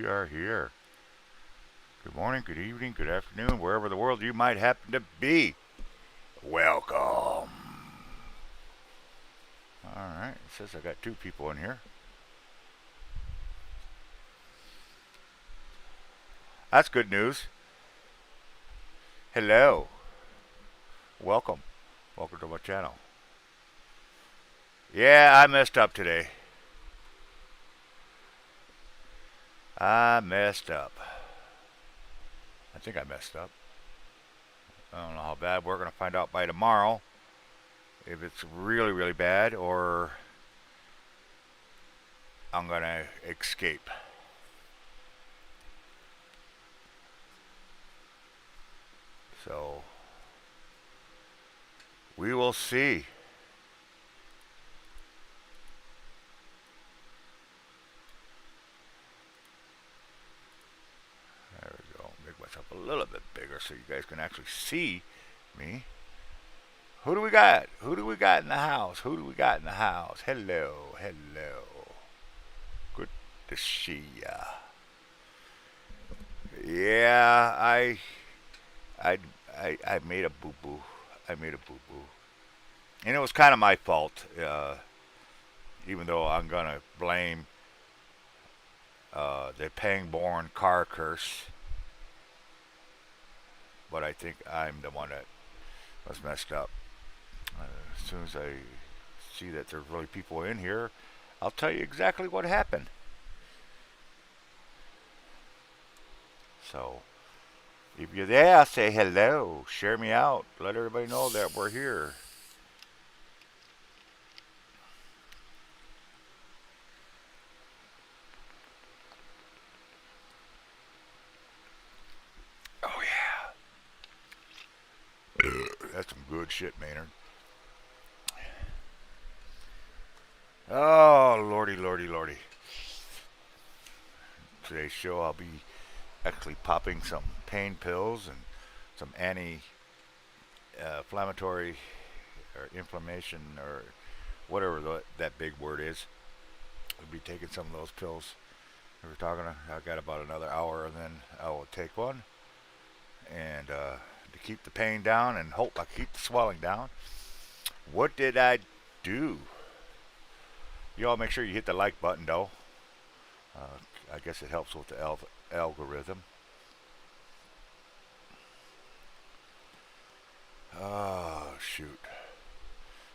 are here. Good morning, good evening, good afternoon, wherever the world you might happen to be. Welcome. Alright, it says I got two people in here. That's good news. Hello. Welcome. Welcome to my channel. Yeah, I messed up today. I messed up. I think I messed up. I don't know how bad. We're going to find out by tomorrow if it's really, really bad or I'm going to escape. So, we will see. There we go. Make myself a little bit bigger so you guys can actually see me. Who do we got? Who do we got in the house? Who do we got in the house? Hello, hello. Good to see ya. Yeah, I, I made a boo boo. I made a boo boo, and it was kind of my fault. Even though I'm gonna blame the Pangborn car curse, but I think I'm the one that was messed up. As soon as I see that there's really people in here, I'll tell you exactly what happened. So, if you're there, say hello, share me out, let everybody know that we're here. Oh yeah, that's some good shit, Maynard. Oh lordy, lordy, lordy. Today's show, I'll be actually popping some pain pills and some anti-inflammatory or inflammation or whatever that big word is. I'll be taking some of those pills. We're talking. I got about another hour, and then I will take one, and to keep the pain down and hope I keep the swelling down. What did I do? You all make sure you hit the like button, though. I guess it helps with the algorithm. Oh shoot!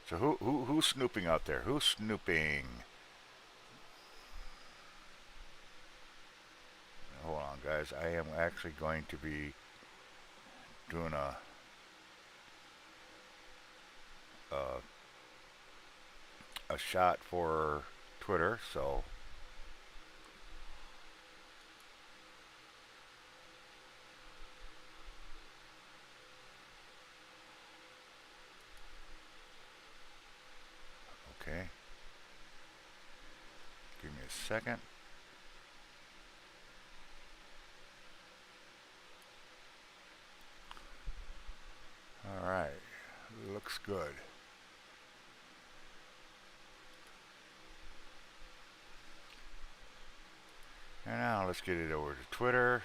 So who's snooping out there? Who's snooping? Hold on, guys. I am actually going to be doing a a shot for Twitter. So okay, give me a second. All right, looks good. And now let's get it over to Twitter.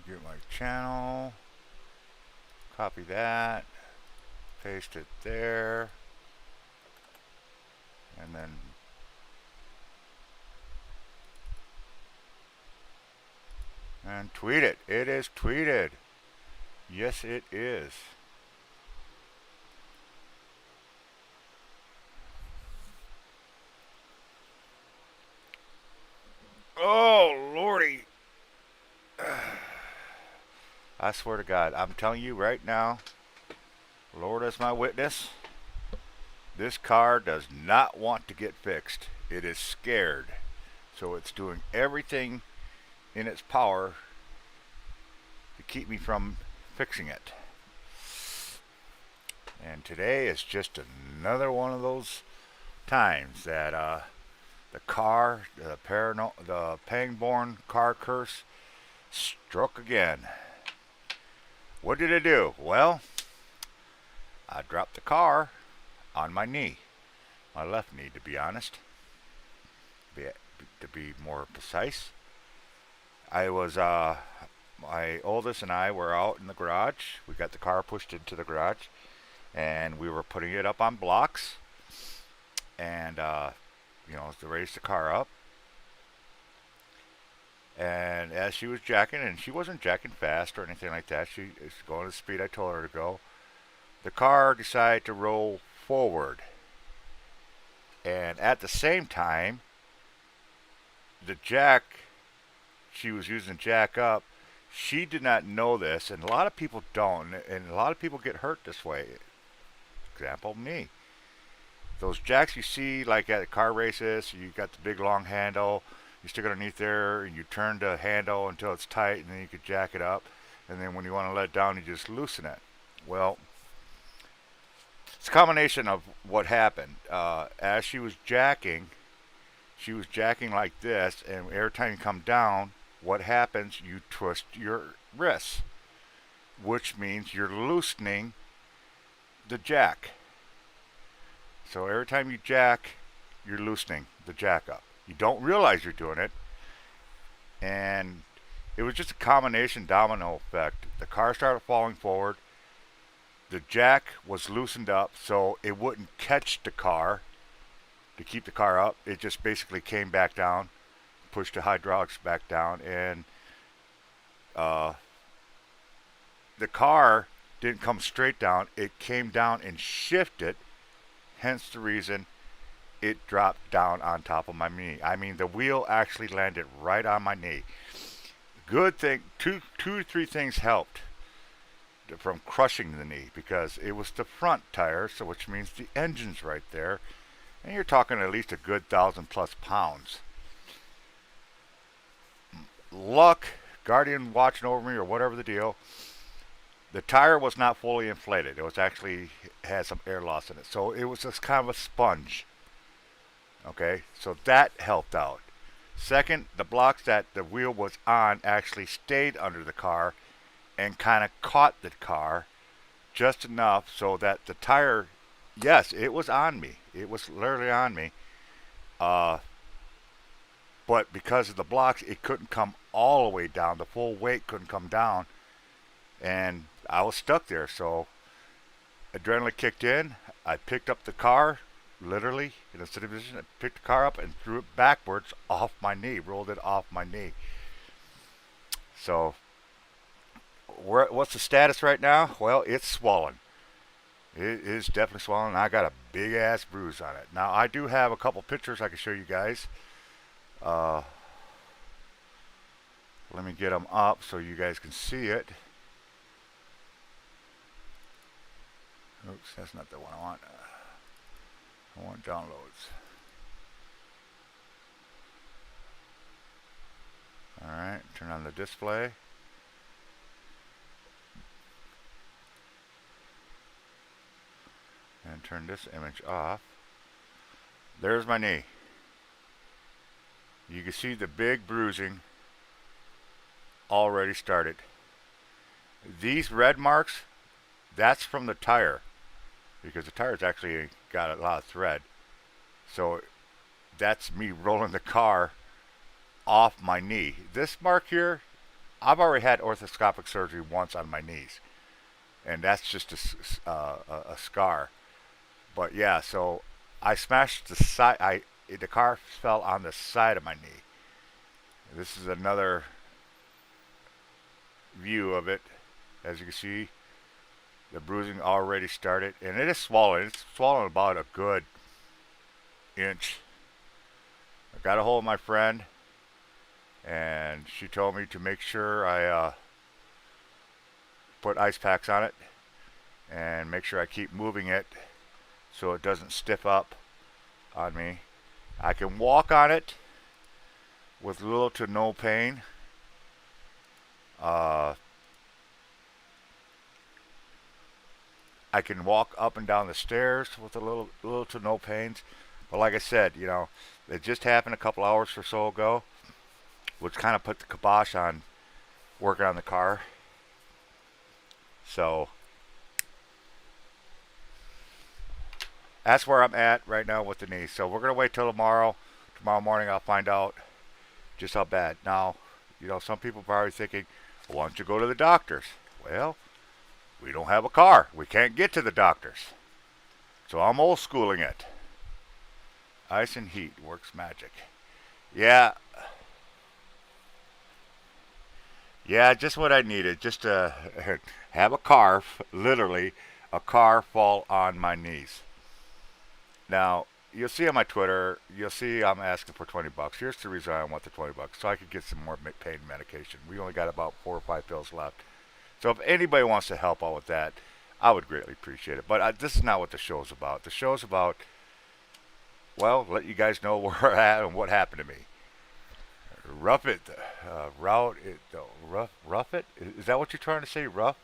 Get my channel. Copy that. Paste it there. And then and tweet it. It is tweeted. Yes, it is. Oh, lordy. I swear to God, I'm telling you right now, Lord is my witness, This car does not want to get fixed. It is scared. So it's doing everything in its power to keep me from fixing it. And today is just another one of those times that the car, the Pangborn car curse struck again. What did it do? Well, I dropped the car on my knee, my left knee, to be honest, to be more precise. I was my oldest and I were out in the garage. We got the car pushed into the garage, and we were putting it up on blocks, and to raise the car up. And as she was jacking, and she wasn't jacking fast or anything like that, she is going the speed I told her to go. The car decided to roll forward, and at the same time, the jack she was using to jack up, she did not know this, and a lot of people don't, and a lot of people get hurt this way. Example, me. Those jacks you see like at car races, you got the big long handle, you stick it underneath there, and you turn the handle until it's tight, and then you could jack it up, and then when you want to let it down, you just loosen it. Well, it's a combination of what happened. As she was jacking like this, and every time you come down, what happens? You twist your wrists, which means you're loosening the jack. So every time you jack, you're loosening the jack up. You don't realize you're doing it, and it was just a combination domino effect. The car started falling forward. The jack was loosened up so it wouldn't catch the car to keep the car up. It just basically came back down, pushed the hydraulics back down, and the car didn't come straight down. It came down and shifted, hence the reason it dropped down on top of my knee. I mean, the wheel actually landed right on my knee. Good thing, two or three things helped from crushing the knee, because it was the front tire, so which means the engine's right there, and you're talking at least a good 1,000+ pounds. Luck, Guardian watching over me or whatever the deal, the tire was not fully inflated. It was actually had some air loss in it, so it was just kind of a sponge. Okay, so that helped out. Second, the blocks that the wheel was on actually stayed under the car and kind of caught the car just enough so that the tire, yes, it was on me. It was literally on me. But because of the blocks, it couldn't come all the way down. The full weight couldn't come down. And I was stuck there. So adrenaline kicked in. I picked up the car, literally, in a sitting position. I picked the car up and threw it backwards off my knee, rolled it off my knee. So what's the status right now? Well, it's swollen. It is definitely swollen. I got a big ass bruise on it. Now I do have a couple pictures I can show you guys. Let me get them up so you guys can see it. Oops, that's not the one I want. I want downloads. Alright, turn on the display. And turn this image off. There's my knee. You can see the big bruising already started. These red marks, that's from the tire, because the tire's actually got a lot of thread. So that's me rolling the car off my knee. This mark here, I've already had orthoscopic surgery once on my knees, and that's just a scar. But yeah, so I smashed the side. The car fell on the side of my knee. This is another view of it. As you can see, the bruising already started, and it is swollen. It's swollen about a good inch. I got a hold of my friend, and she told me to make sure I put ice packs on it and make sure I keep moving it so it doesn't stiff up on me. I can walk on it with little to no pain. Uh, I can walk up and down the stairs with a little to no pains. But like I said, it just happened a couple hours or so ago, which kind of put the kibosh on working on the car. So that's where I'm at right now with the knee. So we're gonna wait till tomorrow. Tomorrow morning I'll find out just how bad. Now, some people are probably thinking, well, why don't you go to the doctors? Well, we don't have a car. We can't get to the doctors. So I'm old schooling it. Ice and heat works magic. Yeah, yeah, just what I needed. Just to have a car, literally, a car fall on my knees. Now, you'll see on my Twitter, you'll see I'm asking for $20. Here's the reason I want the $20, so I could get some more pain medication. We only got about 4 or 5 pills left. So if anybody wants to help out with that, I would greatly appreciate it. But this is not what the show's about. The show's about, well, let you guys know where we're at and what happened to me. Rough it, route it, rough it. Is that what you're trying to say? Rough?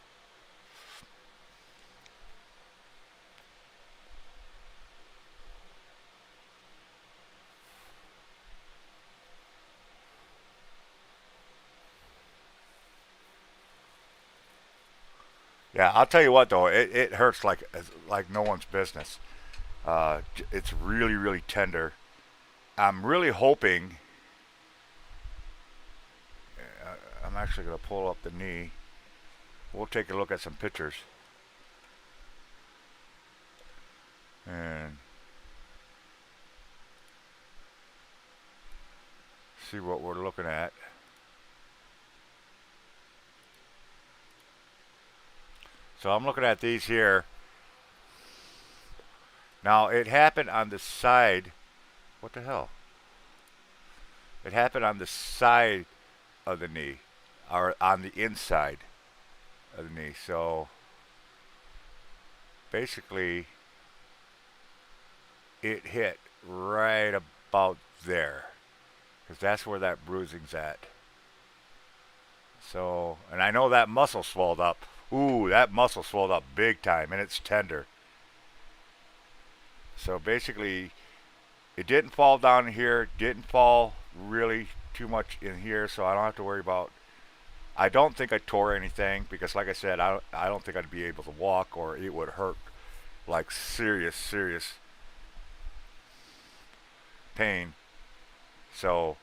Yeah, I'll tell you what though, it hurts like no one's business. It's really tender. I'm really hoping. I'm actually going to pull up the knee. We'll take a look at some pictures and see what we're looking at. So I'm looking at these here. Now it happened on the side. What the hell? It happened on the side of the knee, or on the inside of the knee. So basically, it hit right about there, because that's where that bruising's at. So, and I know that muscle swelled up. Ooh, that muscle swelled up big time, and it's tender. So basically, it didn't fall down here, didn't fall really too much in here, so I don't have to worry about. I don't think I tore anything because, like I said, I don't think I'd be able to walk, or it would hurt like serious pain. So,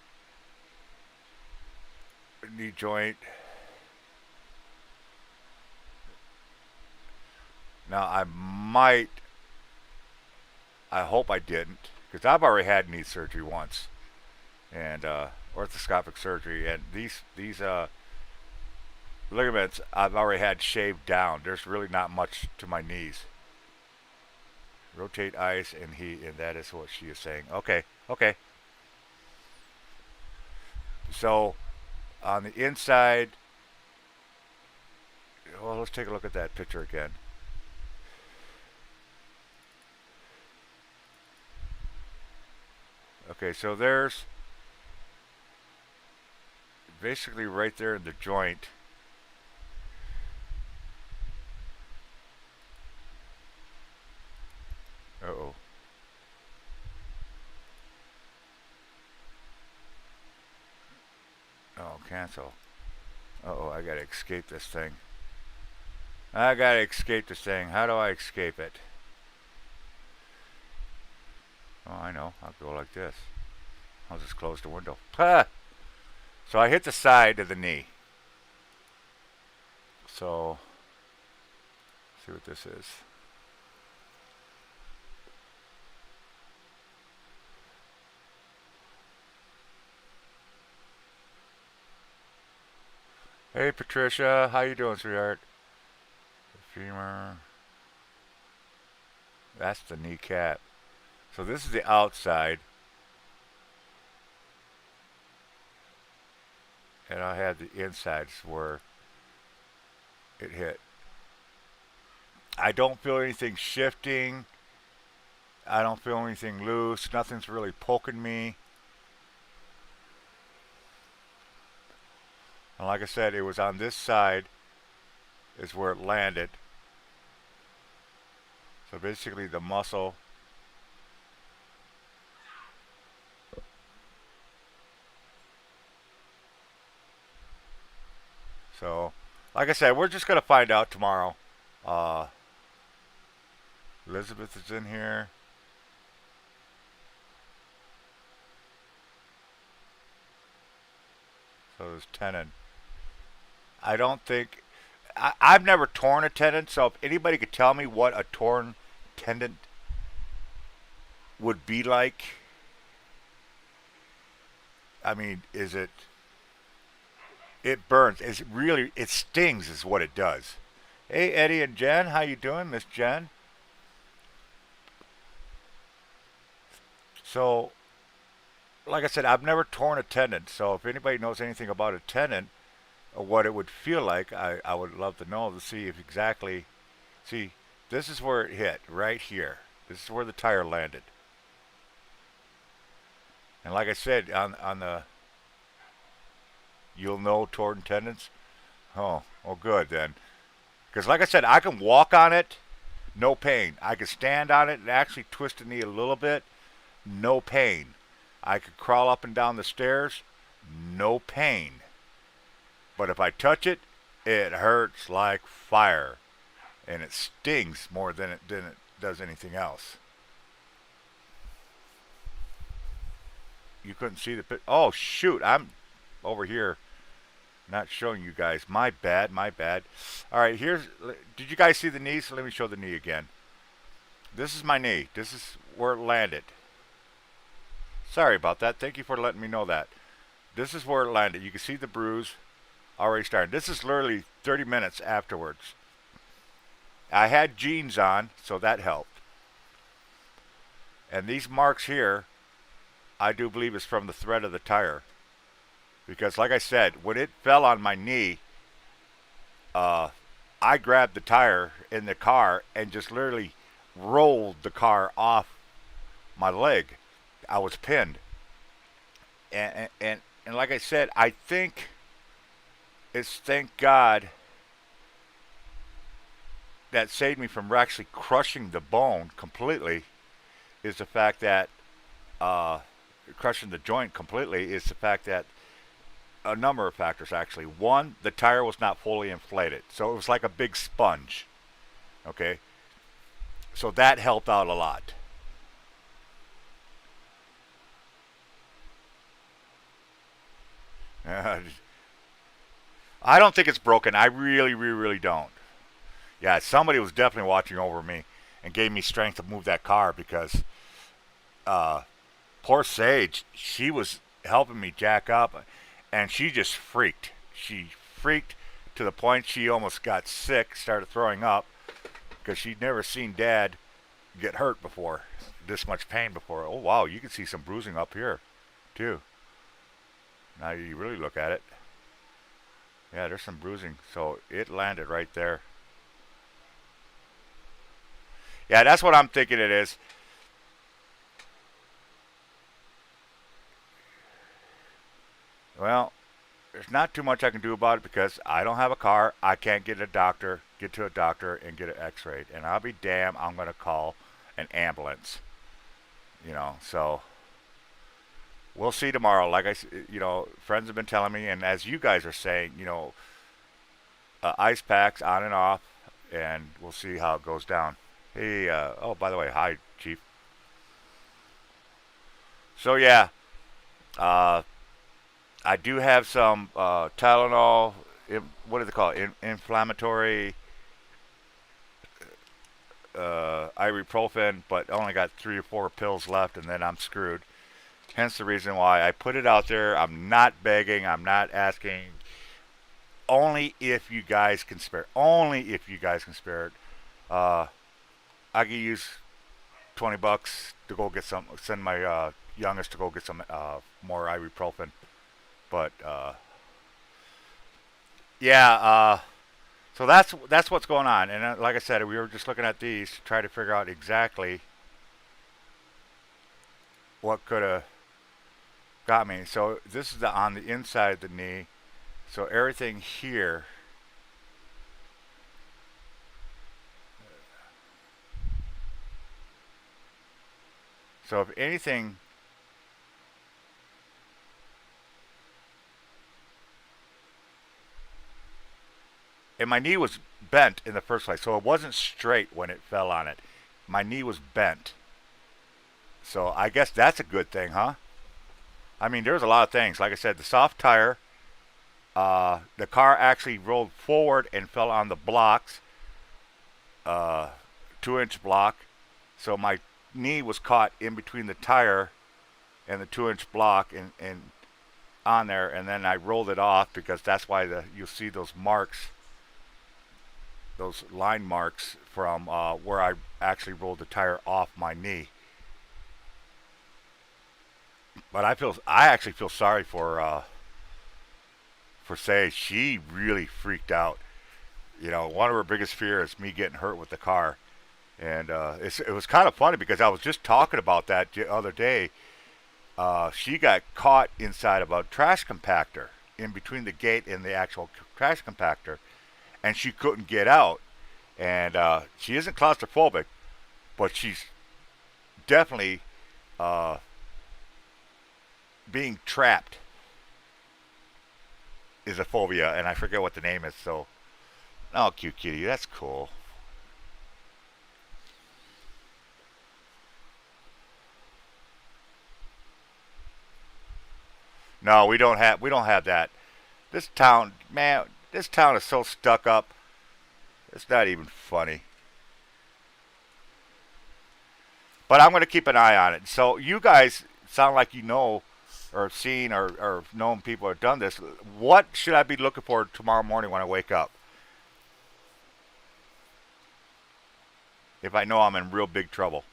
knee joint. Now I hope I didn't, because I've already had knee surgery once, and orthoscopic surgery, and these ligaments I've already had shaved down. There's really not much to my knees. Rotate ice and heat, and that is what she is saying. Okay. So on the inside, well, let's take a look at that picture again. Okay, so there's basically right there in the joint. Uh-oh. Oh, cancel. Uh-oh, I gotta escape this thing. I gotta escape this thing. How do I escape it? Oh, I know. I'll go like this. I'll just close the window. Ah! So I hit the side of the knee. So, let's see what this is. Hey Patricia, how you doing, sweetheart? The femur. That's the kneecap. So this is the outside. And I had the insides where it hit. I don't feel anything shifting. I don't feel anything loose. Nothing's really poking me. And like I said, it was on this side is where it landed. So basically the muscle. So like I said, we're just gonna find out tomorrow. Uh, Elizabeth is in here. So is tendon. I don't think I've never torn a tendon. So if anybody could tell me what a torn tendon would be like, I mean, is it? It burns. Is it really? It stings, is what it does. Hey, Eddie and Jen, how you doing, Miss Jen? So, like I said, I've never torn a tendon. So if anybody knows anything about a tendon or what it would feel like, I would love to know to see if exactly. See, this is where it hit, right here. This is where the tire landed. And like I said, on the you'll know torn tendons. Oh, good then. Because like I said, I can walk on it, no pain. I can stand on it and actually twist the knee a little bit, no pain. I could crawl up and down the stairs, no pain. But if I touch it, it hurts like fire, and it stings more than it does anything else. You couldn't see the pit. Oh shoot! I'm over here, not showing you guys. My bad. My bad. All right, here's. Did you guys see the knee? So let me show the knee again. This is my knee. This is where it landed. Sorry about that. Thank you for letting me know that. This is where it landed. You can see the bruise already starting. This is literally 30 minutes afterwards. I had jeans on, so that helped. And these marks here, I do believe is from the thread of the tire. Because, like I said, when it fell on my knee, uh, I grabbed the tire in the car and just literally rolled the car off my leg. I was pinned. And like I said, I think it's thank God that saved me from actually crushing the bone completely is the fact that uh, crushing the joint completely is the fact that a number of factors actually. One, the tire was not fully inflated, so it was like a big sponge. Okay, so that helped out a lot. I don't think it's broken. I really, really, really don't. Yeah, somebody was definitely watching over me and gave me strength to move that car because uh, poor Sage, she was helping me jack up, and she just freaked. She freaked to the point she almost got sick, started throwing up because she'd never seen Dad get hurt before, this much pain before. Oh wow, you can see some bruising up here, too. Now you really look at it. Yeah, there's some bruising. So it landed right there. Yeah, that's what I'm thinking it is. Well, there's not too much I can do about it because I don't have a car. I can't get to a doctor and get it x-rayed. And I'll be damned, I'm going to call an ambulance. So we'll see tomorrow. Like friends have been telling me, and as you guys are saying, ice packs on and off, and we'll see how it goes down. Hey, oh, by the way, hi, Chief. So yeah, uh, I do have some Tylenol. What do they call it? Inflammatory ibuprofen, but only got 3 or 4 pills left, and then I'm screwed. Hence the reason why I put it out there. I'm not begging. I'm not asking. Only if you guys can spare. Only if you guys can spare it. Uh, I could use $20 to go get some. Send my youngest to go get some more ibuprofen. But yeah, so that's what's going on. And like I said, we were just looking at these to try to figure out exactly what could have got me. So this is on the inside of the knee. So everything here. So if anything, and my knee was bent in the first place, so it wasn't straight when it fell on it. My knee was bent. So I guess that's a good thing, huh? I mean, there's a lot of things. Like I said, the soft tire, the car actually rolled forward and fell on the blocks, uh, 2-inch block. So my knee was caught in between the tire and the 2-inch block and on there, and then I rolled it off because that's why you'll see those marks, those line marks from where I actually rolled the tire off my knee. But I actually feel sorry for Say. She really freaked out. You know, one of her biggest fears is me getting hurt with the car, and it was kind of funny because I was just talking about that the other day. She got caught inside of a trash compactor in between the gate and the actual trash compactor, and she couldn't get out. And she isn't claustrophobic, but she's definitely uh, being trapped is a phobia, and I forget what the name is. So, oh, cute kitty, that's cool. No, we don't have that. This town, man, this town is so stuck up. It's not even funny. But I'm going to keep an eye on it. So you guys sound like you know or have seen or known people who have done this. What should I be looking for tomorrow morning when I wake up? If I know I'm in real big trouble.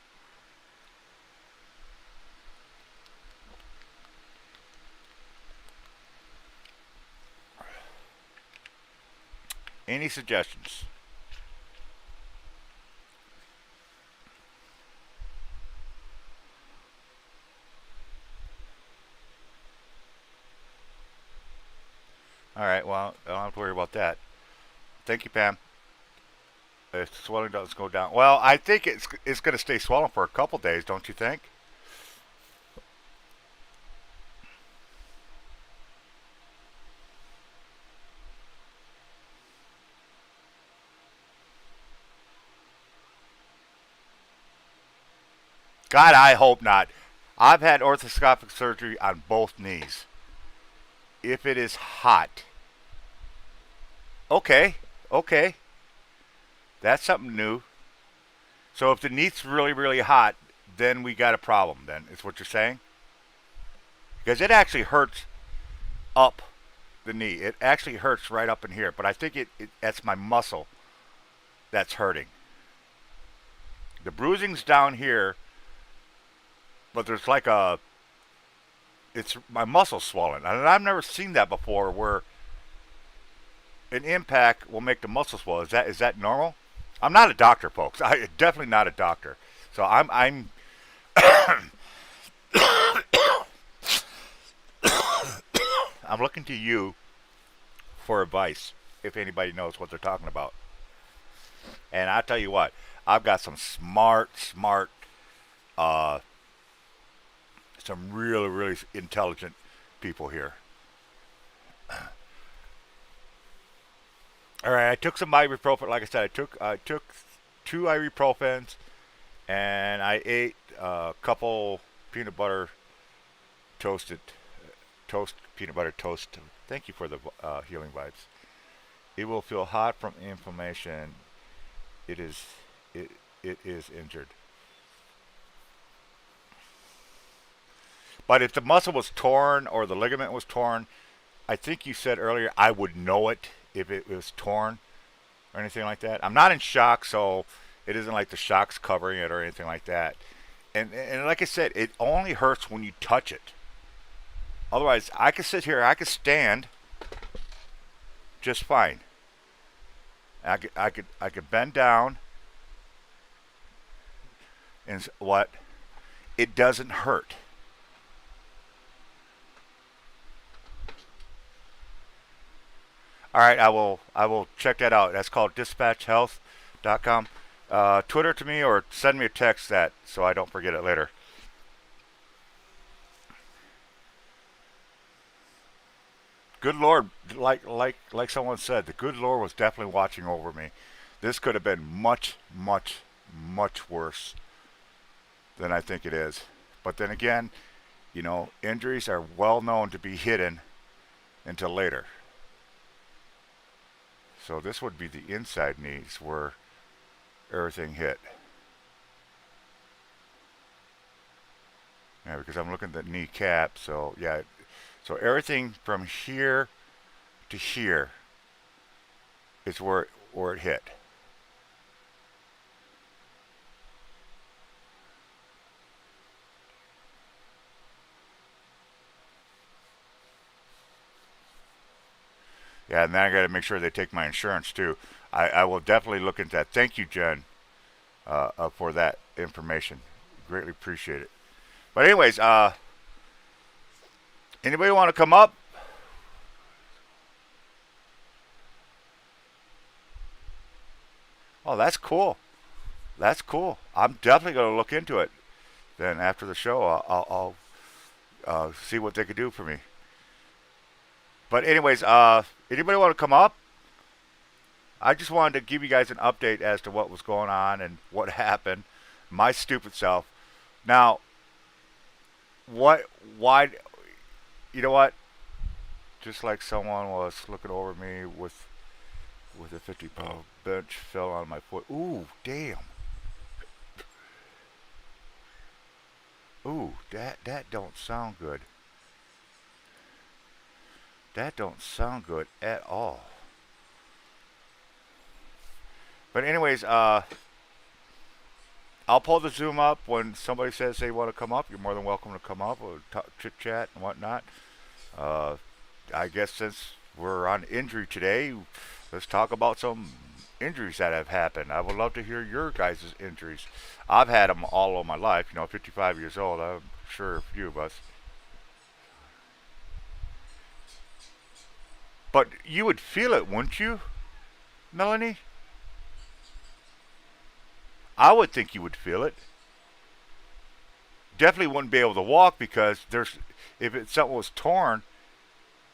Any suggestions? All right, well, I don't have to worry about that. Thank you, Pam. If swelling doesn't go down, well, I think it's going to stay swollen for a couple days, don't you think? God, I hope not. I've had orthoscopic surgery on both knees. If it is hot, okay, okay, that's something new. So if the knee's really, really hot, then we got a problem. Then is what you're saying? Because it actually hurts up the knee. It actually hurts right up in here. But I think that's my muscle that's hurting. The bruising's down here, but there's like it's my muscle swollen, and I've never seen that before. Where an impact will make the muscle swell. Is that normal? I'm not a doctor, folks. I definitely not a doctor. So I'm looking to you for advice if anybody knows what they're talking about. And I tell you what, I've got some smart, uh, some really, really intelligent people here. All right, I took some ibuprofen. Like I said, I took two ibuprofens, and I ate a couple peanut butter toasted toast peanut butter toast. Thank you for the healing vibes. It will feel hot from inflammation. It is it it is injured. But if the muscle was torn or the ligament was torn, I think you said earlier I would know it if it was torn or anything like that. I'm not in shock, so it isn't like the shock's covering it or anything like that. And like I said, it only hurts when you touch it. Otherwise, I could sit here, I could stand just fine. I could bend down and what? It doesn't hurt. All right, I will check that out. That's called dispatchhealth.com. Twitter to me or send me a text that so I don't forget it later. Good Lord, like someone said, the good Lord was definitely watching over me. This could have been much, much, much worse than I think it is. But then again, injuries are well known to be hidden until later. So this would be the inside knees where everything hit. Yeah, because I'm looking at the kneecap. So yeah, so everything from here to here is where it hit. Yeah, and then I got to make sure they take my insurance too. I will definitely look into that. Thank you, Jen, for that information. Greatly appreciate it. But anyways, anybody want to come up? Oh, that's cool. That's cool. I'm definitely going to look into it. Then after the show, I'll see what they could do for me. But anyways, anybody want to come up? I just wanted to give you guys an update as to what was going on and what happened. My stupid self. Now, what? Why? You know what? Just like someone was looking over me with a 50-pound bench fell on my foot. Ooh, damn. Ooh, that don't sound good. That don't sound good at all. But anyways, I'll pull the Zoom up when somebody says they want to come up. You're more than welcome to come up or chit chat and whatnot. Uh, I guess since we're on injury today, let's talk about some injuries that have happened. I would love to hear your guys' injuries. I've had them all of my life. 55 years old. I'm sure a few of us. But you would feel it, wouldn't you, Melanie? I would think you would feel it. Definitely wouldn't be able to walk because if something was torn,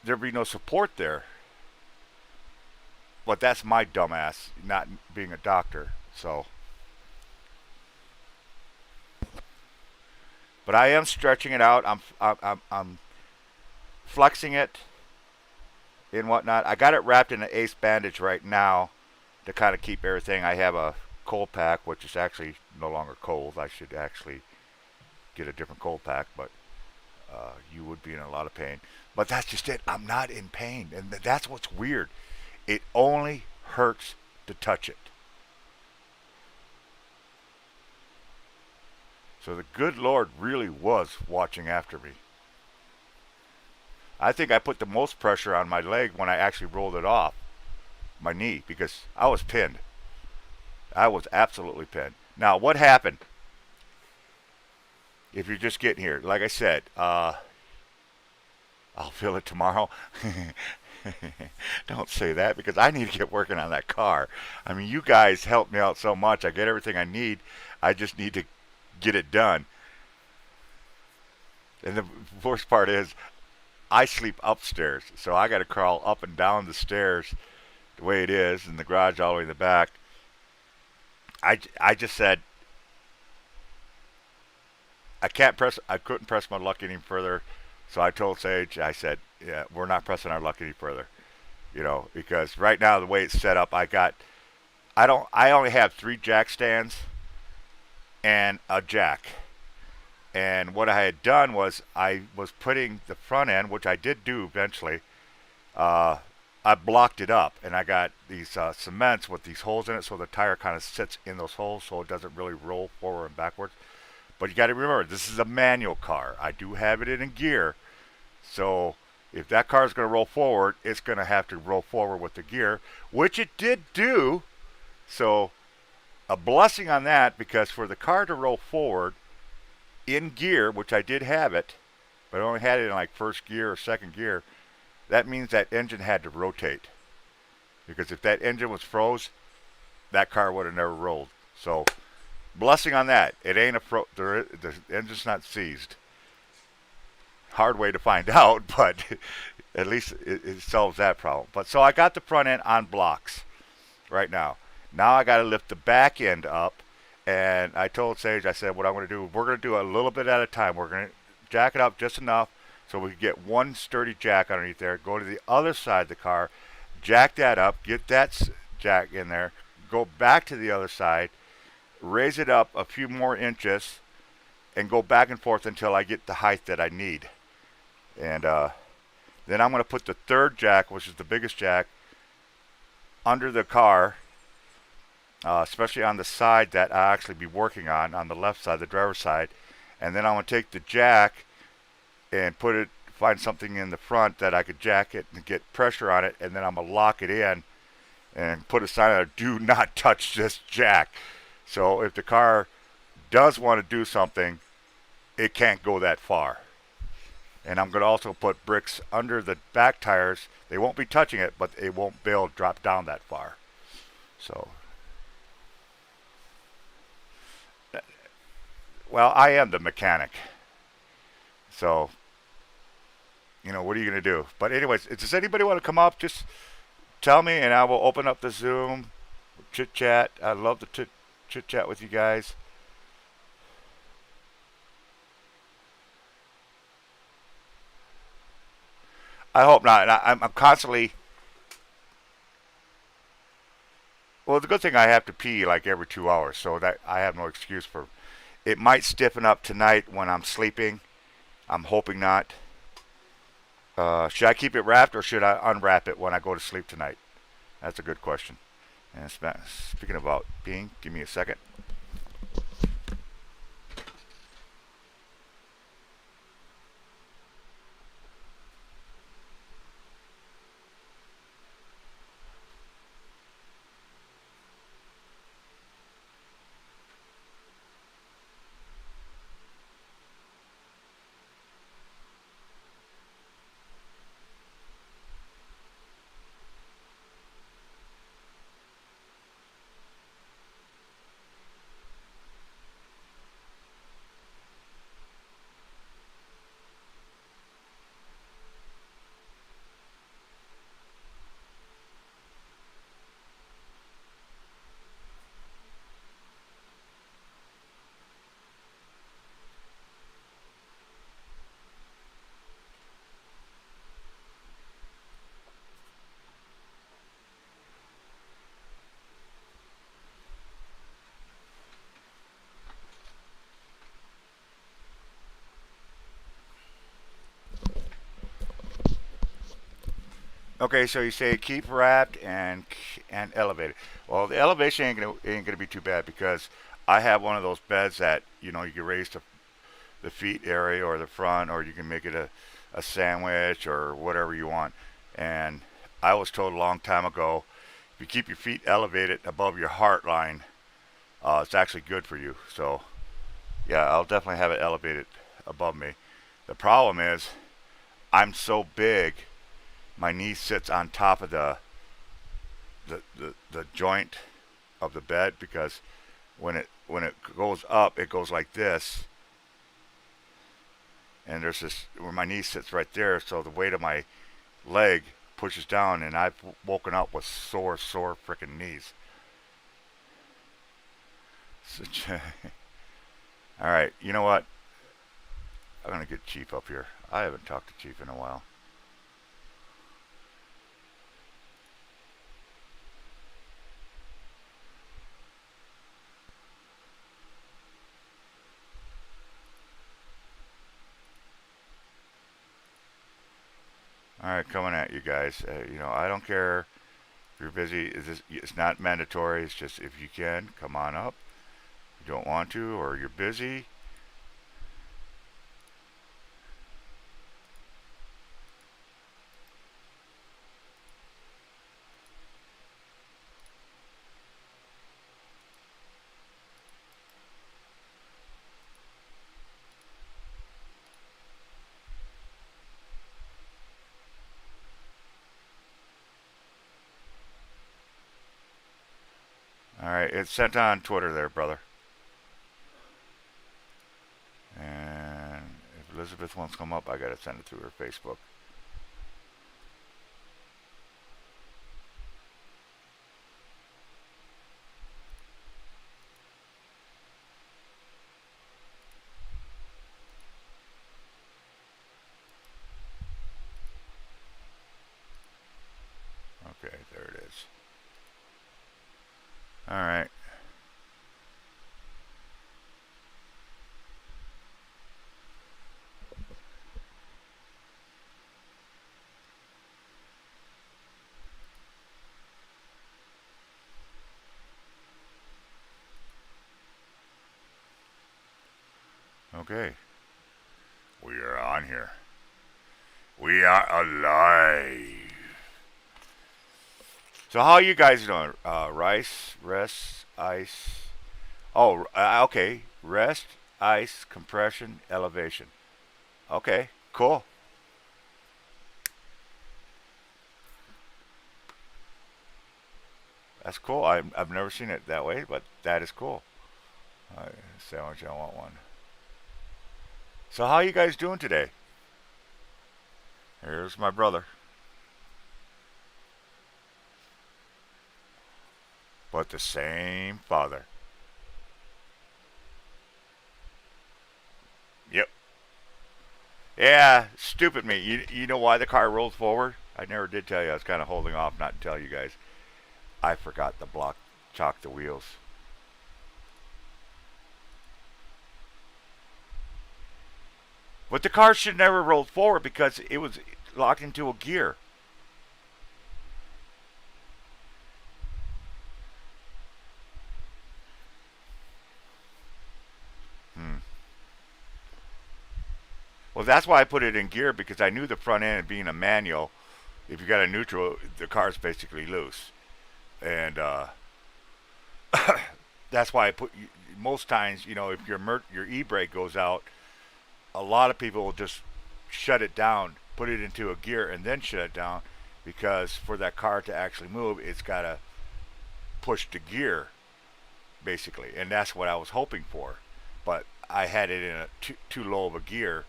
there'd be no support there. But that's my dumbass not being a doctor. So, but I am stretching it out. I'm flexing it and whatnot. I got it wrapped in an ace bandage right now to kind of keep everything. I have a cold pack, which is actually no longer cold. I should actually get a different cold pack, but you would be in a lot of pain. But that's just it. I'm not in pain, and that's what's weird. It only hurts to touch it. So the good Lord really was watching after me. I think I put the most pressure on my leg when I actually rolled it off my knee because I was pinned. I was absolutely pinned. Now, what happened? If you're just getting here, like I said, I'll feel it tomorrow. Don't say that because I need to get working on that car. I mean, you guys help me out so much. I get everything I need. I just need to get it done. And the worst part is, I sleep upstairs, so I got to crawl up and down the stairs the way it is, in the garage all the way in the back. I just said I couldn't press my luck any further, so I told Sage, I said, yeah, we're not pressing our luck any further, because right now the way it's set up, I only have 3 jack stands and a jack. And what I had done was I was putting the front end, which I did do eventually. I blocked it up, and I got these cements with these holes in it, so the tire kind of sits in those holes, so it doesn't really roll forward and backwards. But you got to remember, this is a manual car. I do have it in a gear, so if that car is going to roll forward, it's going to have to roll forward with the gear, which it did do. So a blessing on that, because for the car to roll forward in gear, which I did have it, but I only had it in like first gear or second gear, that means that engine had to rotate. because if that engine was froze, that car would have never rolled. So blessing on that. It ain't the engine's not seized. Hard way to find out, but at least it solves that problem. But so I got the front end on blocks right now. Now I got to lift the back end up, and I told Sage, I said, what I'm going to do, we're going to do a little bit at a time. We're going to jack it up just enough so we can get one sturdy jack underneath there. Go to the other side of the car, jack that up, get that jack in there, go back to the other side, raise it up a few more inches, and go back and forth until I get the height that I need. And then I'm going to put the third jack, which is the biggest jack, under the car, especially on the side that I actually be working on the left side, the driver's side. And then I'm going to take the jack and find something in the front that I could jack it and get pressure on it, and then I'm going to lock it in and put a sign on it, do not touch this jack. So if the car does want to do something, it can't go that far. And I'm going to also put bricks under the back tires. They won't be touching it, but it won't be able to drop down that far. So, well, I am the mechanic. So, what are you going to do? But anyways, does anybody want to come up? Just tell me, and I will open up the Zoom, chit-chat. I love to chit-chat with you guys. I hope not. And I'm constantly. Well, the good thing I have to pee like every 2 hours, so that I have no excuse for. It might stiffen up tonight when I'm sleeping. I'm hoping not. Should I keep it wrapped or should I unwrap it when I go to sleep tonight? That's a good question. And speaking about peeing, give me a second. Okay, so you say keep wrapped and elevated. Well, the elevation ain't gonna be too bad because I have one of those beds that you can raise the feet area or the front, or you can make it a sandwich or whatever you want. And I was told a long time ago, if you keep your feet elevated above your heart line, it's actually good for you. So yeah, I'll definitely have it elevated above me. The problem is I'm so big, my knee sits on top of the joint of the bed because when it goes up, it goes like this, and there's this where my knee sits right there. So the weight of my leg pushes down, and I've woken up with sore freaking knees. All right, you know what? I'm gonna get Chief up here. I haven't talked to Chief in a while. All right, coming at you guys. I don't care if you're busy. It's not mandatory. It's just if you can, come on up. If you don't want to, or you're busy. it's sent on Twitter there, brother. And if Elizabeth wants to come up, I gotta send it through her Facebook. Okay, there it is. All right. Okay. We are on here. We are alive. So how you guys doing? Rice, rest, ice. Oh, okay. Rest, ice, compression, elevation. Okay, cool. That's cool. I've never seen it that way, but that is cool. Sandwich, I want one. So how you guys doing today? Here's my brother. But the same father. Yep. Yeah, stupid me. You know why the car rolled forward? I never did tell you. I was kind of holding off not to tell you guys. I forgot to chalk the wheels. But the car should never rolled forward because it was locked into a gear. Hmm. Well, that's why I put it in gear because I knew the front end being a manual. If you got a neutral, the car's basically loose, and that's why I put. Most times, if your e-brake goes out, a lot of people will just shut it down, put it into a gear, and then shut it down, because for that car to actually move, it's got to push the gear basically, and that's what I was hoping for. But I had it in a too low of a gear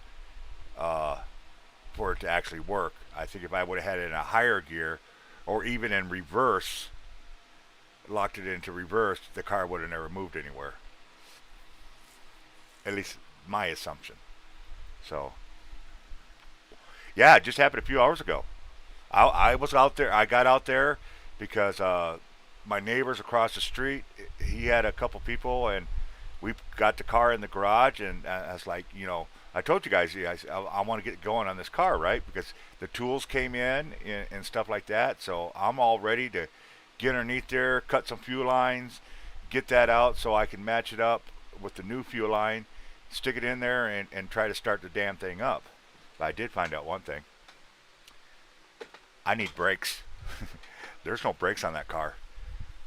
uh, for it to actually work. I think if I would have had it in a higher gear, or even in reverse, locked it into reverse, the car would have never moved anywhere. At least my assumption. So, yeah, it just happened a few hours ago. I was out there. I got out there because my neighbors across the street, he had a couple people, and we got the car in the garage. And I was like, I told you guys, I want to get going on this car, right? Because the tools came in and stuff like that. So I'm all ready to get underneath there, cut some fuel lines, get that out so I can match it up with the new fuel line, stick it in there, and try to start the damn thing up. But I did find out one thing. I need brakes. There's no brakes on that car.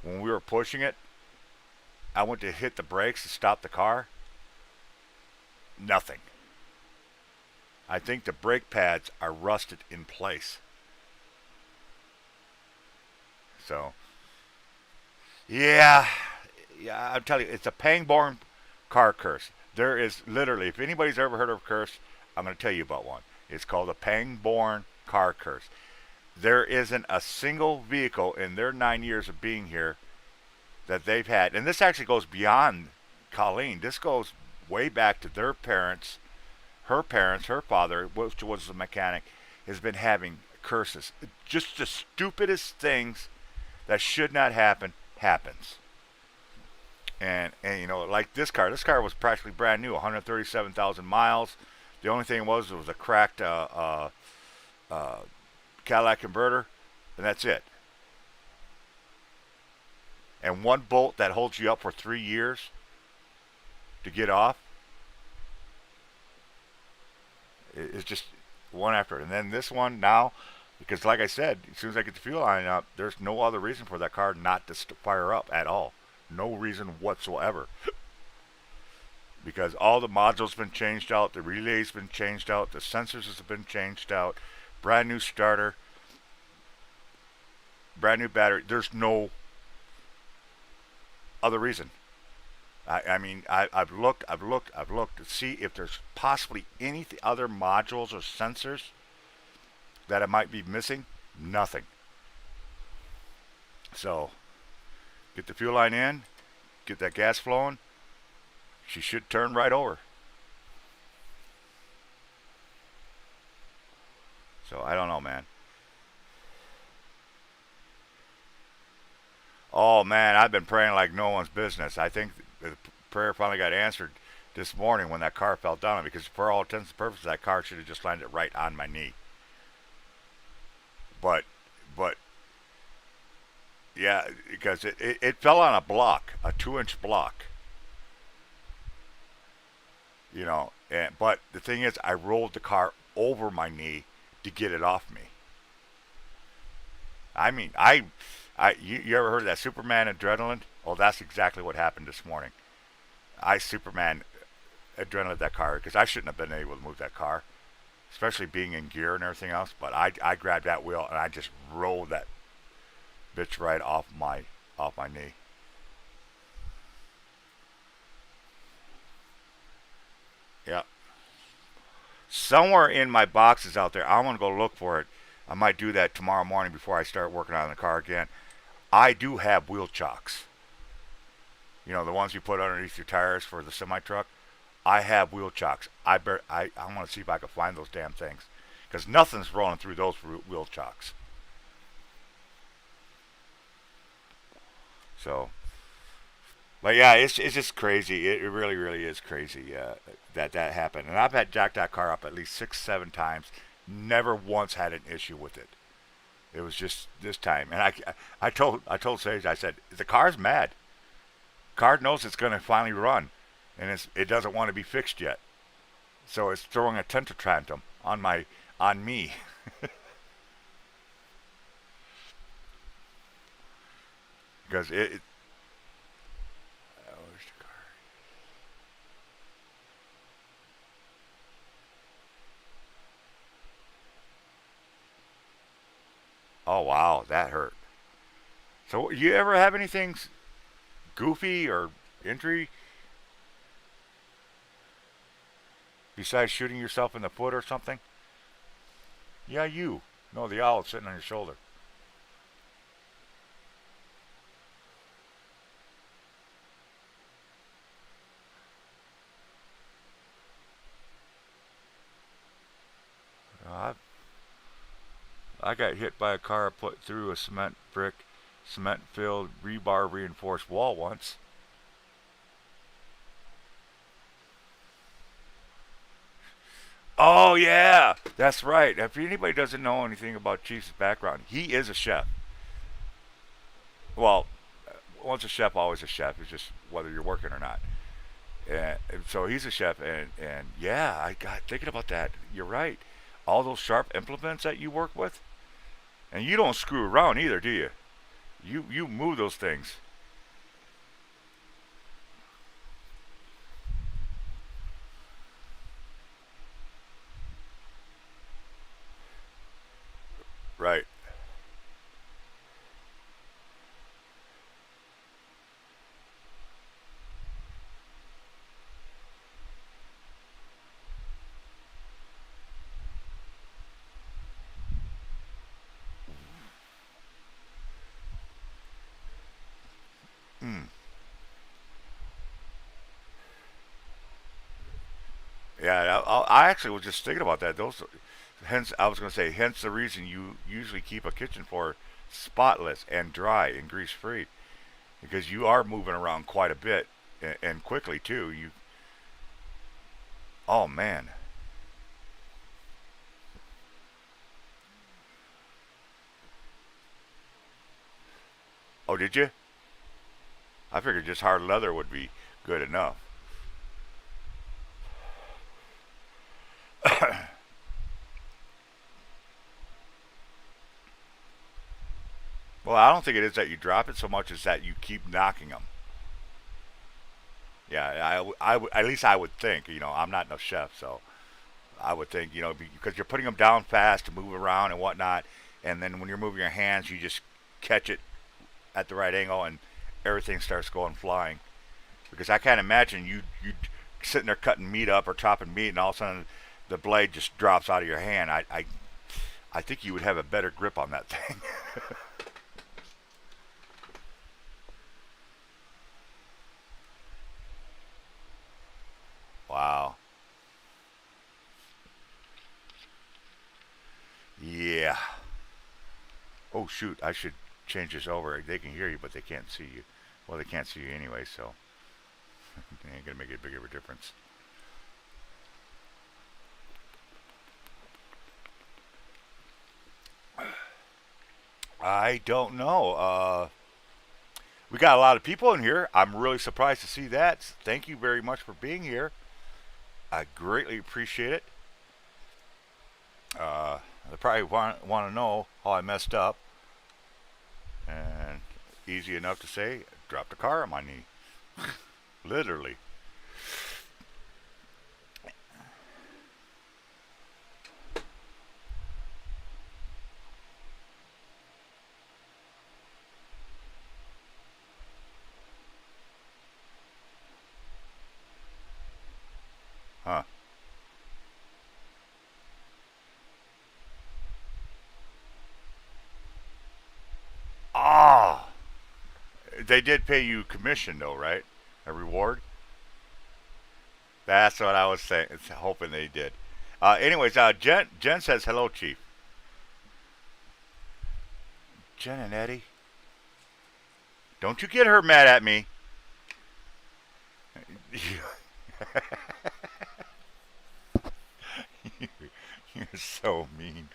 When we were pushing it, I went to hit the brakes to stop the car. Nothing. I think the brake pads are rusted in place. So, yeah, yeah, I'm telling you, it's a Pangborn car curse. There is literally, if anybody's ever heard of a curse, I'm going to tell you about one. It's called a Pangborn car curse. There isn't a single vehicle in their 9 years of being here that they've had, and this actually goes beyond Colleen. This goes way back to their parents, her father, which was a mechanic, has been having curses. Just the stupidest things that should not happen happens. And like this car was practically brand new, 137,000 miles. The only thing was it was a cracked uh, Cadillac converter, and that's it. And one bolt that holds you up for 3 years to get off is just one after it. And then this one now, because like I said, as soon as I get the fuel line up, there's no other reason for that car not to fire up at all. No reason whatsoever. Because all the modules have been changed out, the relay's been changed out, the sensors have been changed out, brand new starter, brand new battery. There's no other reason. I've looked to see if there's possibly any other modules or sensors that it might be missing. Nothing. So get the fuel line in, get that gas flowing. She should turn right over. So I don't know, man. Oh man, I've been praying like no one's business. I think the prayer finally got answered this morning when that car fell down because for all intents and purposes that car should have just landed right on my knee. But but yeah, because it fell on a block, a 2 inch block, you know. But the thing is, I rolled the car over my knee to get it off me. I mean, you ever heard of that Superman adrenaline? Oh, that's exactly what happened this morning. I Superman adrenaline that car because I shouldn't have been able to move that car, especially being in gear and everything else. But I grabbed that wheel and I just rolled that bitch right off my knee. Yeah, somewhere in my boxes out there, I'm gonna go look for it. I might do that tomorrow morning before I start working on the car again. I do have wheel chocks. You know, the ones you put underneath your tires for the semi truck. I have wheel chocks. I want to see if I can find those damn things because nothing's rolling through those wheel chocks. So, but yeah, it's just crazy. It really really is crazy that happened. And I've had jacked that car up at least 6 7 times. Never once had an issue with it. It was just this time, and I told Sage, I said the car's mad. Car knows it's going to finally run, and it doesn't want to be fixed yet. So it's throwing a tantrum on me because it oh, oh wow, that hurt. So you ever have anything goofy or injury besides shooting yourself in the foot or something? Yeah, you. No, the owl sitting on your shoulder. Uh, I got hit by a car put through a cement brick, cement filled rebar reinforced wall once. Oh yeah, that's right. If anybody doesn't know anything about Chief's background, he is a chef. Well, once a chef, always a chef. It's just whether you're working or not. And so he's a chef, and yeah, I got thinking about that. You're right. All those sharp implements that you work with, and you don't screw around either, do you? You move those things, right? Mm. Yeah, I actually was just thinking about that. Those, hence I was going to say, hence the reason you usually keep a kitchen floor spotless and dry and grease free because you are moving around quite a bit and quickly too. Oh man, oh did you? I figured just hard leather would be good enough. Well, I don't think it is that you drop it so much as that you keep knocking them. Yeah, at least I would think. You know, I'm not no chef, so I would think, you know, because you're putting them down fast to move around and whatnot, and then when you're moving your hands, you just catch it at the right angle, and everything starts going flying. Because I can't imagine you sitting there cutting meat up or chopping meat, and all of a sudden the blade just drops out of your hand. I think you would have a better grip on that thing. Wow. Yeah. Oh shoot, I should change this over. They can hear you, but they can't see you. Well, they can't see you anyway, so it ain't gonna make it big of a difference. I don't know. We got a lot of people in here. I'm really surprised to see that. Thank you very much for being here. I greatly appreciate it. They probably want to know how I messed up, and easy enough to say, dropped a car on my knee, literally. Huh? Ah, they did pay you commission though, right? A reward. That's what I was saying. Hoping they did. Anyways, Jen says hello, Chief. Jen and Eddie, don't you get her mad at me. You're so mean.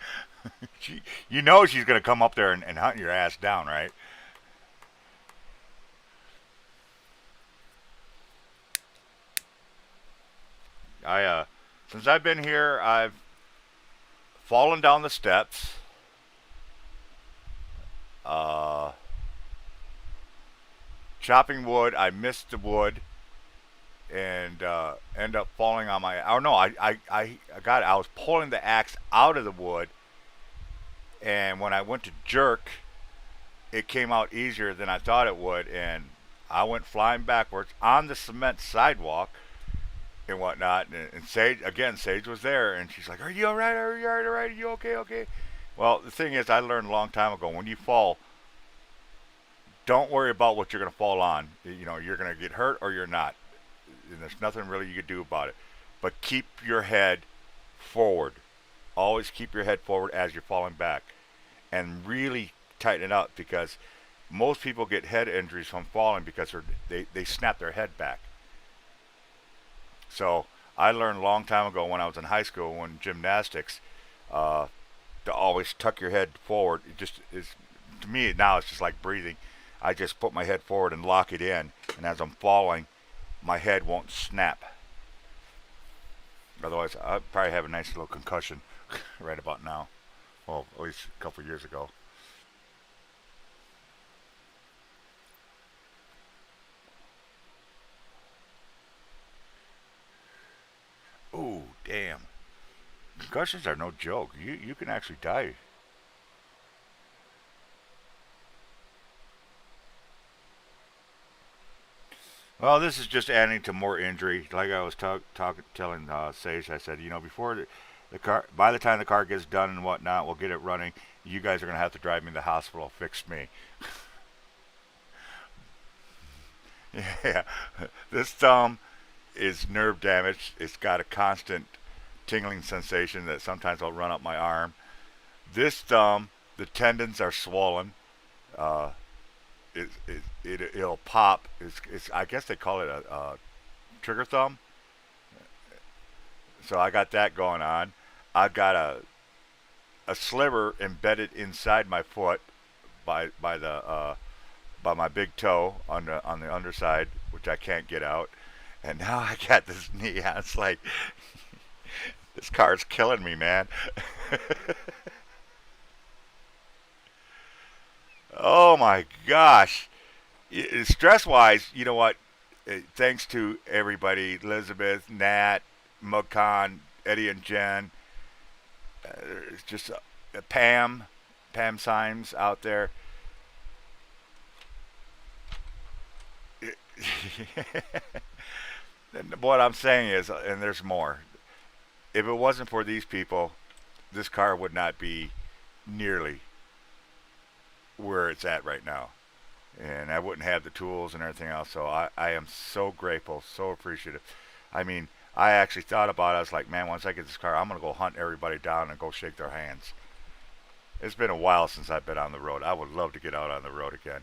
You know she's gonna come up there and hunt your ass down, right? I since I've been here, I've fallen down the steps. Uh, chopping wood, I missed the wood and end up falling on my. Oh no, I got it. I was pulling the axe out of the wood, and when I went to jerk, it came out easier than I thought it would, and I went flying backwards on the cement sidewalk and whatnot. And Sage again, Sage was there, and she's like, "Are you all right? Are you all right? Are you okay? Okay?" Well, the thing is, I learned a long time ago when you fall, don't worry about what you're going to fall on. You know, you're going to get hurt or you're not. And there's nothing really you can do about it. But keep your head forward. Always keep your head forward as you're falling back. And really tighten it up because most people get head injuries from falling because they snap their head back. So I learned a long time ago when I was in high school when gymnastics uh, to always tuck your head forward. It just is to me now it's just like breathing. I just put my head forward and lock it in, and as I'm falling, my head won't snap. Otherwise, I'd probably have a nice little concussion right about now. Well, at least a couple of years ago. Ooh, damn! Concussions are no joke. You can actually die. Well, this is just adding to more injury. Like I was telling Sage, I said, before the car, by the time the car gets done and whatnot, we'll get it running. You guys are gonna have to drive me to the hospital, fix me. Yeah, this thumb is nerve damaged. It's got a constant tingling sensation that sometimes will run up my arm. This thumb, the tendons are swollen. Uh, it'll pop. It's I guess they call it a trigger thumb. So I got that going on. I've got a sliver embedded inside my foot by the by my big toe on the underside, which I can't get out. And now I got this knee. It's like this car's killing me, man. Oh my gosh. Stress wise, you know what? Thanks to everybody, Elizabeth, Nat, Mugcon, Eddie and Jen, just Pam Symes out there. What I'm saying is, and there's more. If it wasn't for these people, this car would not be nearly where it's at right now. And I wouldn't have the tools and everything else. So I am so grateful, so appreciative. I mean, I actually thought about it. I was like, man, once I get this car, I'm going to go hunt everybody down and go shake their hands. It's been a while since I've been on the road. I would love to get out on the road again.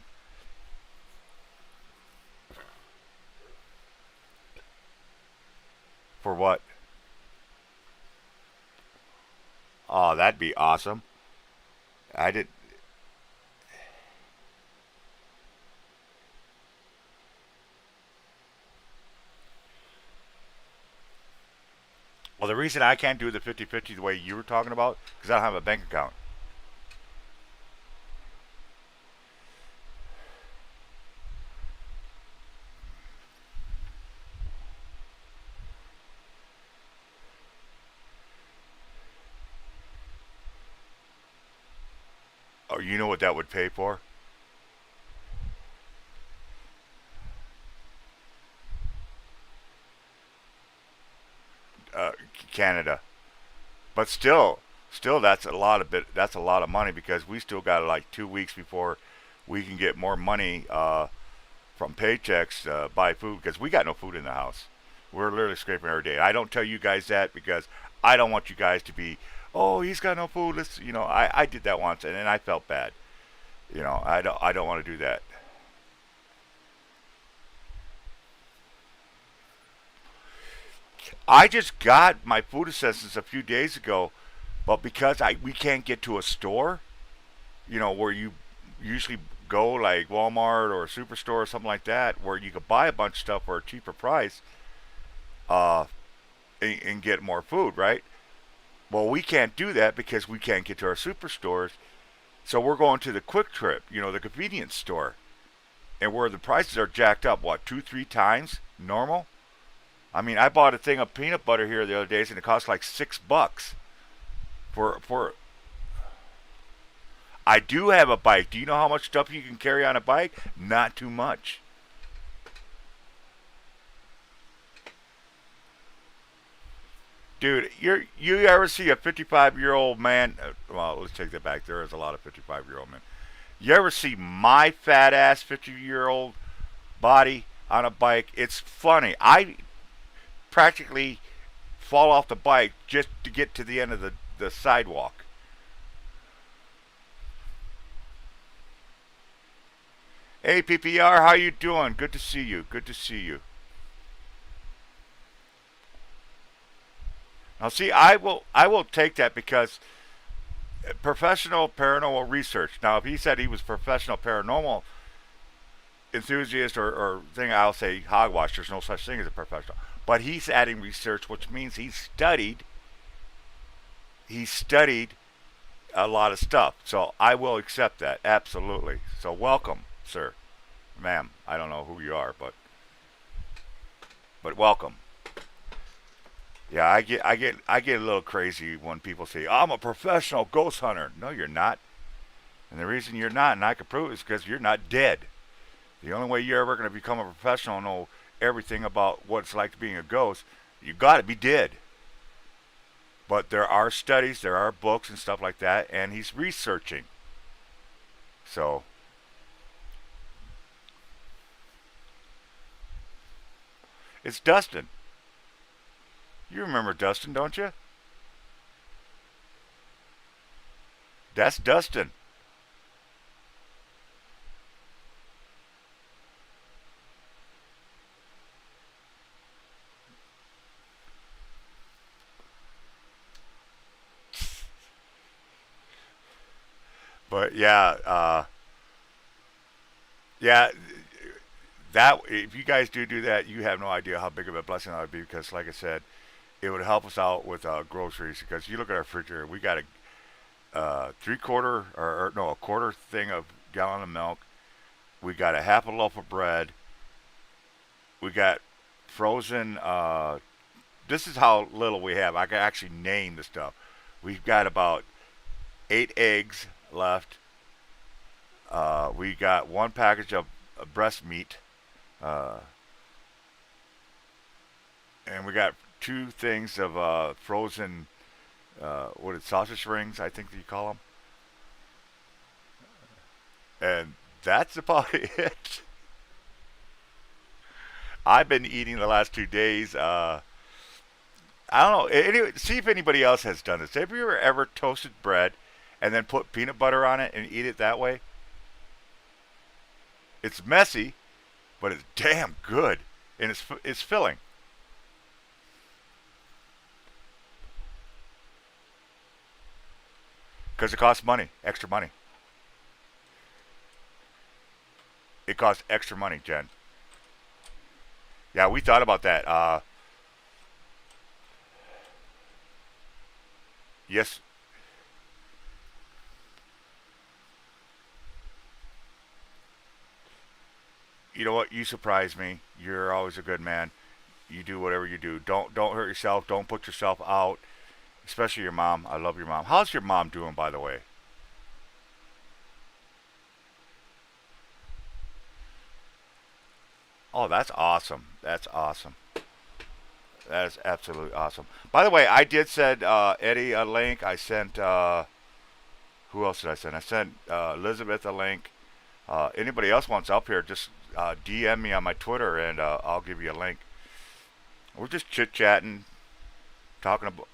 For what? Oh, that'd be awesome. I did. Well, the reason I can't do the 50-50 the way you were talking about, because I don't have a bank account. Oh, you know what that would pay for? Uh, Canada. But still, that's a lot of money because we still got like 2 weeks before we can get more money from paychecks buy food because we got no food in the house. We're literally scraping every day. I don't tell you guys that because I don't want you guys to be, oh, he's got no food. Let's, I did that once and then I felt bad. I don't want to do that. I just got my food assistance a few days ago, but because we can't get to a store, where you usually go like Walmart or a superstore or something like that, where you could buy a bunch of stuff for a cheaper price, uh, and get more food, right? Well, we can't do that because we can't get to our superstores. So we're going to the Quick Trip, the convenience store, and where the prices are jacked up, what, two, three times normal? I mean, I bought a thing of peanut butter here the other days, and it cost like $6 for. I do have a bike. Do you know how much stuff you can carry on a bike? Not too much. Dude, you ever see a 55-year-old man? Well, let's take that back. There is a lot of 55-year-old men. You ever see my fat ass 50-year-old body on a bike? It's funny. I practically fall off the bike just to get to the end of the sidewalk. Hey PPR, how you doing? Good to see you. Good to see you. Now see, I will take that because professional paranormal research. Now if he said he was professional paranormal enthusiast or thing, I'll say hogwash. There's no such thing as a professional. But he's adding research, which means he studied a lot of stuff. So I will accept that absolutely. So welcome, sir, ma'am. I don't know who you are, but welcome. Yeah, I get a little crazy when people say I'm a professional ghost hunter. No, you're not. And the reason you're not, and I can prove it, is because you're not dead. The only way you're ever going to become a professional and know everything about what it's like being a ghost, you got to be dead. But there are studies, there are books and stuff like that, and he's researching. So it's Dustin. You remember Dustin, don't you? That's Dustin. But yeah, yeah, that if you guys do that, you have no idea how big of a blessing that would be because, like I said, it would help us out with groceries. Because you look at our refrigerator, we got a three-quarter or no, a quarter thing of gallon of milk. We got a half a loaf of bread. We got frozen. This is how little we have. I can actually name the stuff. We've got about 8 eggs left. We got one package of breast meat, Uh, and we got two things of frozen, what is sausage rings? I think that you call them, and that's about it. I've been eating the last 2 days. I don't know. Anyway, see if anybody else has done this. Have you ever toasted bread and then put peanut butter on it and eat it that way? It's messy, but it's damn good, and it's filling because it costs money, extra money. It costs extra money, Jen. Yeah, we thought about that. Yes, you know what? You surprise me. You're always a good man. You do whatever you do. Don't hurt yourself. Don't put yourself out. Especially your mom. I love your mom. How's your mom doing, by the way? Oh, that's awesome. That's awesome. That is absolutely awesome. By the way, I did send Eddie a link. I sent who else did I send? I sent Elizabeth a link. Anybody else wants up here, just DM me on my Twitter and I'll give you a link. We're just chit chatting, talking about.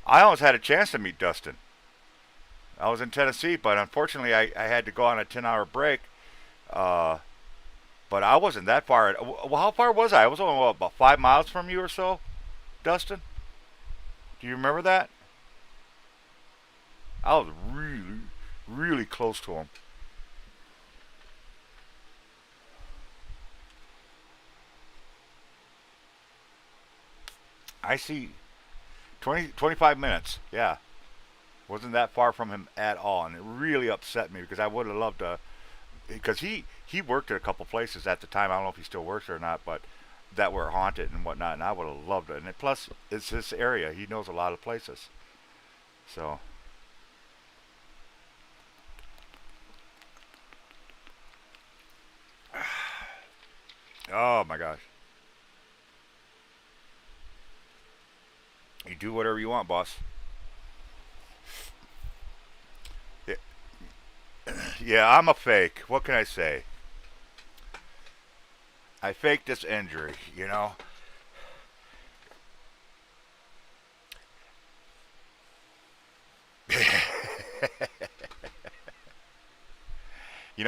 I almost had a chance to meet Dustin. I was in Tennessee, but unfortunately, I had to go on a 10-hour break. Uh, but I wasn't that far. Well, how far was I? I was only what, about 5 miles from you or so, Dustin. Do you remember that? I was really, really close to him. I see 25 minutes. Yeah, wasn't that far from him at all, and it really upset me because I would have loved to. Because he worked at a couple places at the time. I don't know if he still works or not, but that were haunted and whatnot, and I would have loved it. And plus, it's this area. He knows a lot of places. So, oh my gosh, you do whatever you want, boss. Yeah, yeah, I'm a fake. What can I say? I faked this injury. You know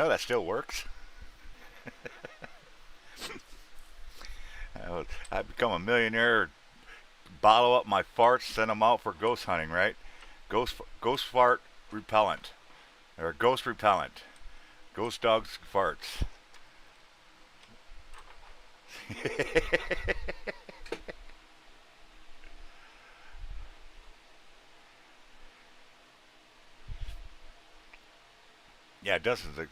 that still works. I become a millionaire, bottle up my farts, send them out for ghost hunting, right? Ghost fart repellent or ghost repellent. Ghost dogs farts. Yeah, Dustin's a.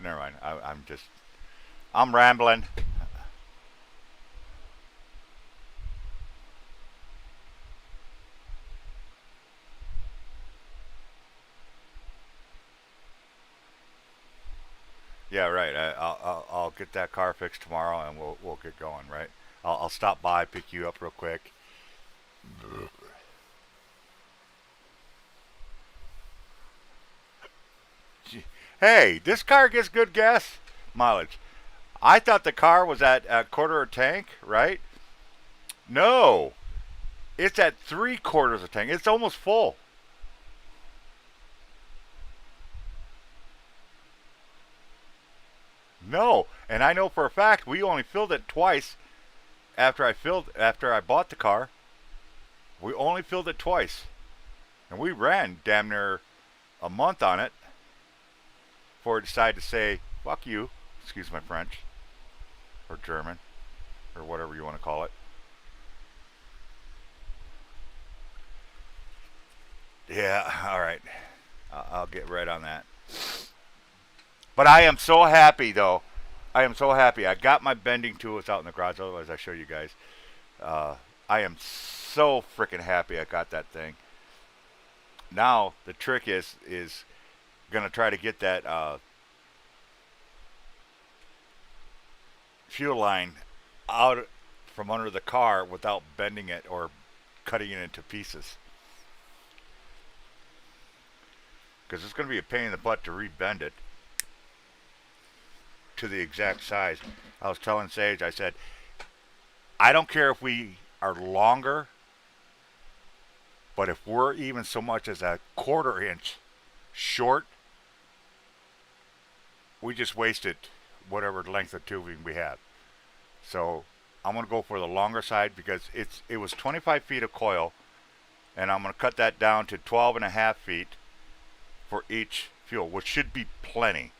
Never mind. I'm rambling. Yeah, right. I'll get that car fixed tomorrow, and we'll get going. Right. I'll stop by, pick you up real quick. Hey, this car gets good gas mileage. I thought the car was at a quarter of tank, right? No, it's at 3/4 of tank. It's almost full. No, and I know for a fact we only filled it twice after I bought the car. We only filled it twice, and we ran damn near a month on it before it decided to say "fuck you." Excuse my French or German or whatever you want to call it. Yeah, all right. I'll get right on that. But I am so happy though. I am so happy. I got my bending tools out in the garage. Otherwise, I show you guys. Uh, I am so freaking happy I got that thing. Now the trick is gonna try to get that fuel line out from under the car without bending it or cutting it into pieces. Because it's going to be a pain in the butt to rebend it to the exact size. I was telling Sage, I said, I don't care if we are longer, but if we're even so much as a quarter inch short, we just wasted whatever length of tubing we have. So I'm going to go for the longer side because it was 25 feet of coil, and I'm going to cut that down to 12 and a half feet for each fuel, which should be plenty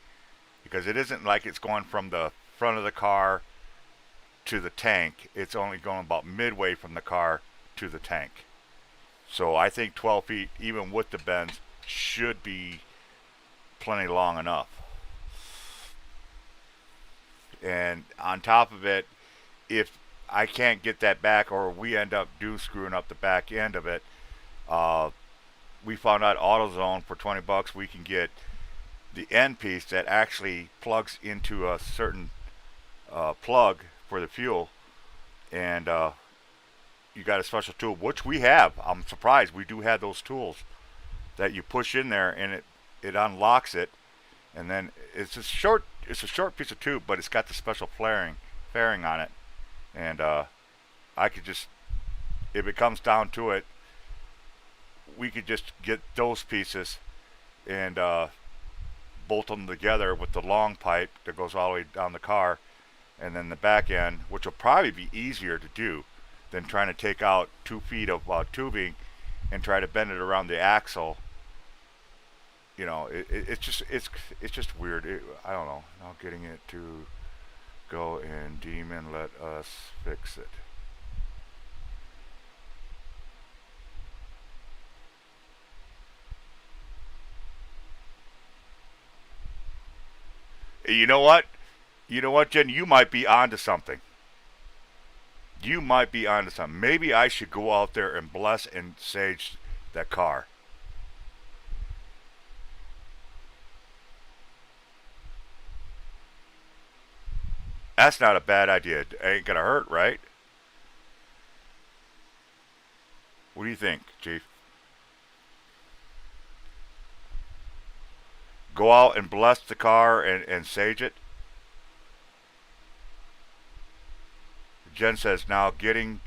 because it isn't like it's going from the front of the car to the tank. It's only going about midway from the car to the tank. So I think 12 feet, even with the bends, should be plenty long enough. And on top of it, if I can't get that back, or we end up screwing up the back end of it, we found out AutoZone for $20 we can get the end piece that actually plugs into a certain plug for the fuel, and you got a special tool, which we have. I'm surprised we do have those tools that you push in there and it unlocks it, and then it's a short piece of tube, but it's got the special fairing on it, and I could just, if it comes down to it, we could just get those pieces and bolt them together with the long pipe that goes all the way down the car, and then the back end, which will probably be easier to do than trying to take out 2 feet of tubing and try to bend it around the axle. You know, it's just weird. I don't know. Now getting it to go and Demon, let us fix it. You know what? You know what, Jen? You might be onto something. You might be onto something. Maybe I should go out there and bless and sage that car. That's not a bad idea. It ain't gonna hurt, right? What do you think, Chief? Go out and bless the car and sage it? Jen says now getting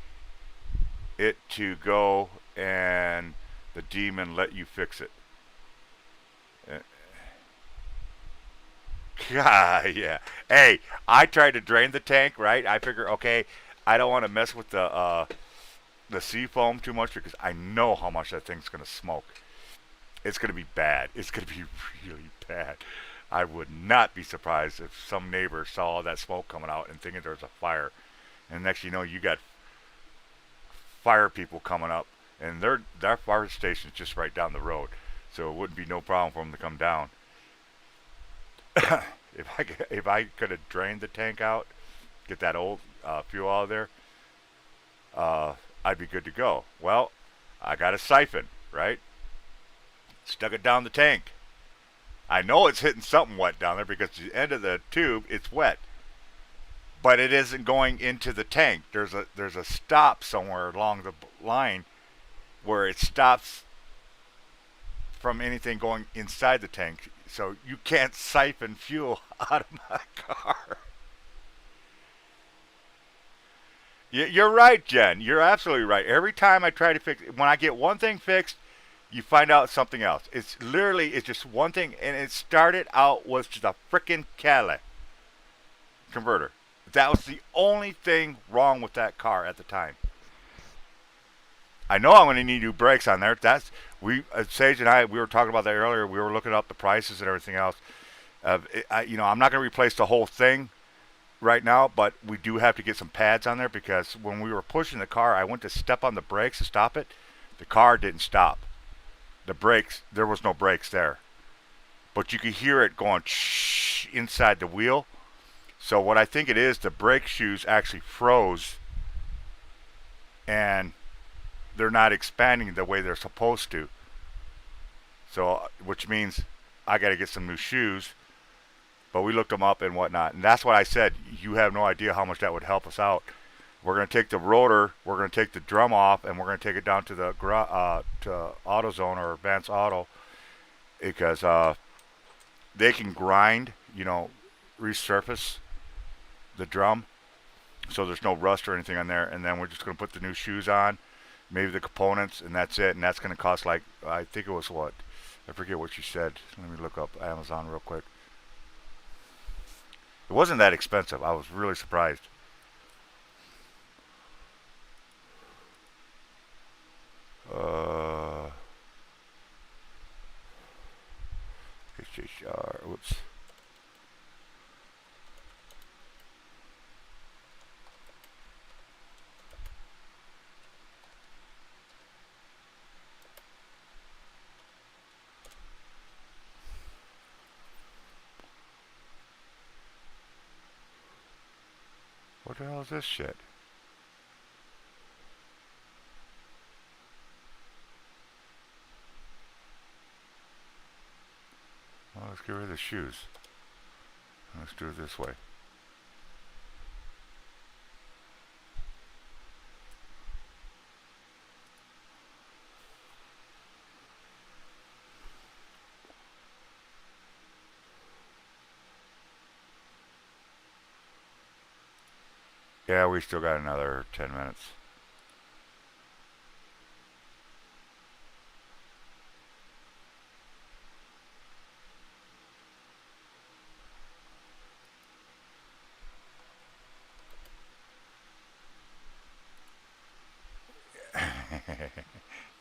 it to go and the demon let you fix it. Yeah. Hey, I tried to drain the tank, right? I figure, okay, I don't want to mess with the sea foam too much because I know how much that thing's gonna smoke. It's gonna be bad. It's gonna be really bad. I would not be surprised if some neighbor saw all that smoke coming out and thinking there was a fire. And next you know, you got fire people coming up, and their fire station's just right down the road, so it wouldn't be no problem for them to come down. If I could have drained the tank out, get that old fuel out of there, I'd be good to go. Well, I got a siphon, right? Stuck it down the tank. I know it's hitting something wet down there because the end of the tube, it's wet. But it isn't going into the tank. There's a stop somewhere along the line where it stops from anything going inside the tank. So you can't siphon fuel out of my car. You're right, Jen. You're absolutely right. Every time I try to fix it, when I get one thing fixed, you find out something else. It's just one thing, and it started out was just a freaking catalytic converter. That was the only thing wrong with that car at the time. I know I'm going to need new brakes on there. Sage and I, we were talking about that earlier. We were looking up the prices and everything else. I'm not going to replace the whole thing right now, but we do have to get some pads on there because when we were pushing the car, I went to step on the brakes to stop it. The car didn't stop. The brakes, there was no brakes there. But you could hear it going shh inside the wheel. So what I think it is, the brake shoes actually froze, and they're not expanding the way they're supposed to. So, which means I got to get some new shoes. But we looked them up and whatnot, and that's what I said. You have no idea how much that would help us out. We're going to take the rotor, we're going to take the drum off, and we're going to take it down to the to AutoZone or Advanced Auto because they can grind, resurface the drum, so there's no rust or anything on there. And then we're just going to put the new shoes on, maybe the components, and that's it. And that's going to cost like I think it was what I forget what you said. Let me look up Amazon real quick. It wasn't that expensive. I was really surprised. Uh, HHR. Whoops. What the hell is this shit? Well, let's get rid of the shoes. Let's do it this way. Yeah, we still got another 10 minutes.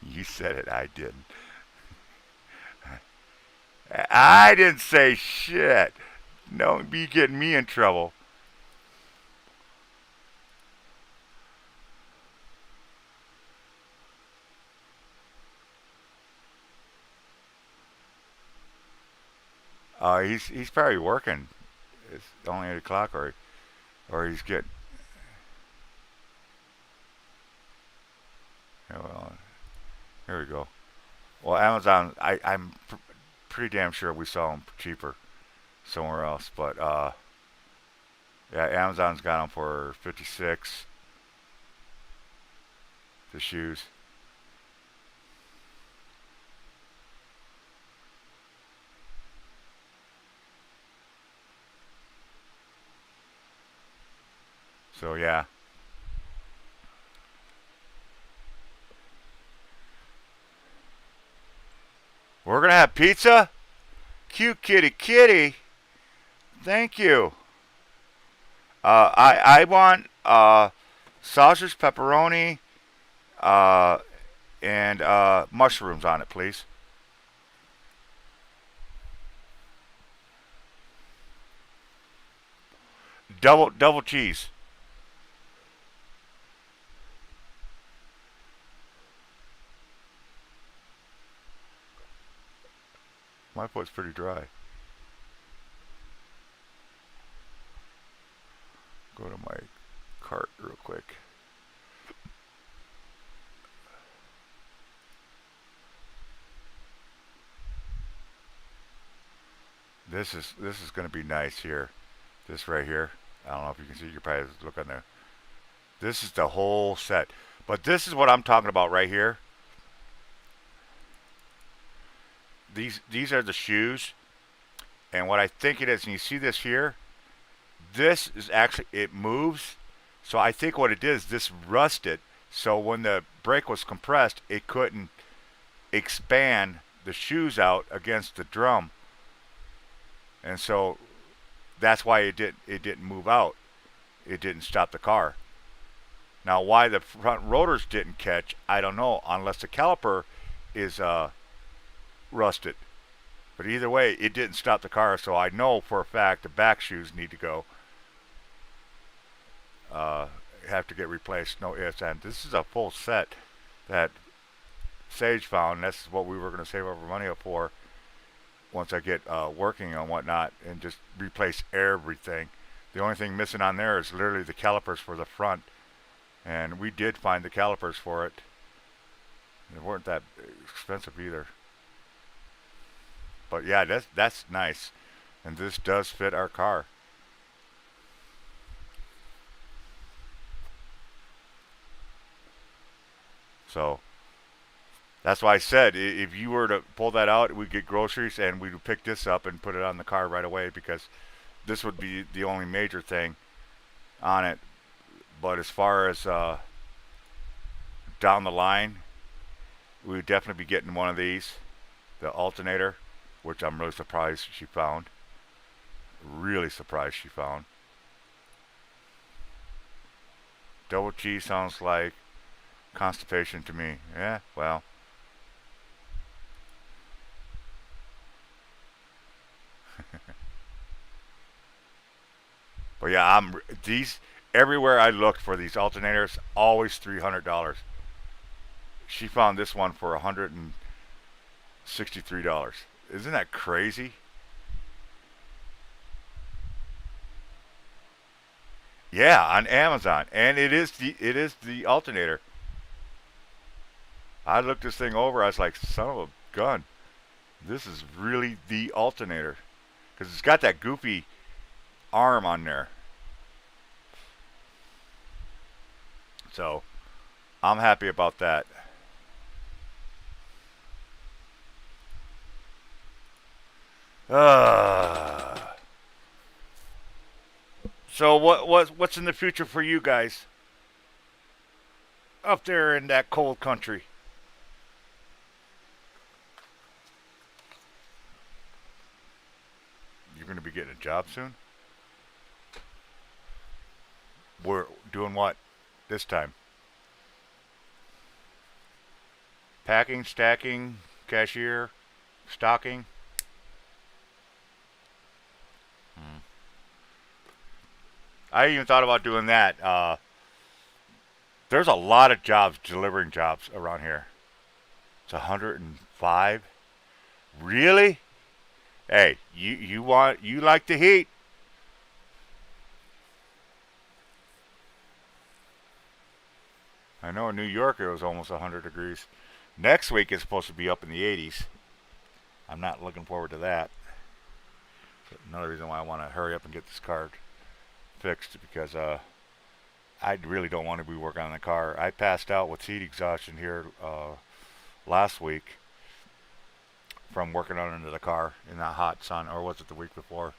You said it, I didn't. I didn't say shit. Don't be getting me in trouble. He's probably working. It's only 8 o'clock, or he's getting. Yeah, well, here we go. Well, Amazon, I'm pretty damn sure we saw them cheaper somewhere else, but yeah, Amazon's got them for 56. The shoes. So yeah, we're gonna have pizza. Cute kitty kitty. Thank you. I want sausage, pepperoni, uh, and mushrooms on it, please. Double cheese. My foot's pretty dry. Go to my cart real quick. This is going to be nice here. This right here. I don't know if you can see. You can probably look on there. This is the whole set. But this is what I'm talking about right here. These are the shoes, and what I think it is, and you see this here. This is actually it moves. So I think what it is, this rusted. So when the brake was compressed, it couldn't expand the shoes out against the drum, and so that's why it didn't move out. It didn't stop the car. Now why the front rotors didn't catch, I don't know, unless the caliper is rusted. But either way, it didn't stop the car, so I know for a fact the back shoes need to go. Uh, have to get replaced. No ifs and this is a full set that Sage found. And that's what we were going to save our money up for once I get working and whatnot, and just replace everything. The only thing missing on there is literally the calipers for the front, and we did find the calipers for it. They weren't that expensive either. But yeah, that's nice, and this does fit our car. So that's why I said if you were to pull that out, we'd get groceries and we'd pick this up and put it on the car right away because this would be the only major thing on it. But as far as down the line, we would definitely be getting one of these, the alternator, which I'm really surprised she found. Really surprised she found. Double cheese sounds like constipation to me. Yeah, well. But yeah, I'm these everywhere I looked for these alternators, always $300. She found this one for $163. Isn't that crazy? Yeah, on Amazon, and it is the alternator. I looked this thing over. I was like, son of a gun, this is really the alternator because it's got that goofy arm on there. So I'm happy about that. Uh, so what's in the future for you guys up there in that cold country? You're going to be getting a job soon. We're doing what this time? Packing, stacking, cashier, stocking. Hmm. I even thought about doing that. There's a lot of jobs, delivering jobs around here. It's 105. Really? Hey, you like the heat? I know in New York it was almost 100 degrees. Next week it's supposed to be up in the 80s. I'm not looking forward to that. Another reason why I want to hurry up and get this car fixed because I really don't want to be working on the car. I passed out with heat exhaustion here last week from working under the car in that hot sun, or was it the week before?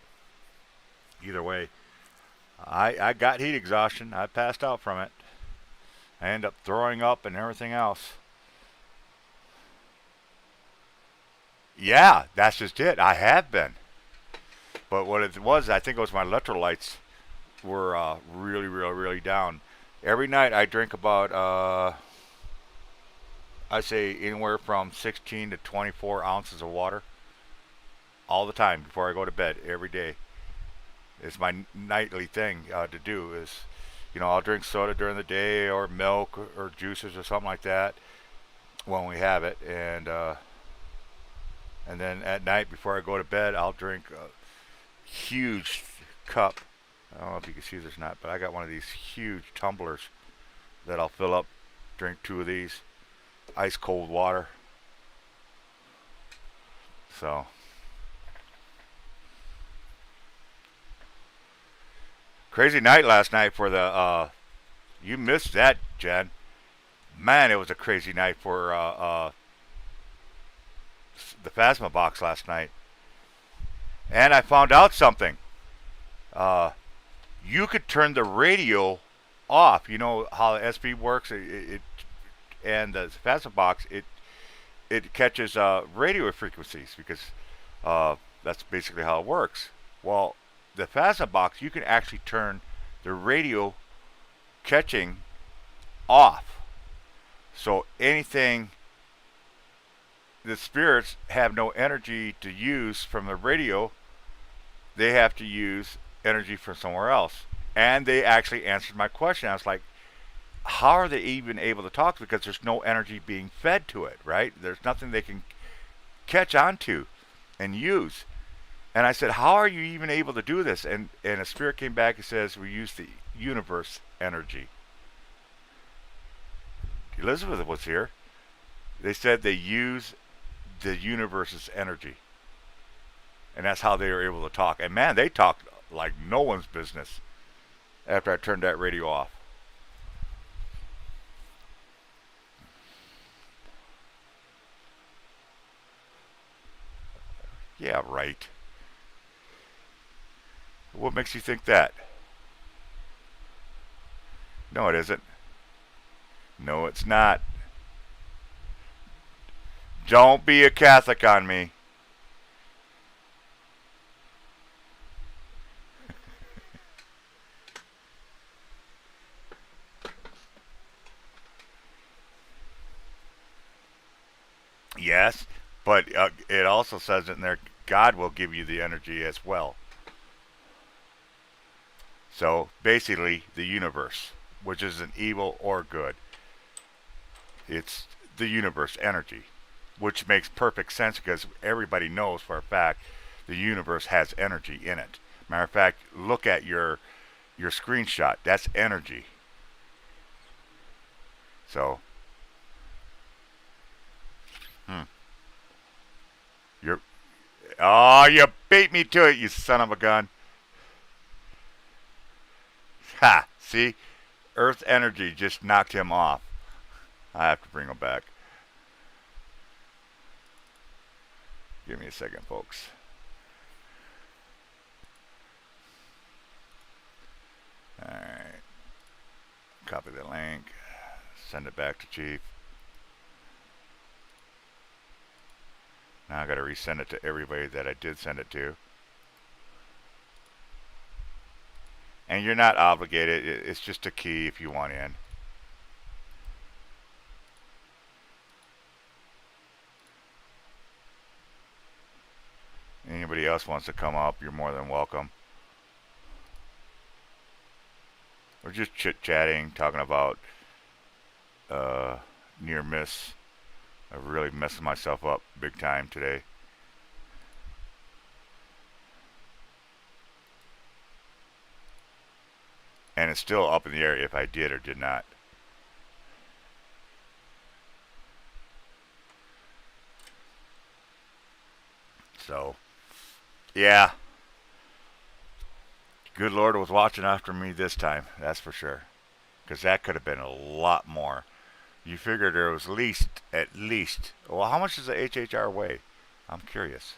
Either way, I got heat exhaustion. I passed out from it. I ended up throwing up and everything else. Yeah, that's just it. I have been. But what it was, I think it was my electrolytes were really, really, really down. Every night I drink about, I say anywhere from 16 to 24 ounces of water all the time before I go to bed every day. It's my nightly thing to do. Is I'll drink soda during the day or milk or juices or something like that when we have it, and then at night before I go to bed I'll drink a huge cup. I don't know if you can see this or not, but I got one of these huge tumblers that I'll fill up, drink two of these, ice cold water. So, crazy night last night for the, you missed that, Jen. Man, it was a crazy night for the Phasma box last night. And I found out something. Uh, you could turn the radio off. You know how the SP works. It and the Phasma box it catches radio frequencies because that's basically how it works. Well, the Phasma box you can actually turn the radio catching off. So anything the spirits have no energy to use from the radio, they have to use energy from somewhere else. And they actually answered my question. I was like, how are they even able to talk? Because there's no energy being fed to it, right? There's nothing they can catch onto and use. And I said, how are you even able to do this? And a spirit came back and says, we use the universe energy. Elizabeth was here. They said they use the universe's energy, and that's how they were able to talk. And man, they talked like no one's business after I turned that radio off. Yeah, right. What makes you think that? No, it isn't. No, it's not. Don't be a Catholic on me. Yes, but it also says in there, God will give you the energy as well. So basically, the universe, which isn't evil or good, it's the universe energy, which makes perfect sense because everybody knows for a fact the universe has energy in it. Matter of fact, look at your screenshot. That's energy. So, hmm, you're oh, you beat me to it, you son of a gun. Ha! See, Earth energy just knocked him off. I have to bring him back. Give me a second, folks. All right, copy the link. Send it back to Chief. Now I got to resend it to everybody that I did send it to. And you're not obligated. It's just a key if you want in. Anybody else wants to come up, you're more than welcome. We're just chit-chatting, talking about uh, near miss. I really messed myself up big time today. And it's still up in the air if I did or did not. So, yeah. Good Lord was watching after me this time, that's for sure. Because that could have been a lot more. You figured there was at least. Well, how much does the HHR weigh? I'm curious.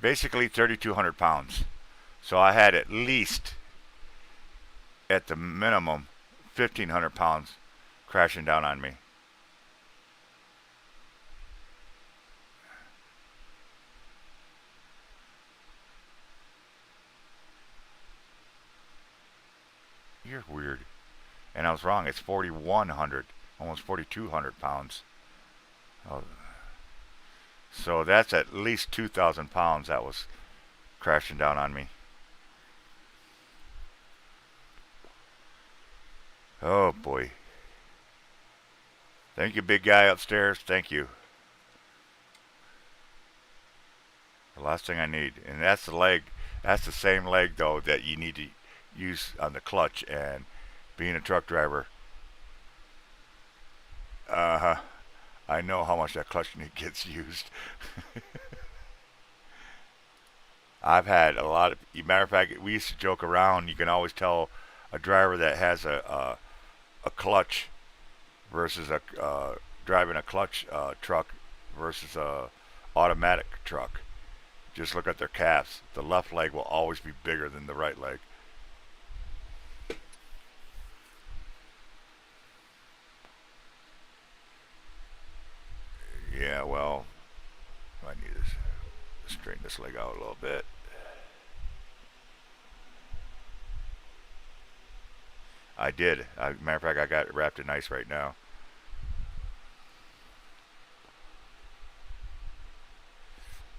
Basically 3,200 pounds. So I had at least, at the minimum, 1,500 pounds crashing down on me. You're weird. And I was wrong. It's 4,100, almost 4,200 pounds. Oh, so that's at least 2,000 pounds that was crashing down on me. Oh boy. Thank you, big guy upstairs. Thank you. The last thing I need. And that's the leg. That's the same leg, though, that you need to use on the clutch. And being a truck driver, uh huh. I know how much that clutch gets used. I've had a lot of. Matter of fact, we used to joke around. You can always tell a driver that has a clutch versus a driving a clutch truck versus a automatic truck. Just look at their calves. The left leg will always be bigger than the right leg. Yeah, well, I need to straighten this leg out a little bit. I did. Matter of fact, I got it wrapped in ice right now.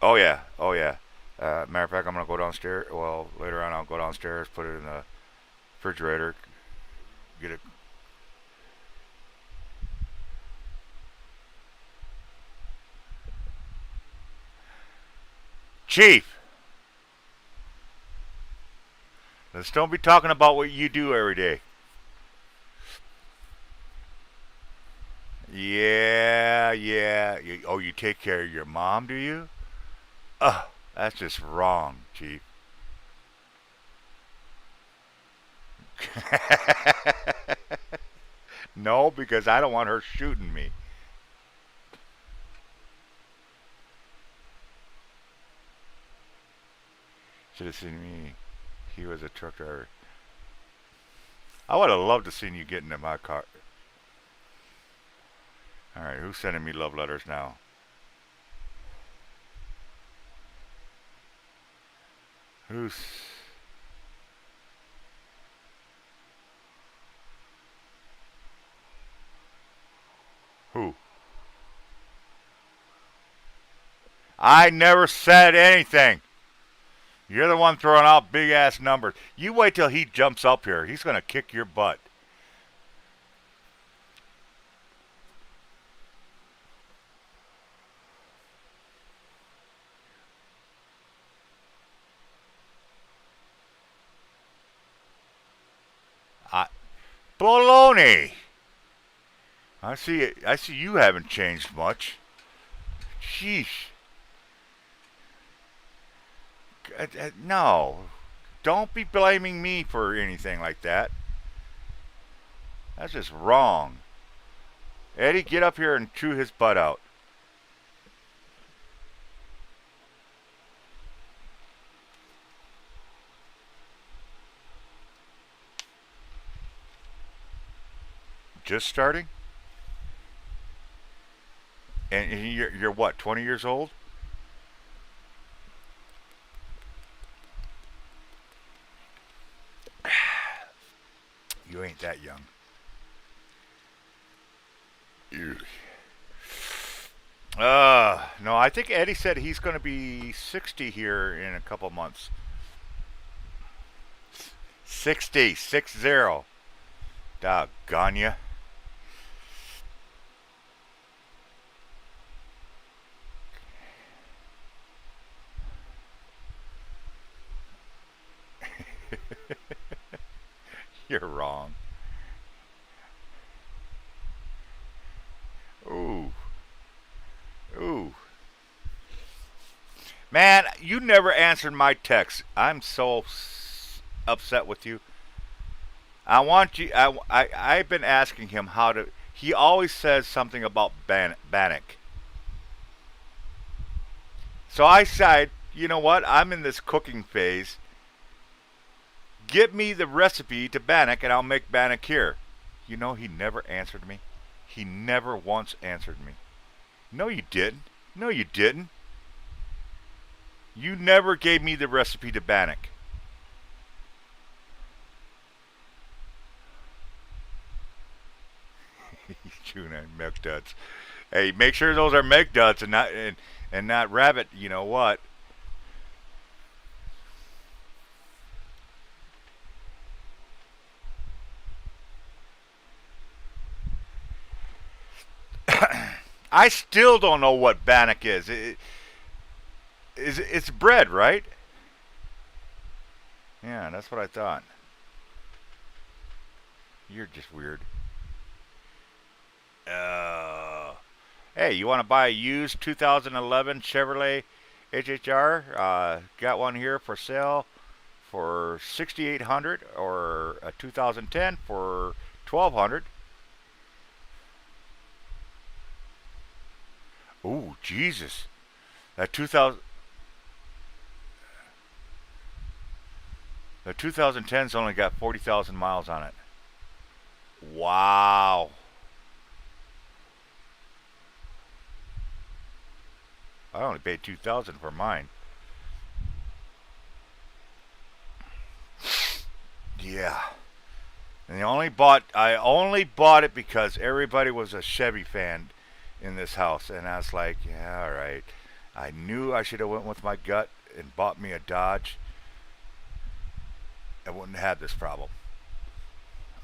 Oh yeah, oh yeah. Matter of fact, I'm gonna go downstairs. Well, later on, I'll go downstairs, put it in the refrigerator, get it Chief, let's don't be talking about what you do every day. Yeah, yeah. Oh, you take care of your mom, do you? Ugh, that's just wrong, Chief. No, because I don't want her shooting me. Should have seen me. He was a truck driver. I would have loved to seen you get into my car. All right, who's sending me love letters now? Who's who? I never said anything. You're the one throwing out big ass numbers. You wait till he jumps up here. He's gonna kick your butt. I baloney. I see it. I see you haven't changed much. Sheesh. No. Don't be blaming me for anything like that. That's just wrong. Eddie, get up here and chew his butt out. Just starting? And you're what, 20 years old? You ain't that young. No, I think Eddie said he's going to be 60 here in a couple months. 60, 6-0. Doggone ya. You're wrong. Ooh. Ooh. Man, you never answered my text. I'm so upset with you. I want you. I've been asking him how to. He always says something about Bannock. So I said, you know what? I'm in this cooking phase. Get me the recipe to Bannock and I'll make Bannock here. You know, he never answered me. He never once answered me. No, you didn't. No, you didn't. You never gave me the recipe to Bannock. Tuna milk duds. Hey, make sure those are milk duds and not rabbit. You know what? I still don't know what bannock is. It's bread, right? Yeah, that's what I thought. You're just weird. Hey, you want to buy a used 2011 Chevrolet HHR? Got one here for sale for 6,800, or a 2010 for 1,200. Ooh, Jesus! That 2000 the 2010's only got 40,000 miles on it. Wow. I only paid 2,000 for mine. Yeah. And I only bought it because everybody was a Chevy fan in this house, and I was like, yeah, all right. I knew I should have went with my gut and bought me a Dodge. I wouldn't have this problem.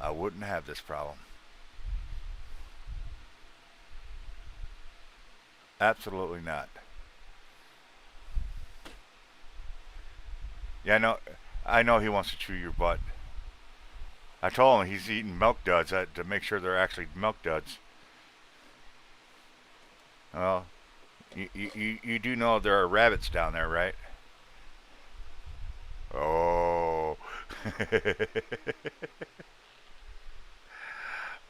I wouldn't have this problem. Absolutely not. Yeah, I know he wants to chew your butt. I told him he's eating milk duds to make sure they're actually milk duds. Well, you do know there are rabbits down there, right? Oh.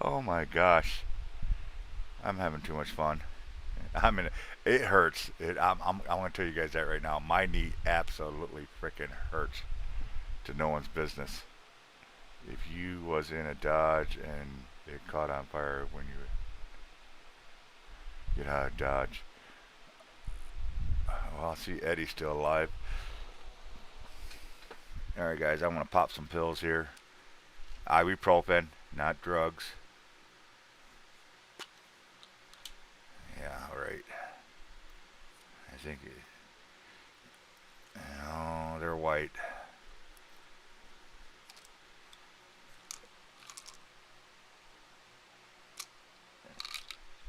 Oh my gosh. I'm having too much fun. I mean, it hurts. I'm going to tell you guys that right now. My knee absolutely freaking hurts to no one's business. If you was in a Dodge and it caught on fire when you get out of Dodge, well, I see Eddie's still alive. All right, guys, I'm going to pop some pills here. Ibuprofen, not drugs. Yeah, all right. I think, no, they're white.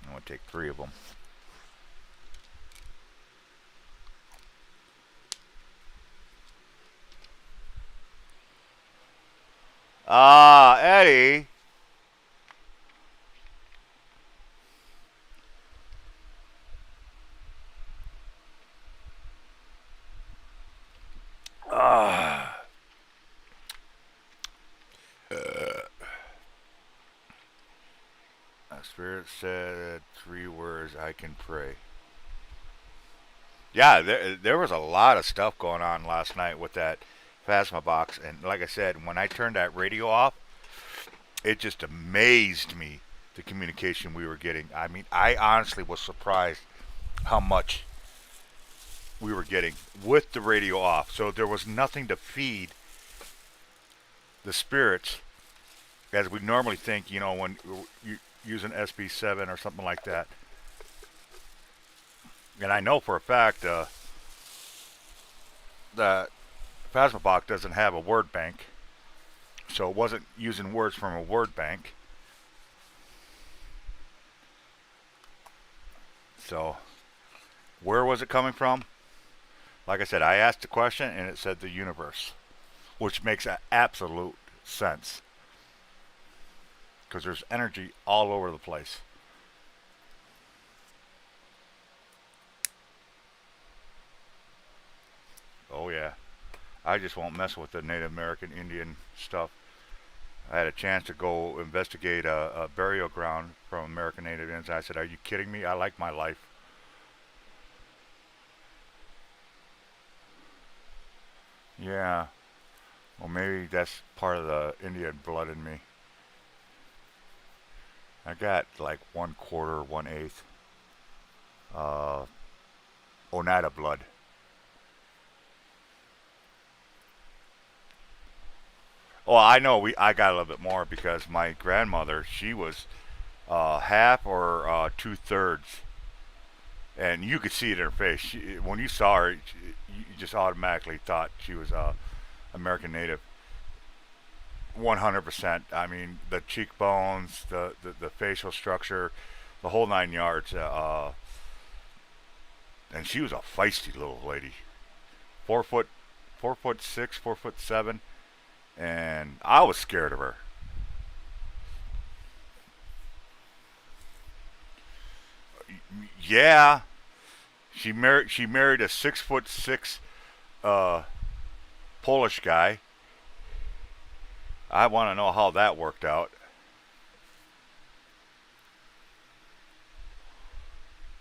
I'm going to take 3 of them. Ah, Eddie. Ah. Spirit said 3 words I can pray. Yeah, there was a lot of stuff going on last night with that Phasma box, and like I said, when I turned that radio off, it just amazed me the communication we were getting. I mean, I honestly was surprised how much we were getting with the radio off. So there was nothing to feed the spirits as we normally think. You know, when you use an SB7 or something like that. And I know for a fact that Phasmabox doesn't have a word bank, so it wasn't using words from a word bank. So where was it coming from? Like I said, I asked the question and it said the universe, which makes absolute sense because there's energy all over the place. Oh yeah, I just won't mess with the Native American Indian stuff. I had a chance to go investigate a burial ground from American Native Indians. I said, "Are you kidding me? I like my life." Yeah, well, maybe that's part of the Indian blood in me. I got like 1/4, 1/8 uh, Oneida blood. Well, I know I got a little bit more because my grandmother, she was half or 2/3, and you could see it in her face. When you saw her, you just automatically thought she was American Native. 100%. I mean, the cheekbones, the facial structure, the whole 9 yards. And she was a feisty little lady. 4 foot, 4'6", 4'7", and I was scared of her. Yeah, she married a 6'6" uh, Polish guy. I want to know how that worked out.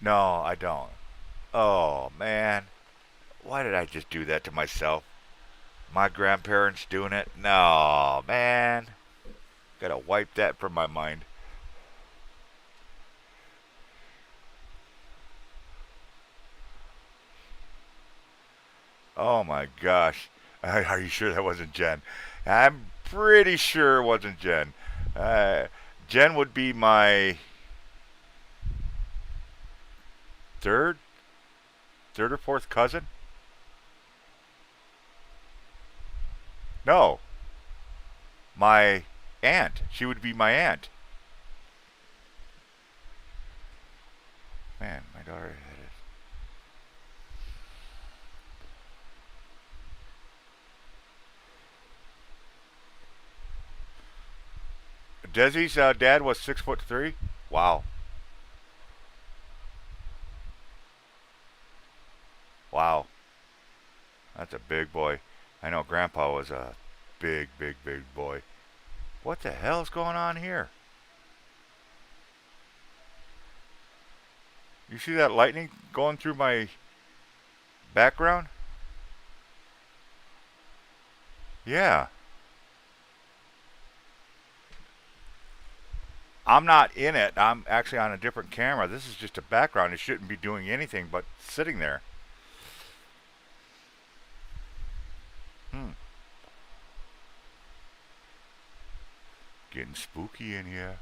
No, I don't. Oh man, why did I just do that to myself? My grandparents doing it? No, man. Gotta wipe that from my mind. Oh my gosh. Are you sure that wasn't Jen? I'm pretty sure it wasn't Jen. Uh, Jen would be my third, third or fourth cousin. No, my aunt. She would be my aunt. Man, my daughter had it. Desi's dad was 6'3". Wow, wow, that's a big boy. I know Grandpa was a big, big, big boy. What the hell is going on here? You see that lightning going through my background? Yeah. I'm not in it. I'm actually on a different camera. This is just a background. It shouldn't be doing anything but sitting there. Hmm. Getting spooky in here.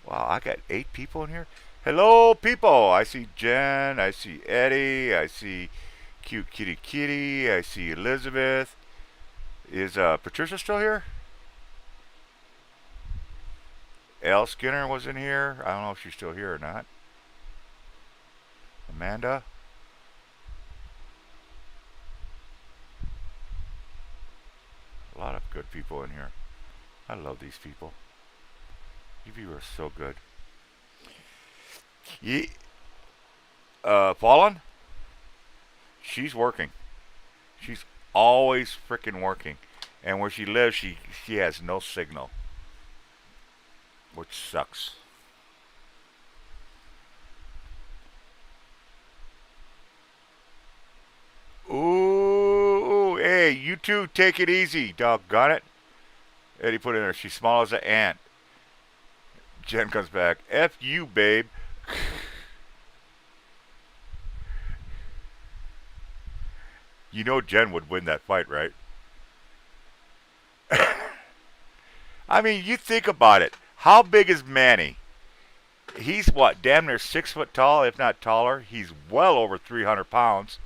Wow, I got 8 people in here. Hello, people. I see Jen. I see Eddie. I see cute kitty kitty. I see Elizabeth. Is Patricia still here? Al Skinner was in here. I don't know if she's still here or not. Amanda. A lot of good people in here. I love these people. You people are so good. Ye- Fallen? She's working. She's always freaking working. And where she lives, she has no signal, which sucks. Ooh, hey, you two take it easy, doggone it. Eddie put in there, she's small as an ant. Jen comes back, F you, babe. You know Jen would win that fight, right? I mean, you think about it. How big is Manny? He's what, damn near 6 foot tall, if not taller. He's well over 300 pounds.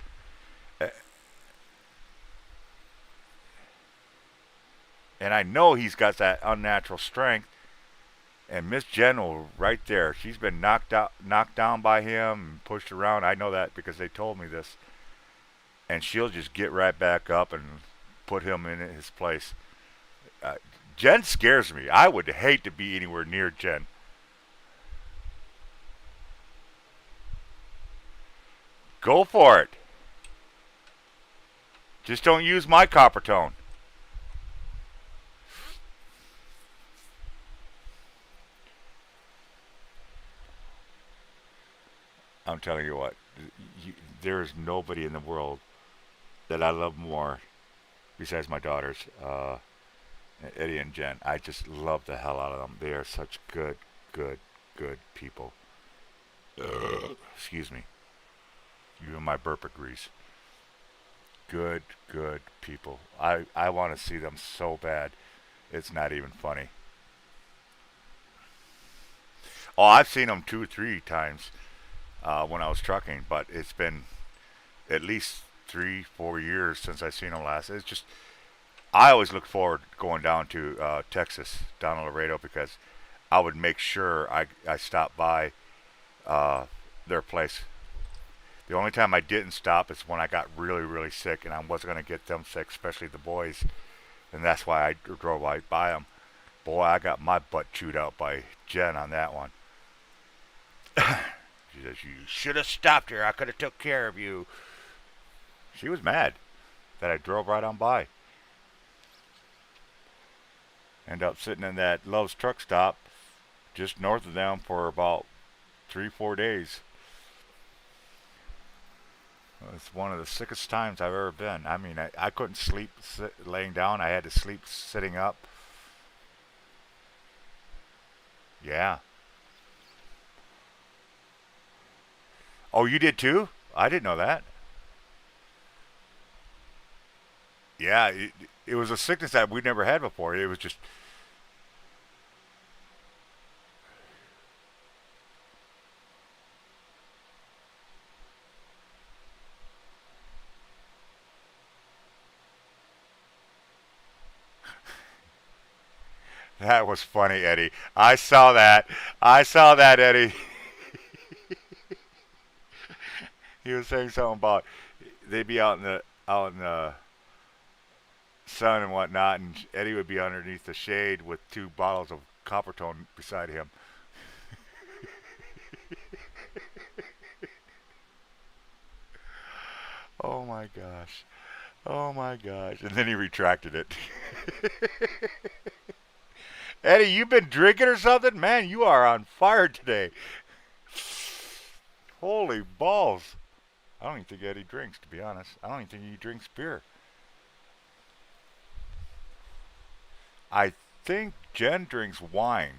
And I know he's got that unnatural strength. And Miss General right there, she's been knocked down by him, and pushed around. I know that because they told me this. And she'll just get right back up and put him in his place. Uh, Jen scares me. I would hate to be anywhere near Jen. Go for it. Just don't use my copper tone. I'm telling you what, there is nobody in the world that I love more besides my daughters, Eddie and Jen. I just love the hell out of them. They are such good, good, good people. Excuse me. Even my burp agrees. Good, good people. I want to see them so bad. It's not even funny. Oh, I've seen them 2 or 3 times when I was trucking, but it's been at least 3, 4 years since I seen them last. It's just I always look forward to going down to Texas, down in Laredo, because I would make sure I stopped by uh, their place. The only time I didn't stop is when I got really, really sick, and I wasn't going to get them sick, especially the boys, and that's why I drove right by them. Boy, I got my butt chewed out by Jen on that one. She says, "You should have stopped here. I could have took care of you." She was mad that I drove right on by. Ended up sitting in that Love's truck stop just north of them for about 3, 4 days. It's one of the sickest times I've ever been. I mean, I couldn't sleep laying down. I had to sleep sitting up. Yeah. Oh, you did too? I didn't know that. Yeah, it was a sickness that we'd never had before. It was just that was funny, Eddie. I saw that. I saw that, Eddie. He was saying something about they'd be out in the sun and whatnot, and Eddie would be underneath the shade with two bottles of Coppertone beside him. Oh my gosh. Oh my gosh. And then he retracted it. Eddie, you been drinking or something? Man, you are on fire today. Holy balls. I don't even think Eddie drinks, to be honest. I don't even think he drinks beer. I think Jen drinks wine.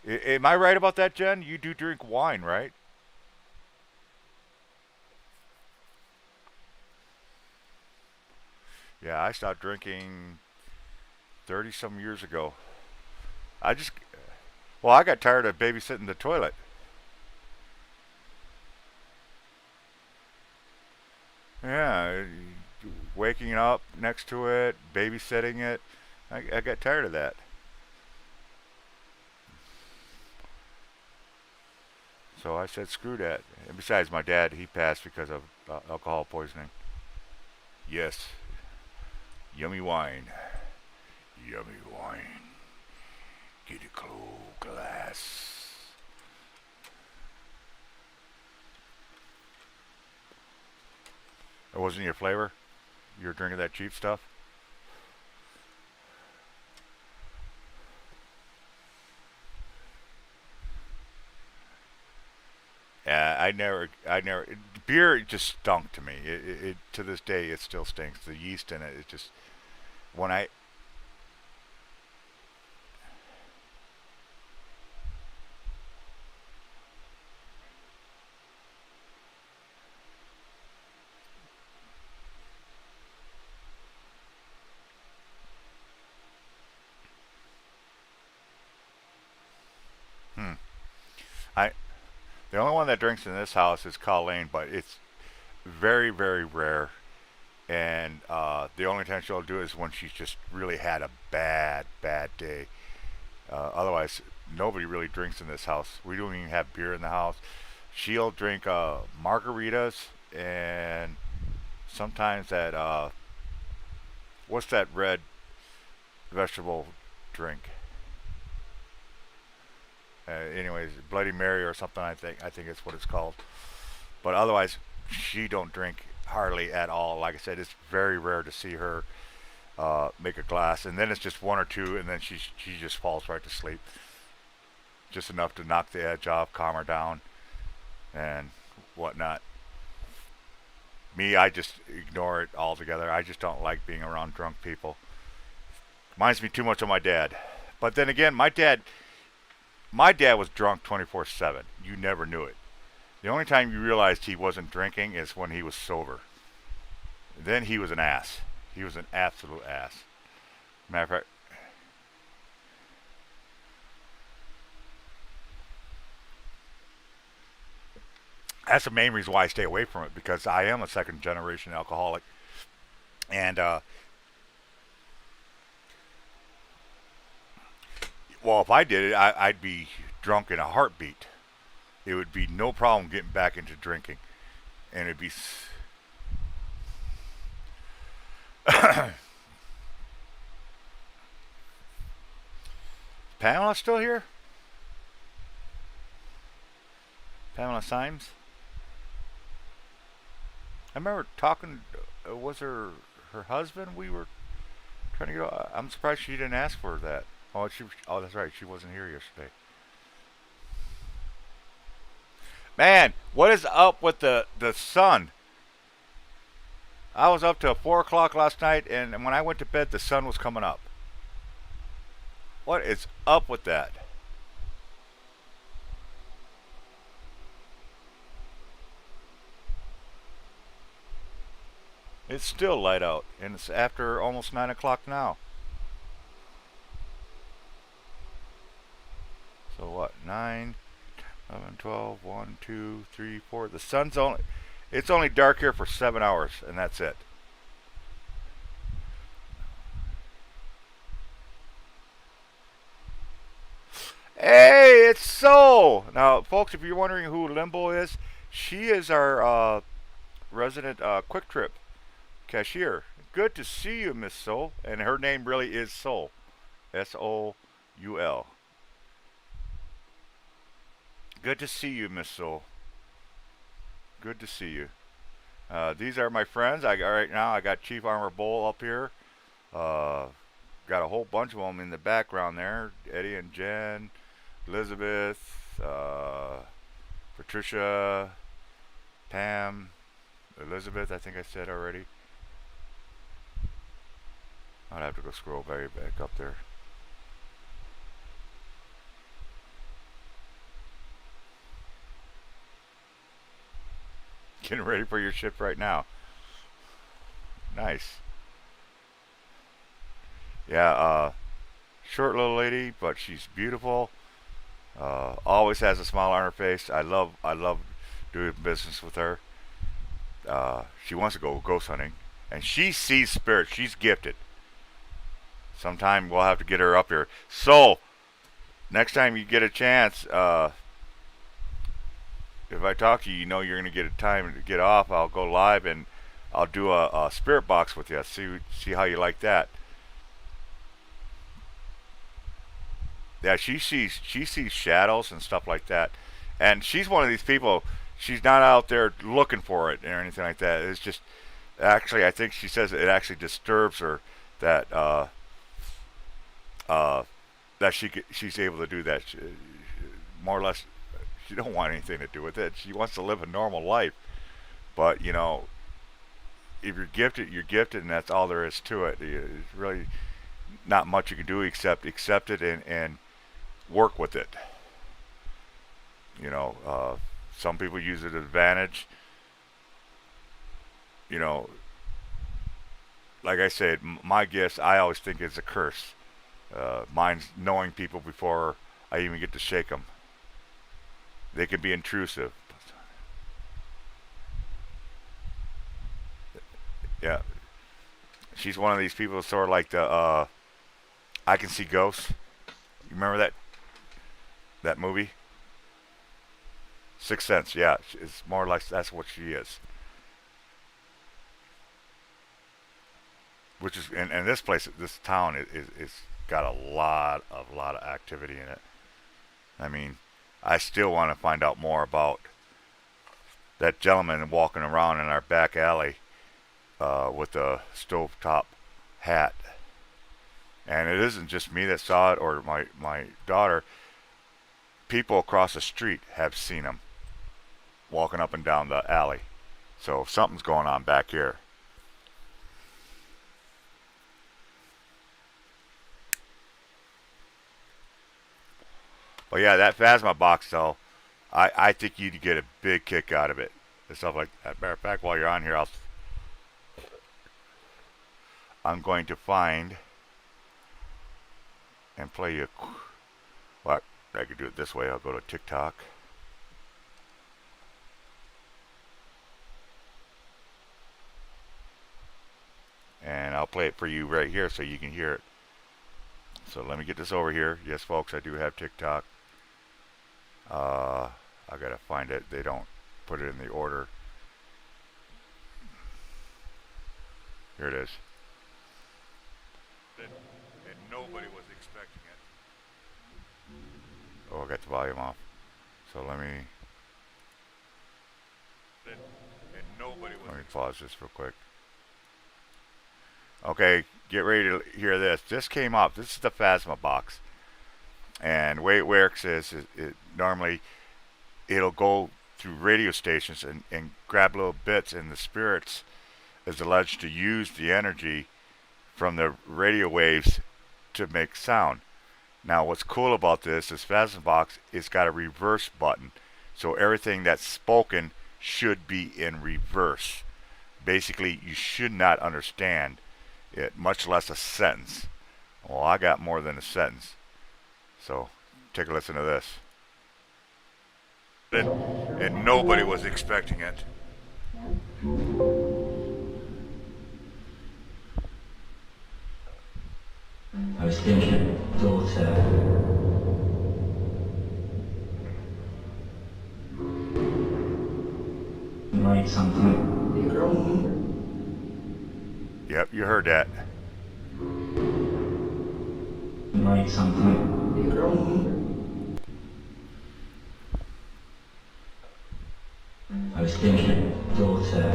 Am I right about that, Jen? You do drink wine, right? Yeah, I stopped drinking 30 some years ago. I just, well, I got tired of babysitting the toilet. Yeah, waking up next to it, babysitting it. I got tired of that. So I said, screw that. And besides, my dad, he passed because of alcohol poisoning. Yes, yummy wine. Yummy wine. Get a cold glass. It wasn't your flavor? You were drinking that cheap stuff? Yeah, I never. Beer just stunk to me. It to this day it still stinks. The yeast in it, it just when I. Hmm. I the only one that drinks in this house is Colleen, but it's very very rare. And the only time she'll do it is when she's just really had a bad day. Otherwise, nobody really drinks in this house. We don't even have beer in the house. She'll drink margaritas and sometimes that what's that red vegetable drink? Anyways, Bloody Mary or something. I think it's what it's called. But otherwise, she don't drink hardly at all. Like I said, it's very rare to see her make a glass, and then it's just one or two, and then she just falls right to sleep. Just enough to knock the edge off, calm her down, and whatnot. Me, I just ignore it altogether. I just don't like being around drunk people. Reminds me too much of my dad. But then again, my dad was drunk 24/7. You never knew it. The only time you realized he wasn't drinking is when he was sober. Then he was an ass. He was an absolute ass. Matter of fact, that's the main reason why I stay away from it because I am a second generation alcoholic. And well, if I did it, I'd be drunk in a heartbeat. It would be no problem getting back into drinking, and it'd be. Pamela still here? Pamela Symes? I remember talking. Was her husband? We were trying to get. I'm surprised she didn't ask for that. Oh, she. Oh, that's right. She wasn't here yesterday. Man, what is up with the sun? I was up till 4 o'clock last night, and when I went to bed, the sun was coming up. What is up with that? It's still light out, and it's after almost 9 o'clock now. So what? 9, 11, 12, 1, 2, 3, 4. The sun's only. It's only dark here for 7 hours, and that's it. Hey, it's so. Now, folks, if you're wondering who Limbo is, she is our resident Quick Trip cashier. good to see you, Miss Soul. And her name really is Soul. Soul. Good to see you, Miss Soul. Good to see you. These are my friends. Right now I got Chief Armor Bull up here. Uh, got a whole bunch of them in the background there. Eddie and Jen, Elizabeth, Patricia, Pam, Elizabeth. I think I said already. I'd have to go scroll back up there. Getting ready for your shift right now. Nice. Yeah, short little lady, but she's beautiful. Always has a smile on her face. I love doing business with her. She wants to go ghost hunting, and she sees spirits. She's gifted. Sometime we'll have to get her up here. So next time you get a chance, if I talk to you, you know you're gonna get a time to get off. I'll go live and I'll do a spirit box with you. See how you like that. Yeah, she sees shadows and stuff like that, and she's one of these people. She's not out there looking for it or anything like that. It's just actually, I think she says it actually disturbs her that uh, that she's able to do that. More or less, she don't want anything to do with it. She wants to live a normal life, but you know, if you're gifted, and that's all there is to it. It's really not much you can do except accept it and work with it. You know, some people use it as advantage. You know, like I said, my gifts I always think it's a curse. Mine's knowing people before I even get to shake them. They can be intrusive. Yeah, she's one of these people, sort of like the I can see ghosts. You remember that movie? Sixth Sense. Yeah, it's more or less that's what she is. Which is and this place, this town is got a lot of activity in it. I mean, I still want to find out more about that gentleman walking around in our back alley with a stovetop hat. And it isn't just me that saw it or my daughter. People across the street have seen him walking up and down the alley. So something's going on back here. But yeah, that Phasma box though, I think you'd get a big kick out of it and stuff like that. Matter of fact, while you're on here, I'm going to find and play you. Well, I could do it this way. I'll go to TikTok. And I'll play it for you right here so you can hear it. So let me get this over here. Yes, folks, I do have TikTok. I gotta find it. They don't put it in the order. Here it is. And nobody was expecting it. Oh, I got the volume off. So let me pause this real quick. Okay, get ready to hear this. This came up. This is the Phasma box. And the way it works is it normally it'll go through radio stations and grab little bits, and the spirits is alleged to use the energy from the radio waves to make sound. Now, what's cool about this Phasma box, it's got a reverse button, so everything that's spoken should be in reverse. Basically, you should not understand it, much less a sentence. Well, I got more than a sentence. So, take a listen to this. And nobody was expecting it. I was thinking, daughter, write something. Yep, you heard that. Write something. I was thinking, daughter.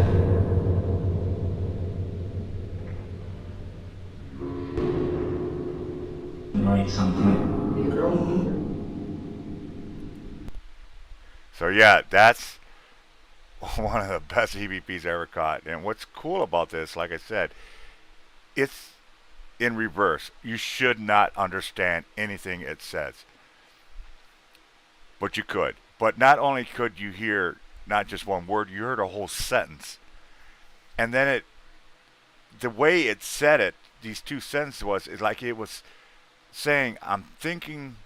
Write something. So yeah, that's one of the best EVPs I ever caught. And what's cool about this, like I said, it's in reverse. You should not understand anything it says, but you could. But not only could you hear not just one word, you heard a whole sentence. And then the way it said it, these two sentences was, it's like it was saying, I'm thinking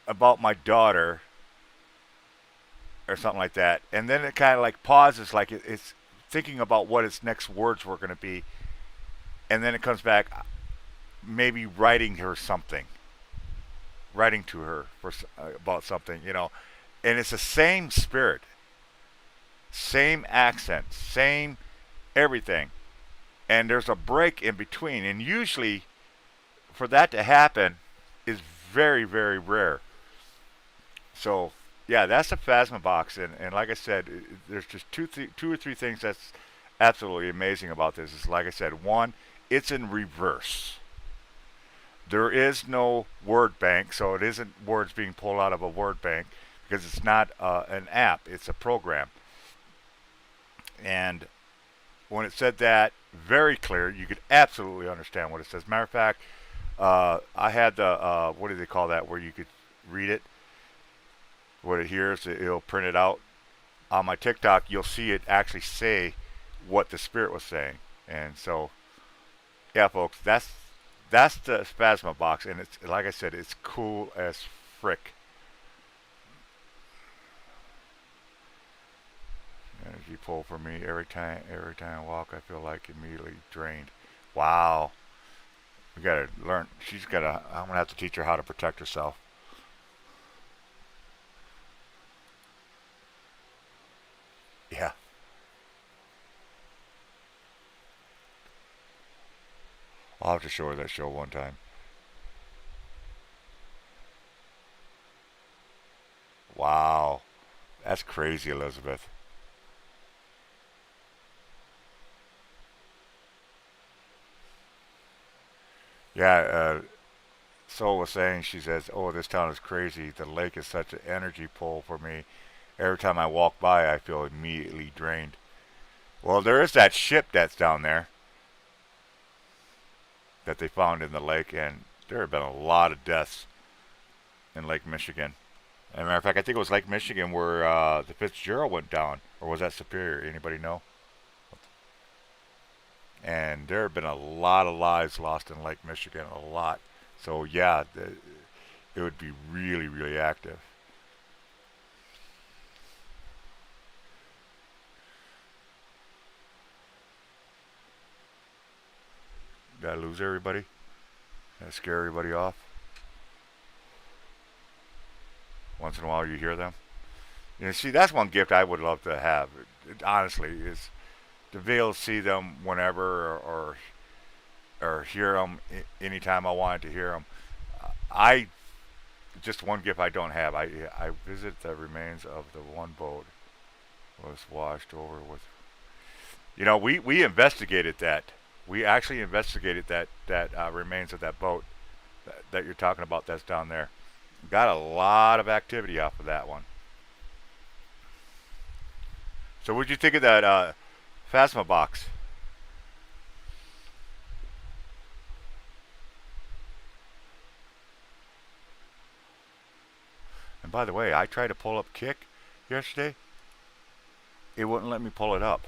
about my daughter or something like that. And then it kind of like pauses, like it's thinking about what its next words were going to be. And then it comes back, maybe writing her something, writing to her for about something, you know. And it's the same spirit, same accent, same everything. And there's a break in between. And usually, for that to happen, is very, very rare. So, yeah, that's a Phasma box. And like I said, there's just two or three things that's absolutely amazing about this. Is like I said, one, it's in reverse. There is no word bank, so it isn't words being pulled out of a word bank because it's not an app, it's a program. And when it said that, very clear, you could absolutely understand what it says. Matter of fact, I had the, what do they call that, where you could read it, what it hears, it'll print it out. On my TikTok, you'll see it actually say what the spirit was saying. And so, yeah, folks, that's the Spasma box, and it's like I said, it's cool as frick. Energy pull for me every time I walk. I feel like immediately drained. Wow, we gotta learn. She's gotta. I'm gonna have to teach her how to protect herself. Yeah, I'll have to show her that show one time. Wow, that's crazy, Elizabeth. Yeah, Soul was saying, she says, "Oh, this town is crazy. The lake is such an energy pull for me. Every time I walk by, I feel immediately drained." Well, there is that ship that's down there that they found in the lake, and there have been a lot of deaths in Lake Michigan. As a matter of fact, I think it was Lake Michigan where the Fitzgerald went down, or was that Superior? Anybody know? And there have been a lot of lives lost in Lake Michigan, a lot. So yeah, it would be really, really active. Gotta lose everybody. Gotta scare everybody off. Once in a while, you hear them. You know, see, that's one gift I would love to have. Honestly, is to be able to see them whenever or hear them anytime I wanted to hear them. I just one gift I don't have. I visit the remains of the one boat was washed over with. You know, we investigated that. We actually investigated that remains of that boat that you're talking about. That's down there. Got a lot of activity off of that one. So, what'd you think of that Phasma box? And by the way, I tried to pull up Kick yesterday. It wouldn't let me pull it up.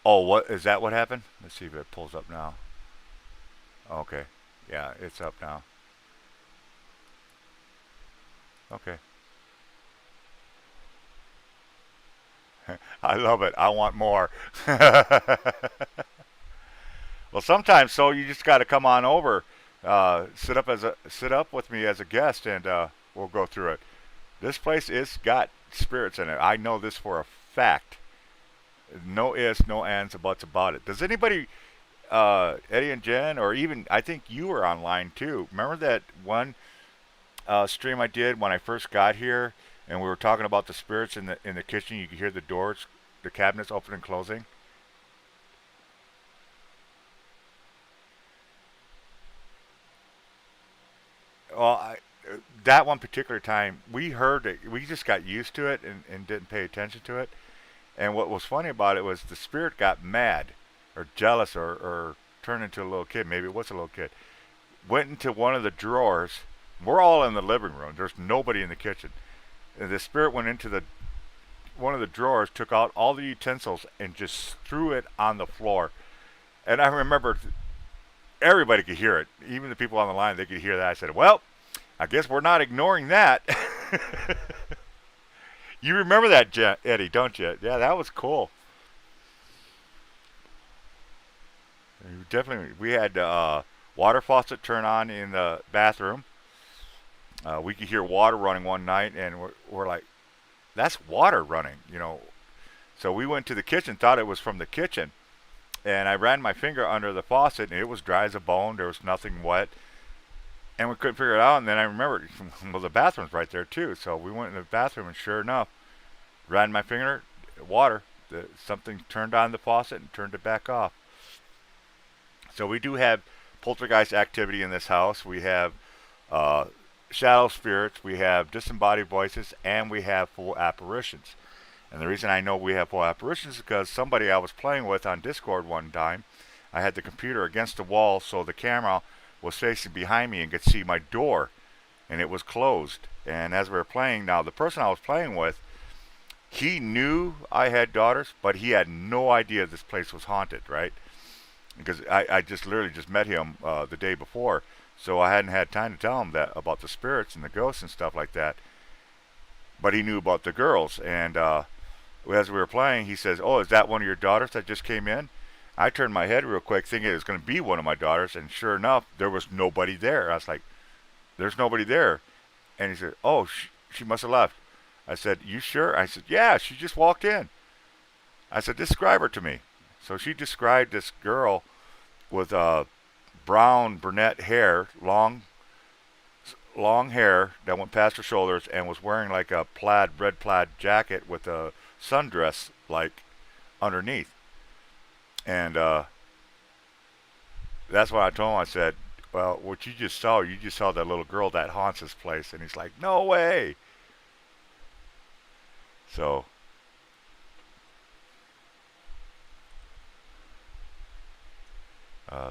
Oh, what is that? What happened? Let's see if it pulls up now. Okay, yeah, it's up now. Okay, I love it. I want more. Well, sometimes so you just got to come on over, sit up with me as a guest, and we'll go through it. This place is got spirits in it. I know this for a fact. No ifs, no ands, or buts about it. Does anybody, Eddie and Jen, or even I think you were online too? Remember that one stream I did when I first got here, and we were talking about the spirits in the kitchen. You could hear the doors, the cabinets opening and closing. Well, that one particular time, we heard it. We just got used to it and didn't pay attention to it. And what was funny about it was the spirit got mad, or jealous, or turned into a little kid. Maybe it was a little kid. Went into one of the drawers. We're all in the living room. There's nobody in the kitchen. And the spirit went into the one of the drawers, took out all the utensils, and just threw it on the floor. And I remember everybody could hear it. Even the people on the line, they could hear that. I said, "Well, I guess we're not ignoring that." You remember that, Eddie, don't you? Yeah, that was cool. Definitely, we had water faucet turn on in the bathroom. We could hear water running one night, and we're like, "That's water running." So we went to the kitchen, thought it was from the kitchen, and I ran my finger under the faucet, and it was dry as a bone. There was nothing wet, and we couldn't figure it out. And then I remembered, well, the bathroom's right there too. So we went in the bathroom, and sure enough, ran my finger, water. Something turned on the faucet and turned it back off. So we do have poltergeist activity in this house. We have uh, shadow spirits, we have disembodied voices, and we have full apparitions. And the reason I know we have full apparitions is because somebody I was playing with on Discord one time, I had the computer against the wall so the camera was facing behind me and could see my door, and it was closed. And as we were playing, now the person I was playing with, he knew I had daughters, but he had no idea this place was haunted, right? Because I just literally just met him the day before, so I hadn't had time to tell him that about the spirits and the ghosts and stuff like that. But he knew about the girls, and as we were playing, he says, "Oh, is that one of your daughters that just came in?" I turned my head real quick, thinking it was going to be one of my daughters, and sure enough, there was nobody there. I was like, "There's nobody there," and he said, "Oh, she must have left." I said, "You sure?" I said, "Yeah, she just walked in." I said, "Describe her to me." So she described this girl with brown brunette hair, long hair that went past her shoulders, and was wearing like a red plaid jacket with a sundress like underneath. And that's what I told him. I said, "Well, what you just saw that little girl that haunts this place." And he's like, "No way." So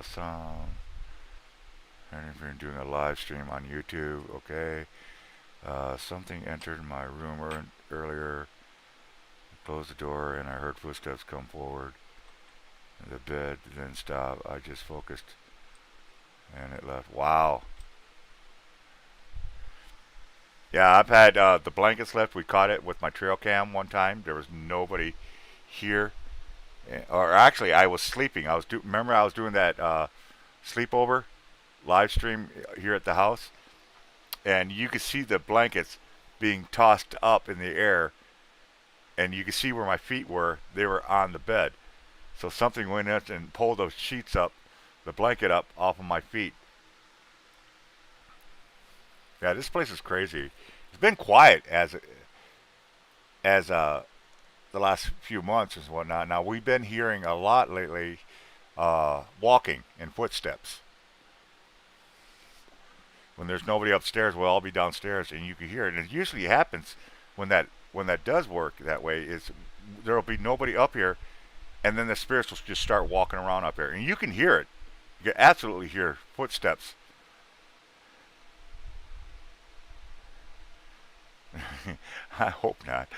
some and if you're doing a live stream on YouTube, okay. Something entered my room earlier. Closed the door, and I heard footsteps come forward. The bed then stopped. I just focused, and it left. Wow. Yeah, I've had the blankets left. We caught it with my trail cam one time. There was nobody here, or actually, I was sleeping. Remember I was doing that sleepover live stream here at the house, and you could see the blankets being tossed up in the air, and you could see where my feet were. They were on the bed. So something went in and pulled those sheets up, the blanket up off of my feet. Yeah, this place is crazy. It's been quiet as the last few months and whatnot. Now we've been hearing a lot lately, walking and footsteps. When there's nobody upstairs, we'll all be downstairs, and you can hear it. And it usually happens when that does work that way. Is there'll be nobody up here, and then the spirits will just start walking around up here, and you can hear it. You can absolutely hear footsteps. I hope not.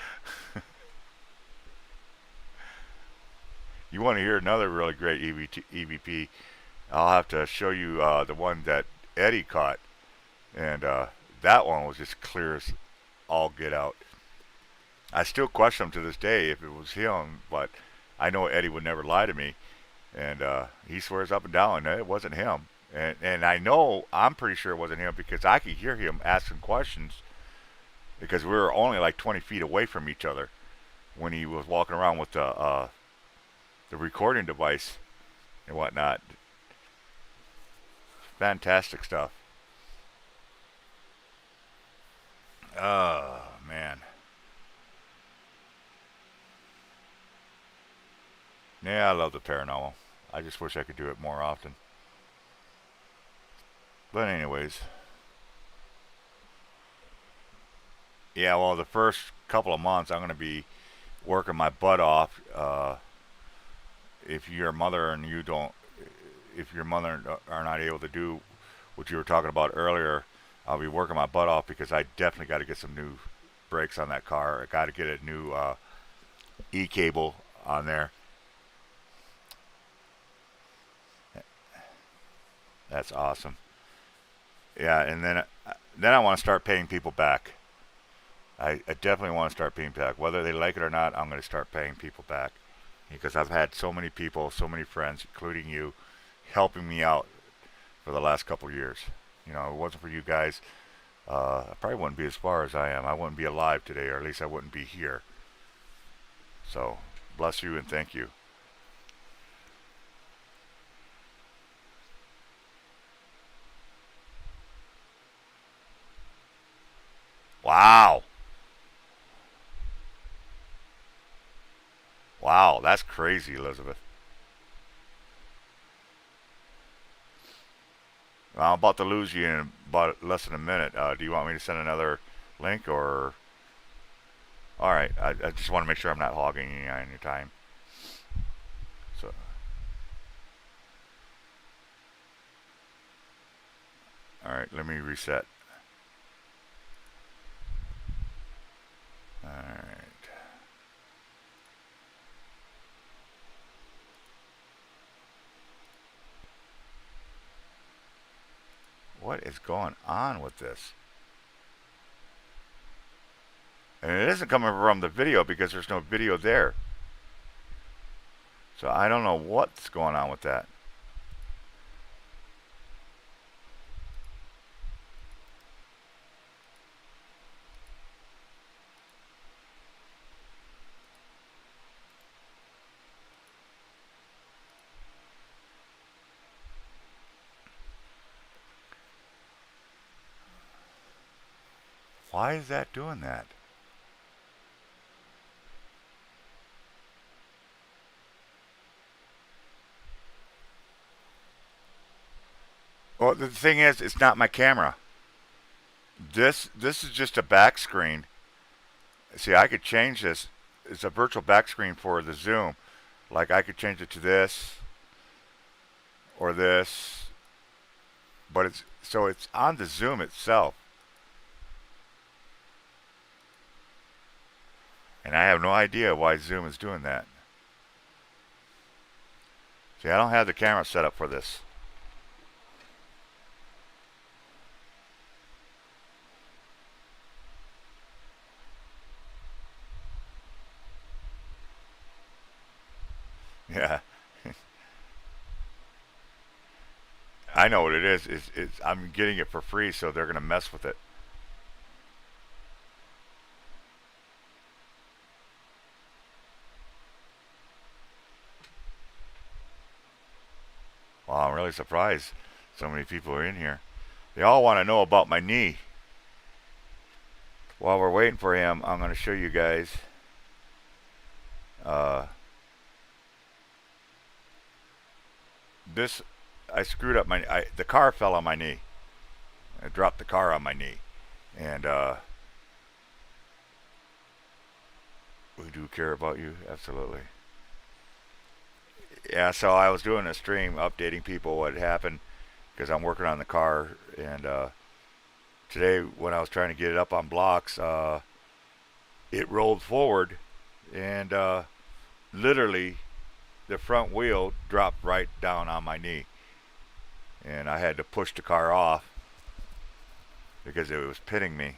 You want to hear another really great EVP? I'll have to show you the one that Eddie caught, and that one was just clear as all get out. I still question him to this day if it was him, but I know Eddie would never lie to me, and he swears up and down that it wasn't him. And I'm pretty sure it wasn't him because I could hear him asking questions because we were only like 20 feet away from each other. when he was walking around with the recording device and whatnot. Fantastic stuff. Oh man, yeah, I love the paranormal. I just wish I could do it more often. But anyways, yeah. Well, the first couple of months, I'm gonna be working my butt off. If you're a mother and you don't, if your mother are not able to do what you were talking about earlier, I'll be working my butt off because I definitely got to get some new brakes on that car. I got to get a new e cable on there. That's awesome. Yeah, and then I want to start paying people back. I definitely want to start paying back, whether they like it or not. I'm going to start paying people back because I've had so many people, so many friends, including you, helping me out for the last couple of years. You know, if it wasn't for you guys, I probably wouldn't be as far as I am. I wouldn't be alive today, or at least I wouldn't be here. So, bless you and thank you. Wow. Wow, that's crazy, Elizabeth. Well, I'm about to lose you in about less than a minute. Do you want me to send another link or? All right, I just want to make sure I'm not hogging you on your time. So, all right, let me reset. All right. What is going on with this? And it isn't coming from the video because there's no video there. So I don't know what's going on with that. Why is that doing that? Well, the thing is, it's not my camera. This is just a back screen. See, I could change this. It's a virtual back screen for the Zoom. Like I could change it to this or this, but it's on the Zoom itself, and I have no idea why Zoom is doing that. See, I don't have the camera set up for this. Yeah, I know what it is. I'm getting it for free, so they're gonna mess with it. Well, I'm really surprised so many people are in here. They all want to know about my knee. While we're waiting for him, I'm going to show you guys. Uh, this I screwed up the car fell on my knee. I dropped the car on my knee, and we do care about you, absolutely. Yeah, so I was doing a stream updating people what had happened because I'm working on the car, and today when I was trying to get it up on blocks, it rolled forward, and literally the front wheel dropped right down on my knee, and I had to push the car off because it was pinning me.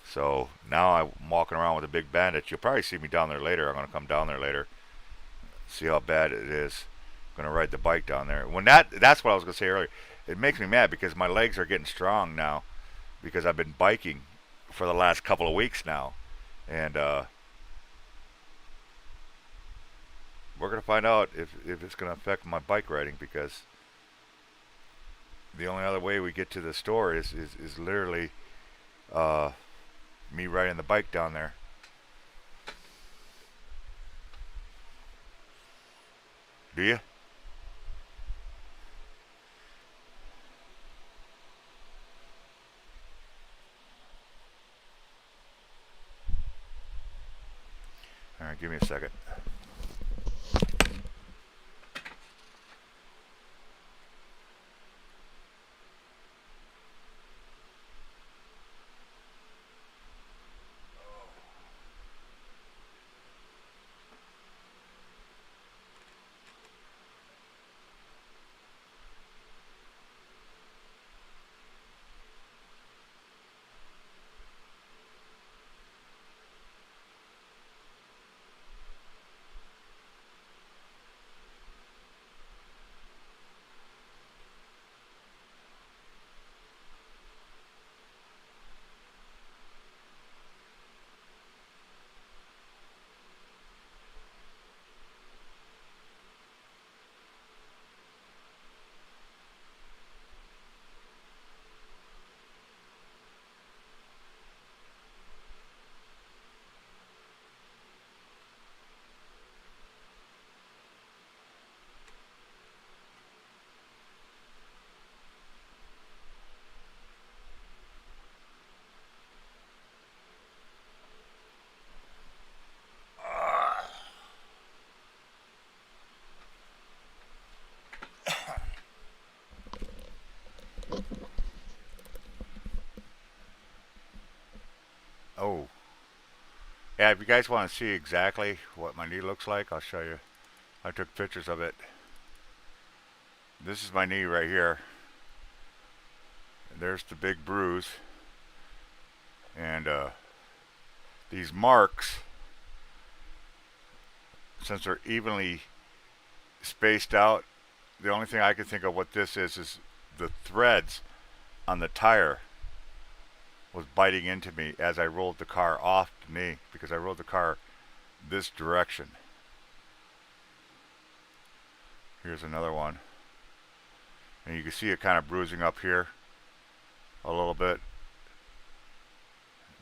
So now I'm walking around with a big bandage. You'll probably see me down there later. I'm going to come down there later, see how bad it is. I'm going to ride the bike down there. When that's what I was going to say earlier. It makes me mad because my legs are getting strong now because I've been biking for the last couple of weeks now, and we're gonna find out if it's gonna affect my bike riding, because the only other way we get to the store is literally uh, me riding the bike down there. Do you? All right, give me a second. Oh, yeah. If you guys want to see exactly what my knee looks like, I'll show you. I took pictures of it. This is my knee right here. There's the big bruise, and these marks, since they're evenly spaced out, the only thing I can think of what this is the threads on the tire was biting into me as I rolled the car off the knee, because I rolled the car this direction. Here's another one. And you can see it kind of bruising up here a little bit,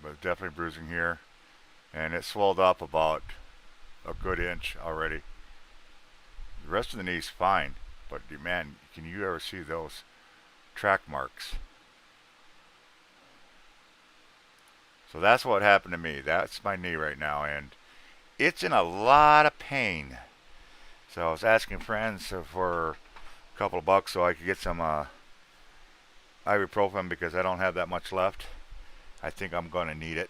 but definitely bruising here. And it swelled up about a good inch already. The rest of the knee's fine, but man, can you ever see those track marks? So that's what happened to me. That's my knee right now, and it's in a lot of pain. So I was asking friends for a couple of bucks so I could get some ibuprofen, because I don't have that much left. I think I'm going to need it.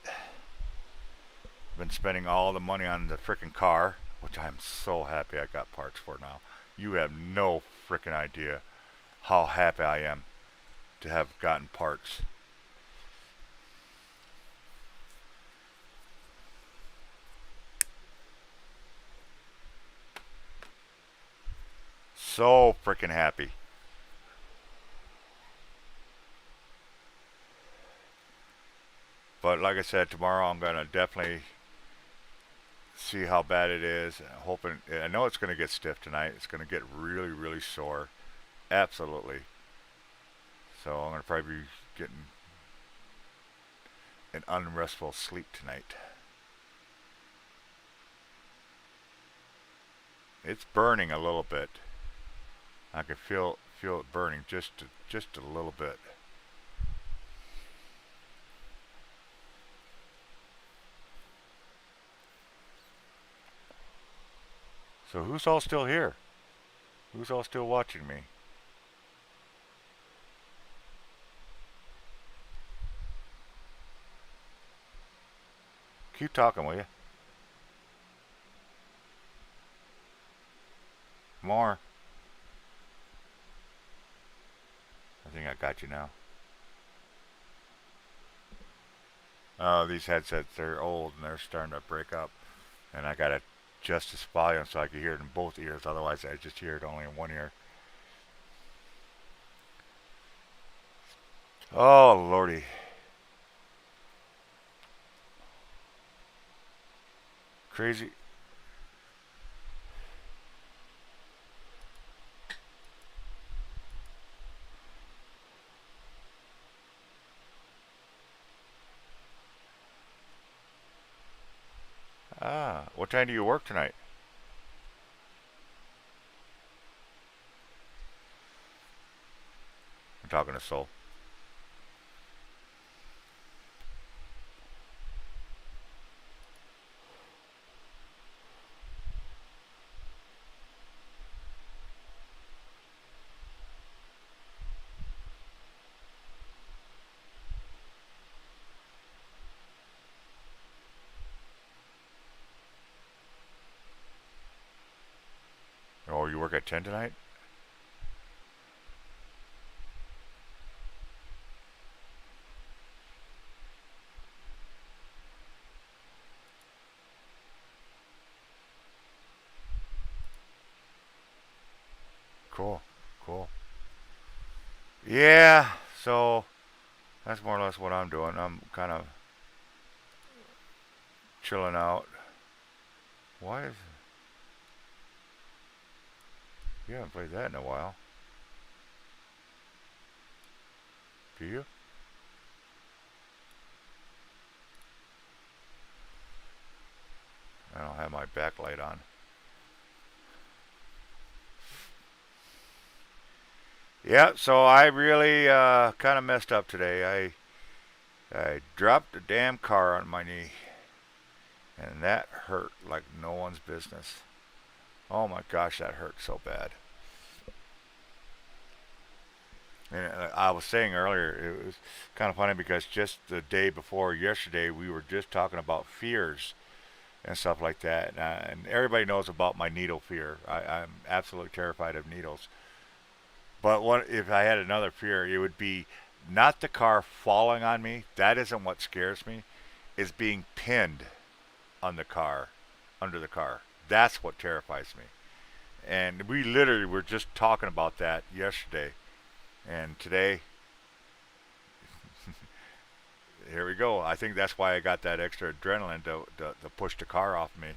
Been spending all the money on the frickin' car, which I'm so happy I got parts for now. You have no frickin' idea how happy I am to have gotten parts. So frickin' happy. But like I said, tomorrow I'm gonna definitely see how bad it is. Hoping, I know it's gonna get stiff tonight. It's gonna get really, really sore. Absolutely. So I'm gonna probably be getting an unrestful sleep tonight. It's burning a little bit. I can feel it burning just a little bit. So who's all still here? Who's all still watching me? Keep talking, will you? More. I think I got you now. Oh, these headsets, they're old and they're starting to break up. And I gotta adjust this volume so I can hear it in both ears. Otherwise, I just hear it only in one ear. Oh, lordy. Crazy. Ah, what time do you work tonight? I'm talking to Soul. Oh, you work at 10 tonight? Cool, cool. Yeah, so that's more or less what I'm doing. I'm kind of chilling out. Why is you haven't played that in a while? Do you? I don't have my backlight on. Yeah, so I really kind of messed up today. I dropped the damn car on my knee, and that hurt like no one's business. Oh my gosh, that hurt so bad. And I was saying earlier, it was kind of funny because just the day before yesterday, we were just talking about fears and stuff like that. And everybody knows about my needle fear. I'm absolutely terrified of needles. But what if I had another fear? It would be not the car falling on me. That isn't what scares me. Is being pinned on the car, under the car. That's what terrifies me. And we literally were just talking about that yesterday. And today, here we go. I think that's why I got that extra adrenaline to push the car off me.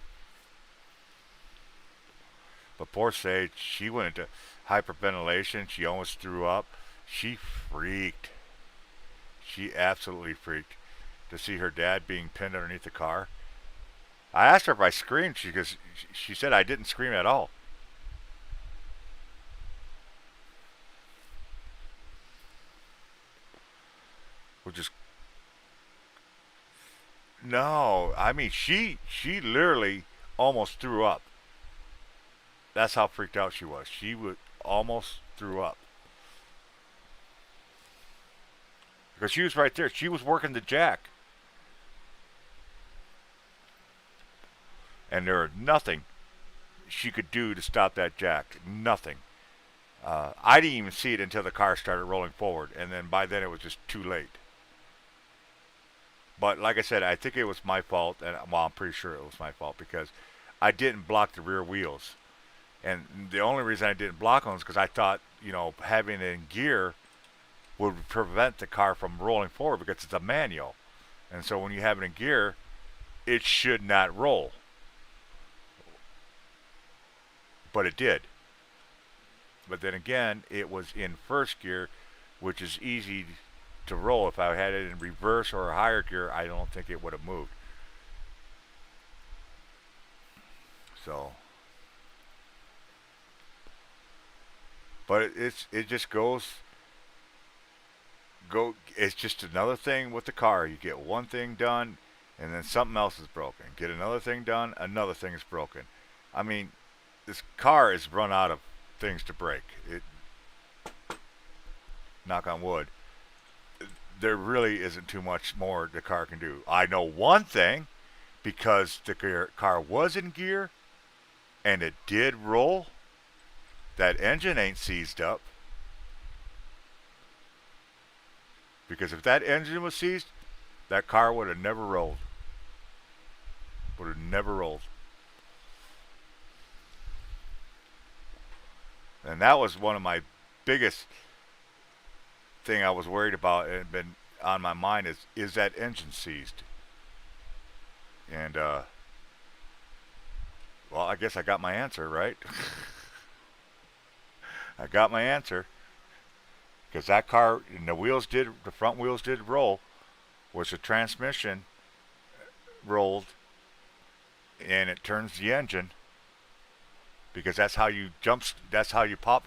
But poor Sage, she went into hyperventilation. She almost threw up. She freaked. She absolutely freaked to see her dad being pinned underneath the car. I asked her if I screamed. She said I didn't scream at all. Which is no. I mean, she literally almost threw up. That's how freaked out she was. She would almost threw up because she was right there. She was working the jack, and there was nothing she could do to stop that jack. Nothing. I didn't even see it until the car started rolling forward, and then by then it was just too late. But like I said, I think it was my fault, and well, I'm pretty sure it was my fault because I didn't block the rear wheels. And the only reason I didn't block them is because I thought, having it in gear would prevent the car from rolling forward because it's a manual. And so when you have it in gear, it should not roll. But it did. But then again, it was in first gear, which is easy to roll. If I had it in reverse or a higher gear, I don't think it would have moved. So, but it just go. It's just another thing with the car. You get one thing done, and then something else is broken. Get another thing done, another thing is broken. I mean, this car is run out of things to break. It knock on wood. There really isn't too much more the car can do. I know one thing because the car was in gear and it did roll. That engine ain't seized up because if that engine was seized, that car would have never rolled. Would have never rolled. And that was one of my biggest thing I was worried about and been on my mind is that engine seized? And well, I guess I got my answer, right? I got my answer because that car and the front wheels did roll, was the transmission rolled and it turns the engine because that's how you That's how you pop,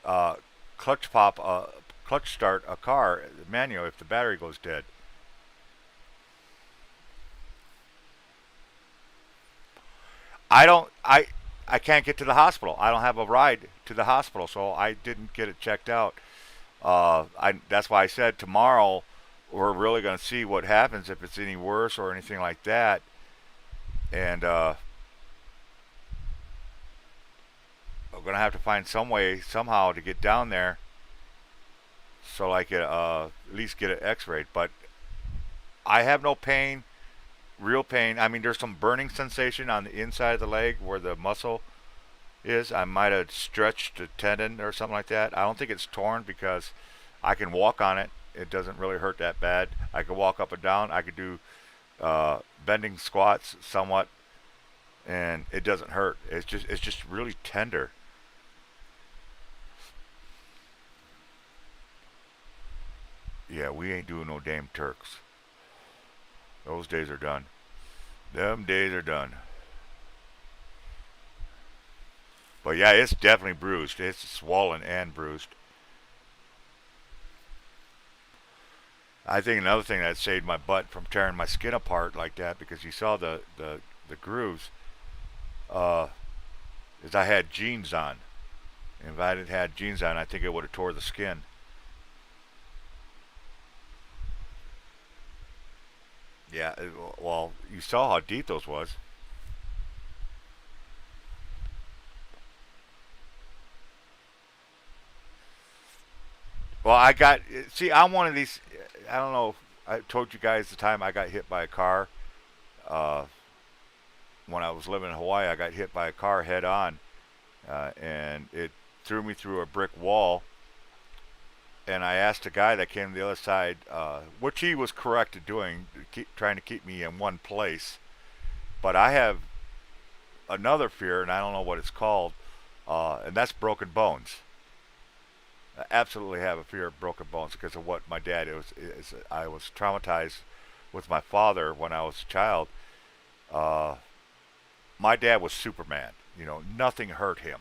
uh, clutch start a car manual if the battery goes dead. I don't. I can't get to the hospital. I don't have a ride to the hospital, so I didn't get it checked out. That's why I said tomorrow we're really going to see what happens if it's any worse or anything like that, and we're going to have to find some way somehow to get down there so I could at least get it X-rayed. But I have no pain, real pain. I mean, there's some burning sensation on the inside of the leg where the muscle is. I might have stretched a tendon or something like that. I don't think it's torn because I can walk on it. It doesn't really hurt that bad. I could walk up and down. I could do bending squats somewhat, and it doesn't hurt. It's just really tender. Yeah, we ain't doing no damn Turks. Those days are done. Them days are done. But yeah, it's definitely bruised. It's swollen and bruised. I think another thing that saved my butt from tearing my skin apart like that, because you saw the grooves, uh, is I had jeans on. And if I hadn't had jeans on, I think it would have tore the skin. Yeah, well, you saw how deep those was. Well, see, I'm one of these. I don't know. I told you guys the time I got hit by a car. Uh, when I was living in Hawaii, I got hit by a car head on, and it threw me through a brick wall. And I asked a guy that came to the other side, which he was correct in doing, trying to keep me in one place. But I have another fear, and I don't know what it's called, and that's broken bones. I absolutely have a fear of broken bones because of what my dad is. I was traumatized with my father when I was a child. Uh, my dad was Superman. Nothing hurt him.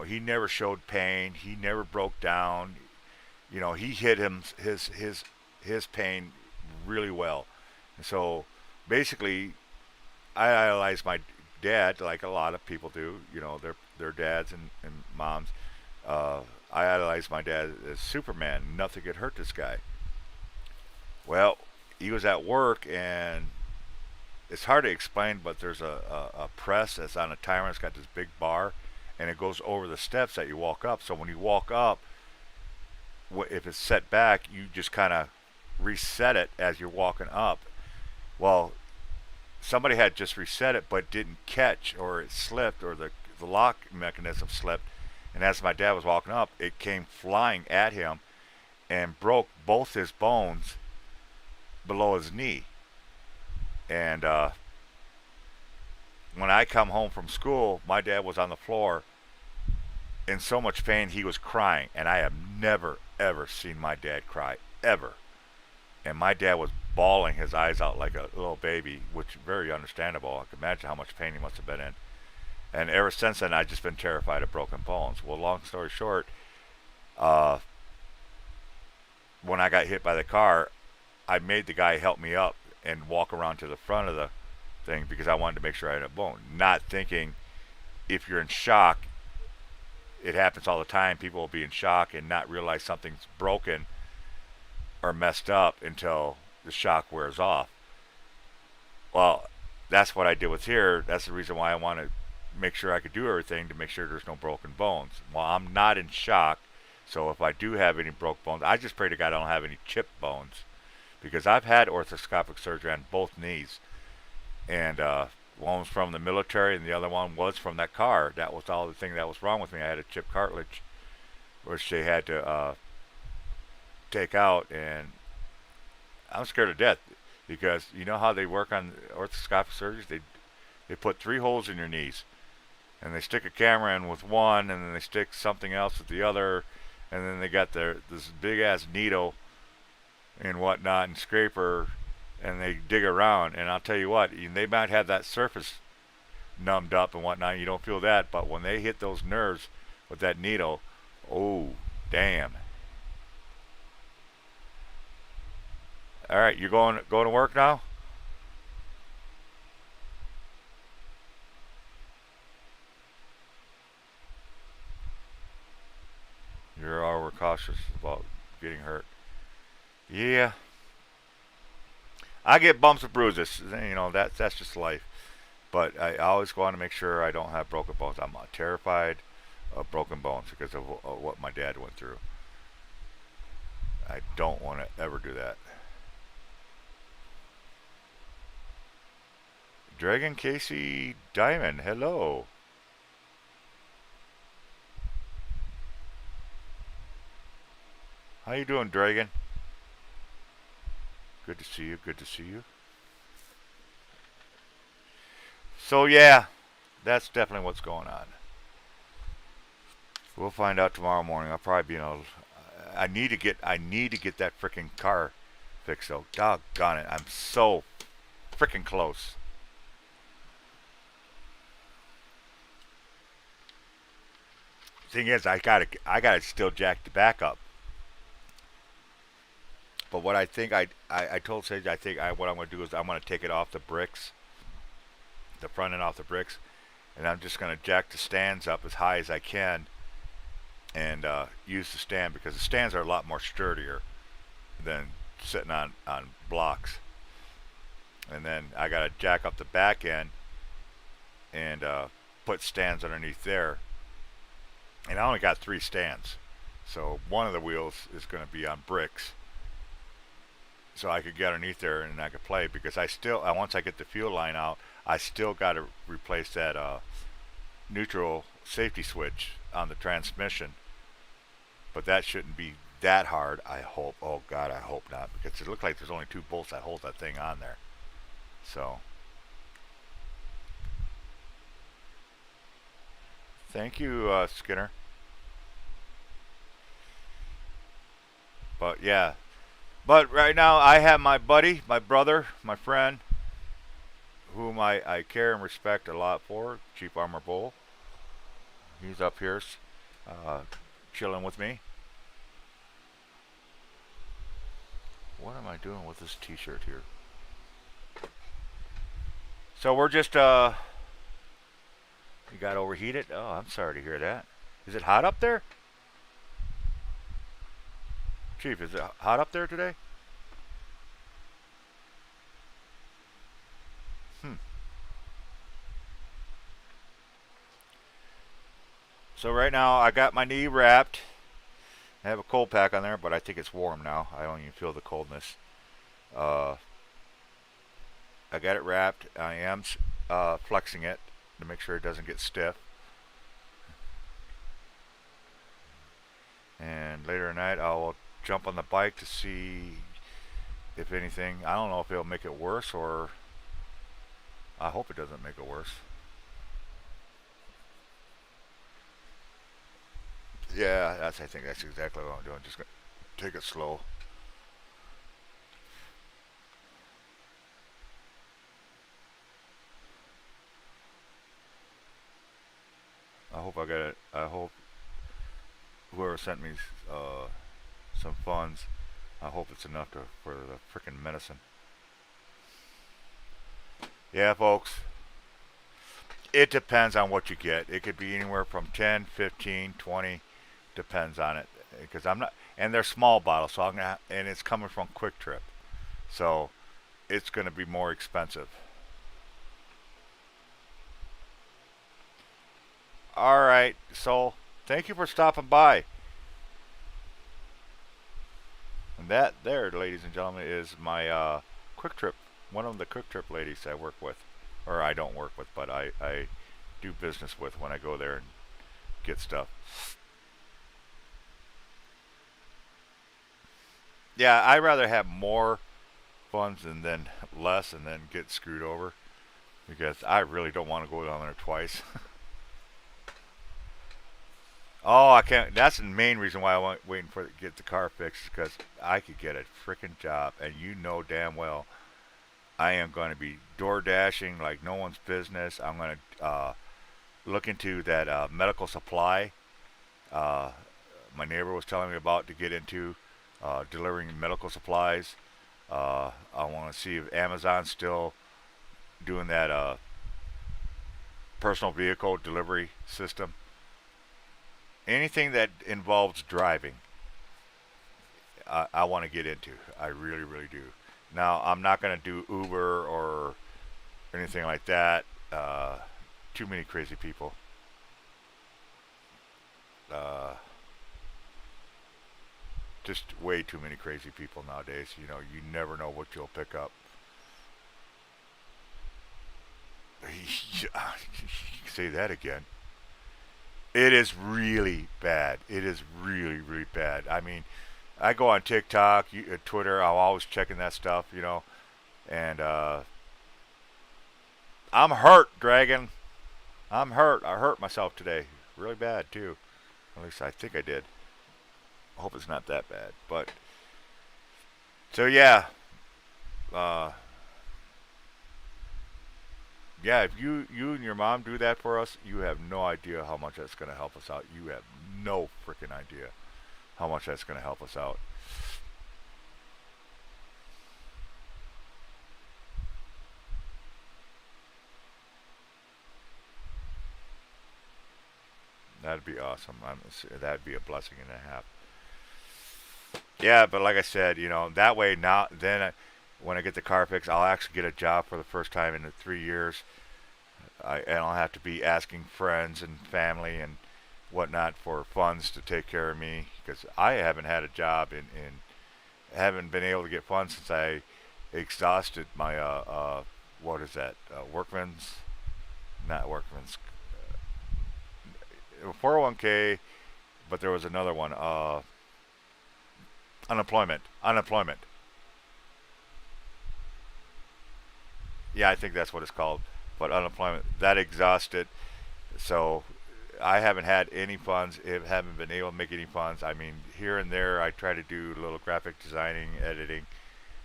He never showed pain. He never broke down. He hid his pain really well. And so basically, I idolize my dad like a lot of people do. Their dads and moms. I idolized my dad as Superman. Nothing could hurt this guy. Well, he was at work, and it's hard to explain, but there's a press that's on a timer. It's got this big bar, and it goes over the steps that you walk up. So when you walk up, if it's set back, you just kind of reset it as you're walking up. Well, somebody had just reset it, but didn't catch, or it slipped, or the lock mechanism slipped. And as my dad was walking up, it came flying at him and broke both his bones below his knee. And when I come home from school, my dad was on the floor in so much pain he was crying. And I have never, ever seen my dad cry, ever. And my dad was bawling his eyes out like a little baby, which is very understandable. I can imagine how much pain he must have been in. And ever since then, I've just been terrified of broken bones. Well, long story short, uh, when I got hit by the car, I made the guy help me up and walk around to the front of the thing because I wanted to make sure I had a bone. Not thinking if you're in shock, it happens all the time. People will be in shock and not realize something's broken or messed up until the shock wears off. Well, that's what I did with here. That's the reason why I want to make sure I could do everything to make sure there's no broken bones. Well, I'm not in shock, so if I do have any broke bones, I just pray to God I don't have any chipped bones because I've had orthoscopic surgery on both knees, and one was from the military and the other one was from that car. That was all the thing that was wrong with me. I had a chipped cartilage, which they had to take out, and I'm scared to death because you know how they work on orthoscopic surgeries? They put 3 holes in your knees, and they stick a camera in with one, and then they stick something else with the other, and then they got this big ass needle and whatnot and scraper, and they dig around. And I'll tell you what, they might have that surface numbed up and whatnot. You don't feel that, but when they hit those nerves with that needle, oh damn! All right, you going to work now? You're overcautious about getting hurt. Yeah, I get bumps and bruises. That's just life. But I always want to make sure I don't have broken bones. I'm terrified of broken bones because of what my dad went through. I don't want to ever do that. Dragon Casey Diamond, hello. How you doing, Dragon? Good to see you. Good to see you. So yeah, that's definitely what's going on. We'll find out tomorrow morning. I'll probably be I need to get that freaking car fixed though. Doggone it, I'm so freaking close. Thing is, I gotta still jack the back up. But what I think I told Sage I think what I'm gonna do is I'm gonna take it off the bricks, the front end off the bricks, and I'm just gonna jack the stands up as high as I can and use the stand because the stands are a lot more sturdier than sitting on blocks. And then I gotta jack up the back end and put stands underneath there. And I only got 3 stands, so one of the wheels is going to be on bricks, so I could get underneath there and I could play because once I get the fuel line out, I still got to replace that neutral safety switch on the transmission. But that shouldn't be that hard. I hope. Oh God, I hope not because it looks like there's only 2 bolts that hold that thing on there. So thank you, Skinner. But yeah, but right now I have my buddy, my brother, my friend, whom I care and respect a lot for, Chief Armor Bull. He's up here uh, chilling with me. What am I doing with this t-shirt here? So we're just, you got overheated? Oh, I'm sorry to hear that. Is it hot up there? Chief, is it hot up there today? Hmm. So right now I got my knee wrapped. I have a cold pack on there, but I think it's warm now. I don't even feel the coldness. Uh, I got it wrapped. I am flexing it to make sure it doesn't get stiff. And later tonight I will jump on the bike to see if anything. I don't know if it'll make it worse or I hope it doesn't make it worse. Yeah, I think that's exactly what I'm doing. Just gonna take it slow. I hope I got it. I hope whoever sent me uh, some funds, I hope it's enough for the freaking medicine. Yeah, folks. It depends on what you get. It could be anywhere from 10, 15, 20. Depends on it. Because I'm not, and they're small bottles, so and it's coming from Quick Trip, so it's going to be more expensive. All right, so thank you for stopping by. And that there, ladies and gentlemen, is my Quick Trip. One of the Quick Trip ladies I work with, or I don't work with, but I do business with when I go there and get stuff. Yeah, I'd rather have more funds and then less and then get screwed over because I really don't want to go down there twice. Oh, I can't. That's the main reason why I want waiting for to get the car fixed because I could get a freaking job, and you know damn well I am going to be door dashing like no one's business. I'm going to look into that medical supply. Uh, my neighbor was telling me about to get into delivering medical supplies. I want to see if Amazon's still doing that personal vehicle delivery system. Anything that involves driving, I want to get into. I really, really do. Now, I'm not going to do Uber or anything like that. Too many crazy people. Uh, just way too many crazy people nowadays. You know, you never know what you'll pick up. Say that again. It is really bad. It is really, really bad. I mean, I go on TikTok, Twitter. I'm always checking that stuff, you know. And I'm hurt, Dragon. I'm hurt. I hurt myself today, really bad too. At least I think I did. I hope it's not that bad. But so yeah, uh, yeah. If you and your mom do that for us, you have no idea how much that's going to help us out. You have no freaking idea how much that's going to help us out. That'd be awesome. That'd be a blessing and a half. Yeah, but like I said, you know, that way now, when I get the car fixed, I'll actually get a job for the first time in the 3 years. And I'll have to be asking friends and family and whatnot for funds to take care of me because I haven't had a job in haven't been able to get funds since I exhausted my what is that workman's not workman's 401k, but there was another one unemployment. Yeah, I think that's what it's called. But unemployment that exhausted. So I haven't had any funds. Haven't been able to make any funds. I mean, here and there, I try to do a little graphic designing, editing,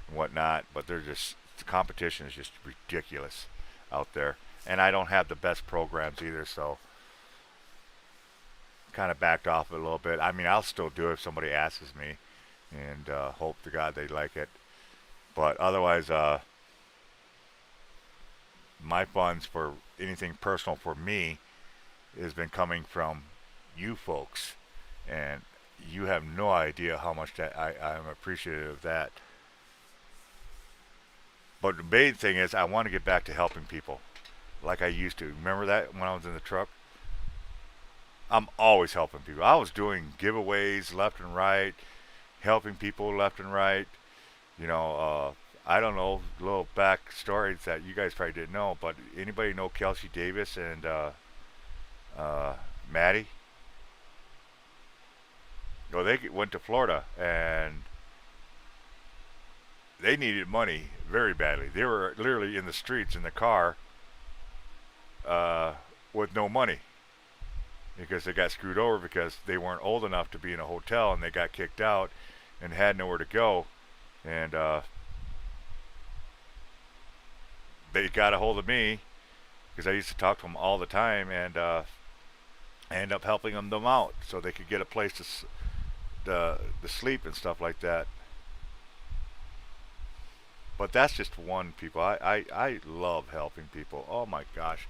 and whatnot. But they're just the competition is just ridiculous out there, and I don't have the best programs either. So kind of backed off it a little bit. I mean, I'll still do it if somebody asks me, and hope to God they like it. But otherwise, my funds for anything personal for me has been coming from you folks, and you have no idea how much that I'm appreciative of that. But the main thing is, I want to get back to helping people like I used to. Remember that when I was in the truck? I'm always helping people. I was doing giveaways left and right, helping people left and right. You know, I don't know little back stories that you guys probably didn't know, but anybody know Kelsey Davis and uh, Maddie? Well, they went to Florida and they needed money very badly. They were literally in the streets in the car uh, with no money because they got screwed over because they weren't old enough to be in a hotel and they got kicked out and had nowhere to go. And they got a hold of me because I used to talk to them all the time, and I ended up helping them out so they could get a place to sleep and stuff like that. But that's just one people. I love helping people. Oh my gosh,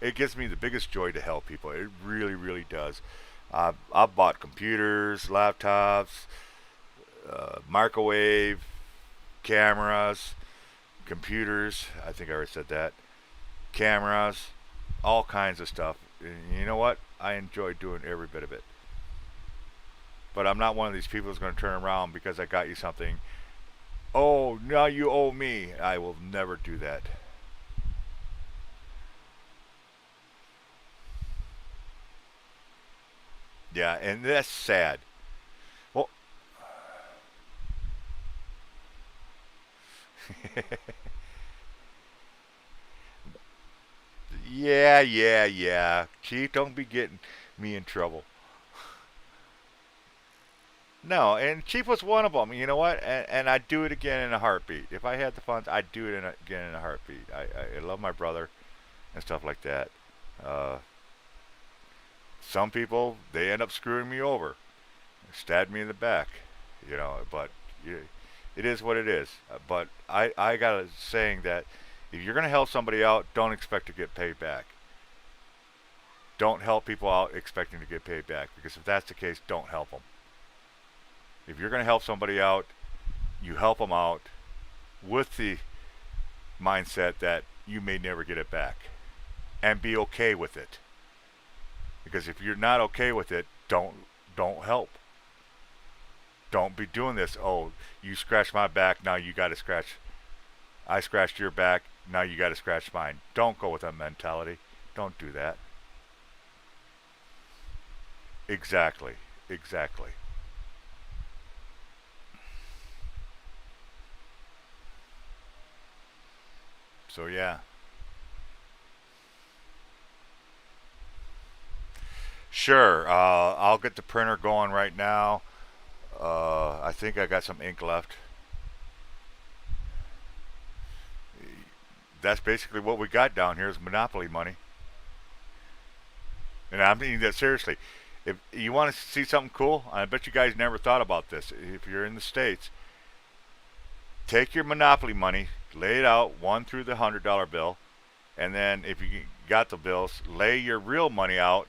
it gives me the biggest joy to help people. It really, really does. I've bought computers, laptops, microwave, cameras, computers. I think I already said that. Cameras, all kinds of stuff. And you know what? I enjoy doing every bit of it. But I'm not one of these people who's going to turn around because I got you something. Oh, now you owe me. I will never do that. Yeah, and that's sad. Well, yeah, yeah, yeah. Chief, don't be getting me in trouble. No, and cheap was one of them. You know what? And I'd do it again in a heartbeat. If I had the funds, I'd do it again in a heartbeat. I love my brother and stuff like that. Uh, some people they end up screwing me over, stabbed me in the back, But you, it is what it is. But I got a saying that if you're gonna help somebody out, don't expect to get paid back. Don't help people out expecting to get paid back because if that's the case, don't help them. If you're gonna help somebody out, you help them out with the mindset that you may never get it back, and be okay with it. Because if you're not okay with it, don't help. Don't be doing this. Oh, you scratched my back, now you got to scratch. I scratched your back, now you got to scratch mine. Don't go with that mentality. Don't do that. Exactly. Exactly. So yeah. Sure. I'll get the printer going right now. I think I got some ink left. That's basically what we got down here is monopoly money. And I mean that seriously. If you want to see something cool, I bet you guys never thought about this. If you're in the States, take your monopoly money, lay it out one through the $100 bill, and then if you got the bills, lay your real money out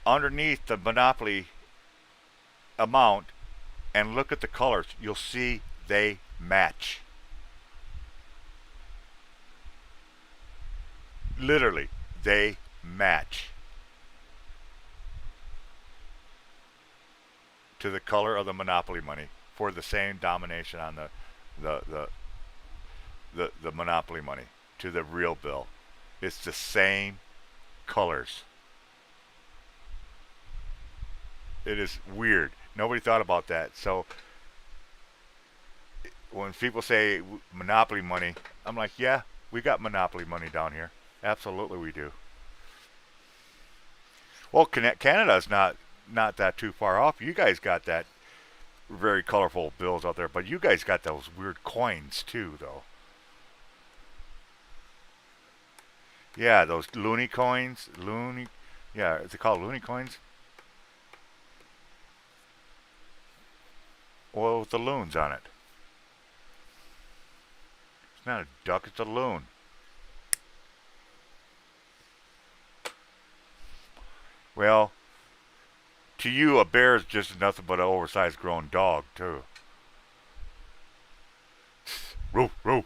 underneath the monopoly amount and look at the colors. You'll see they match. Literally, they match to the color of the monopoly money for the same domination on the the the monopoly money to the real bill. It's the same colors. It is weird. Nobody thought about that. So when people say monopoly money, I'm like, yeah, we got monopoly money down here. Absolutely, we do. Well, Canada's not that too far off. You guys got that very colorful bills out there, but you guys got those weird coins too, though. Yeah, those loony coins, loony. Yeah, is it called loony coins? Well, with the loons on it. It's not a duck, it's a loon. Well, to you, a bear is just nothing but an oversized grown dog, too. Roof, roof.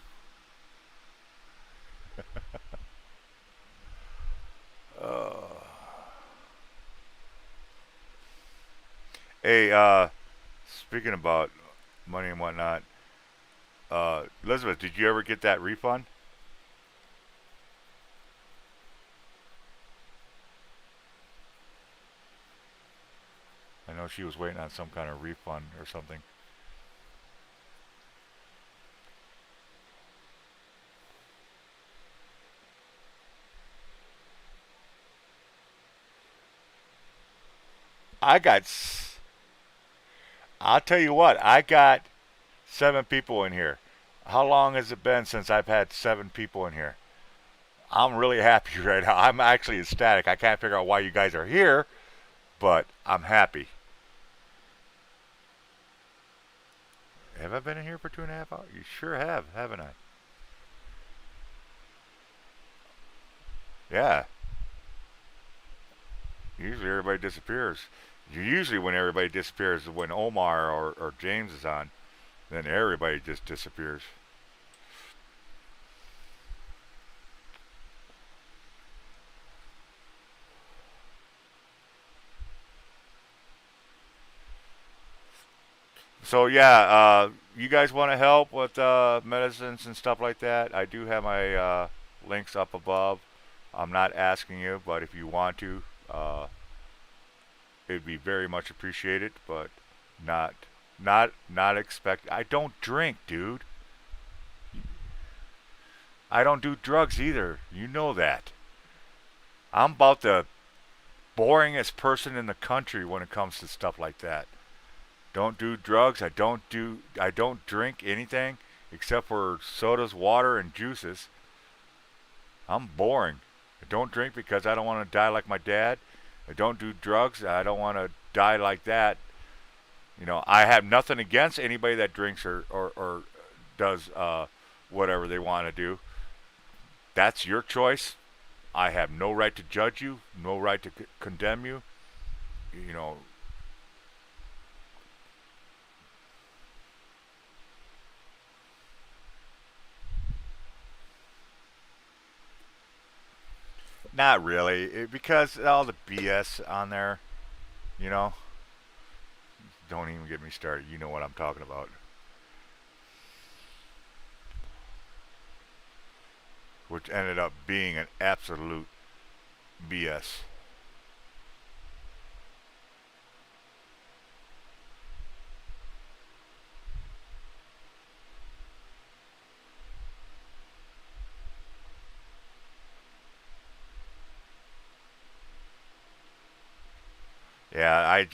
Uh, hey, speaking about money and whatnot, Elizabeth, did you ever get that refund? I know she was waiting on some kind of refund or something. I got, I'll tell you what, I got 7 people in here. How long has it been since I've had 7 people in here? I'm really happy right now. I'm actually ecstatic. I can't figure out why you guys are here, but I'm happy. Have I been in here for 2.5 hours? You sure have, haven't I? Yeah. Usually everybody disappears. Usually when everybody disappears is when Omar or James is on. Then everybody just disappears. So yeah, you guys want to help with medicines and stuff like that? I do have my links up above. I'm not asking you, but if you want to, it'd be very much appreciated. But not, not expect. I don't drink, dude. I don't do drugs either. You know that. I'm about the boringest person in the country when it comes to stuff like that. Don't do drugs. I don't drink anything except for sodas, water, and juices. I'm boring. I don't drink because I don't want to die like my dad. I don't do drugs. I don't want to die like that. I have nothing against anybody that drinks or does whatever they want to do. That's your choice. I have no right to judge you, no right to condemn you. You know, not really, because all the BS on there. You know, don't even get me started. You know what I'm talking about, which ended up being an absolute BS. Yeah,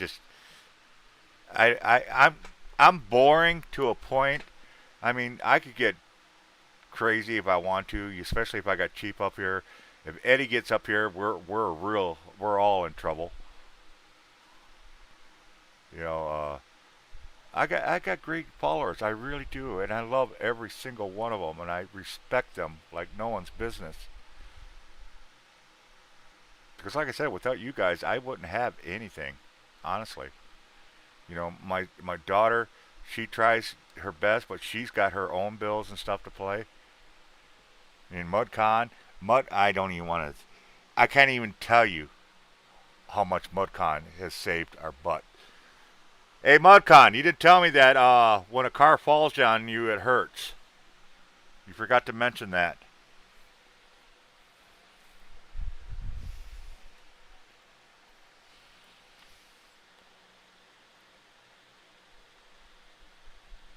I'm boring to a point. I mean, I could get crazy if I want to, especially if I got cheap up here. If Eddie gets up here, we're all in trouble. You know, I got great followers. I really do, and I love every single one of them, and I respect them like no one's business. Because, like I said, without you guys, I wouldn't have anything. Honestly, my daughter, she tries her best, but she's got her own bills and stuff to play. In MudCon, I don't even want to. I can't even tell you how much MudCon has saved our butt. Hey, MudCon, you didn't tell me that when a car falls on you, it hurts. You forgot to mention that.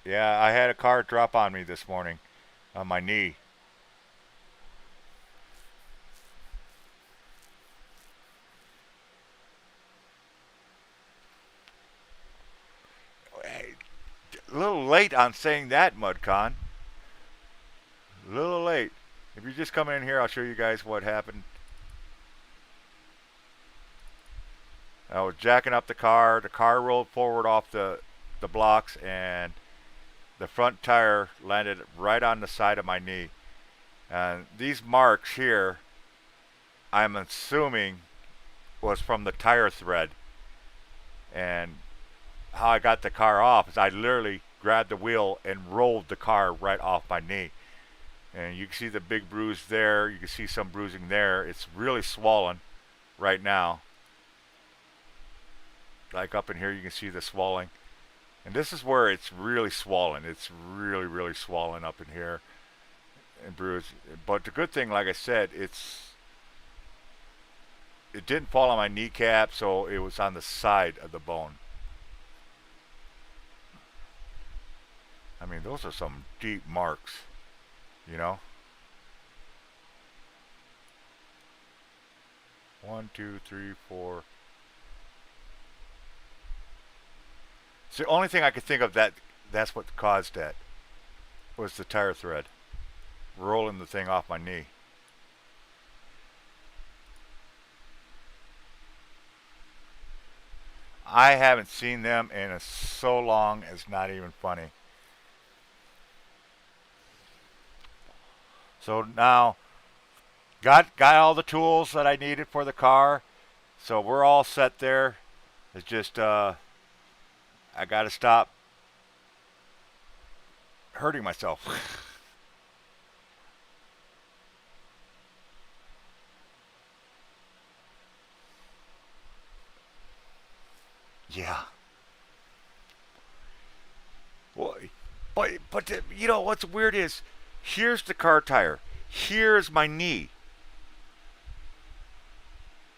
Yeah, I had a car drop on me this morning on my knee. Hey, a little late on saying that, MudCon. A little late. If you just come in here, I'll show you guys what happened. I was jacking up the car. The car rolled forward off the blocks, and the front tire landed right on the side of my knee. And these marks here, I'm assuming, was from the tire thread. And how I got the car off is I literally grabbed the wheel and rolled the car right off my knee. And you can see the big bruise there. You can see some bruising there. It's really swollen right now. Like up in here, you can see the swelling. And this is where it's really swollen. It's really, really swollen up in here and bruised. But the good thing, like I said, it didn't fall on my kneecap, so it was on the side of the bone. I mean, those are some deep marks, you know? One, two, three, four. It's the only thing I could think of that's what caused that was the tire thread rolling the thing off my knee. I haven't seen them in so long it's not even funny. So now got all the tools that I needed for the car. So we're all set there. It's just I got to stop hurting myself. Yeah. Well, but what's weird is here's the car tire. Here's my knee.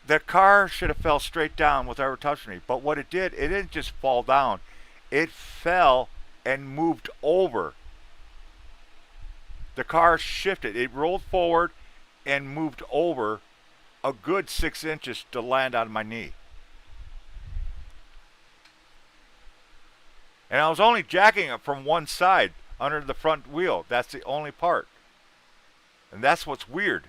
The car should have fell straight down without touching me. But what it did, it didn't just fall down. It fell and moved over. The car shifted. It rolled forward and moved over a good 6 inches to land on my knee. And I was only jacking it from one side under the front wheel. That's the only part. And that's what's weird.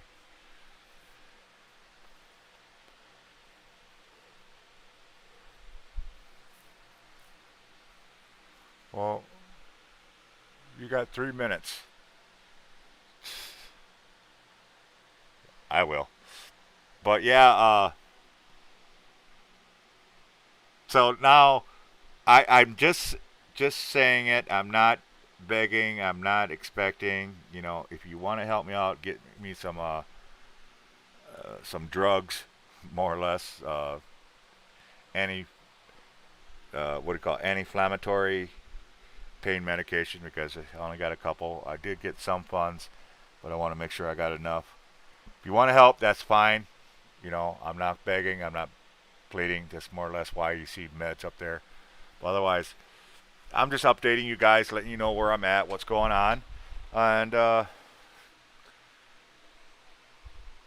Well, you got 3 minutes. I will. But yeah, so now I'm just saying it. I'm not begging. I'm not expecting. If you want to help me out, get me some drugs, more or less. Anti what do you call it? Anti-inflammatory pain medication because I only got a couple. I did get some funds, but I want to make sure I got enough. If you want to help, that's fine. I'm not begging. I'm not pleading. That's more or less why you see meds up there. But otherwise, I'm just updating you guys, letting you know where I'm at, what's going on, and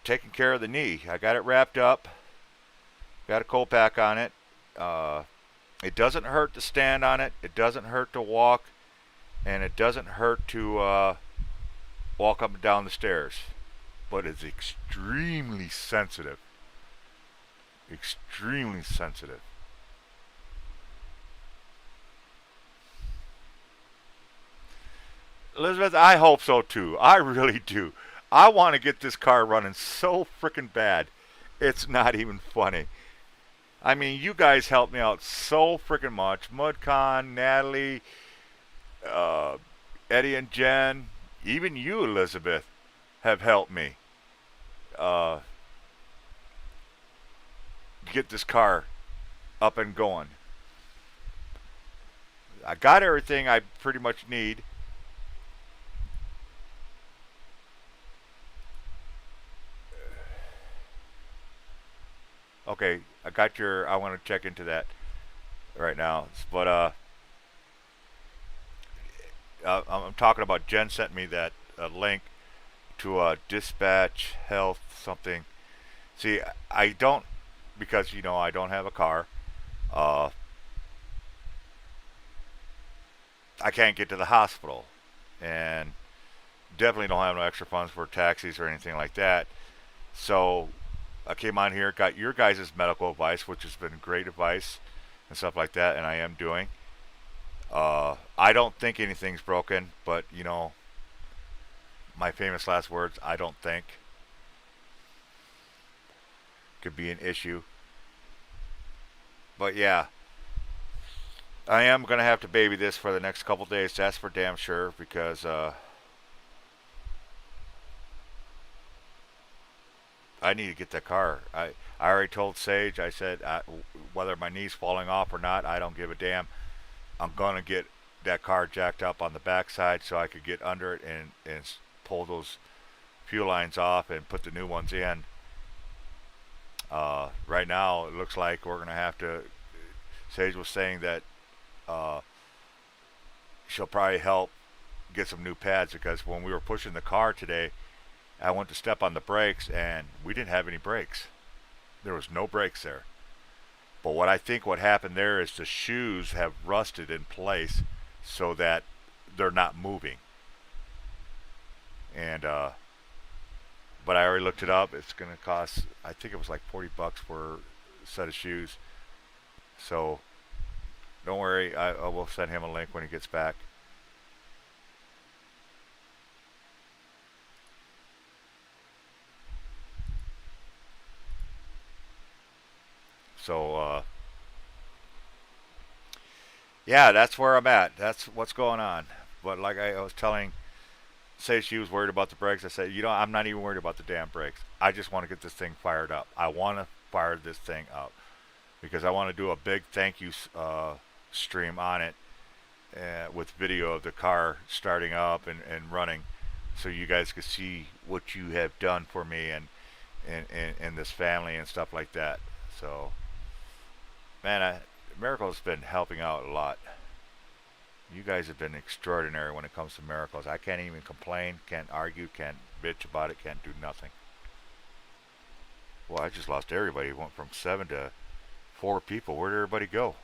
taking care of the knee. I got it wrapped up. Got a cold pack on it. It doesn't hurt to stand on it. It doesn't hurt to walk, and it doesn't hurt to walk up and down the stairs. But it's extremely sensitive. Extremely sensitive. Elizabeth, I hope so too. I really do. I want to get this car running so freaking bad. It's not even funny. I mean, you guys helped me out so freaking much. Mudcon, Natalie, uh, Eddie and Jen, even you, Elizabeth, have helped me uh, get this car up and going. I got everything I pretty much need. Okay, I got your. I want to check into that right now. But I'm talking about Jen sent me that link to dispatch health something. See, I don't because I don't have a car. Uh, I can't get to the hospital, and definitely don't have no extra funds for taxis or anything like that. So I came on here, got your guys' medical advice, which has been great advice and stuff like that, and I am doing. I don't think anything's broken, but my famous last words, I don't think, could be an issue. But yeah, I am gonna have to baby this for the next couple days. That's for damn sure because I need to get that car. I already told Sage. I said whether my knee's falling off or not, I don't give a damn. I'm gonna get that car jacked up on the backside so I could get under it and pull those fuel lines off and put the new ones in. Right now, it looks like we're gonna have to. Sage was saying that uh, she'll probably help get some new pads because when we were pushing the car today, I went to step on the brakes and we didn't have any brakes. There was no brakes there. But what happened there is the shoes have rusted in place so that they're not moving. And but I already looked it up. It's gonna cost I think it was like $40 for a set of shoes. So don't worry, I will send him a link when he gets back. So yeah, that's where I'm at. That's what's going on. But like I was telling, say she was worried about the brakes. I said, I'm not even worried about the damn brakes. I just want to get this thing fired up. I want to fire this thing up because I want to do a big thank you stream on it with video of the car starting up and running, so you guys can see what you have done for me and this family and stuff like that. So, man, Miracle's been helping out a lot. You guys have been extraordinary when it comes to miracles. I can't even complain, can't argue, can't bitch about it, can't do nothing. Well, I just lost everybody. It went from 7 to 4 people. Where did everybody go?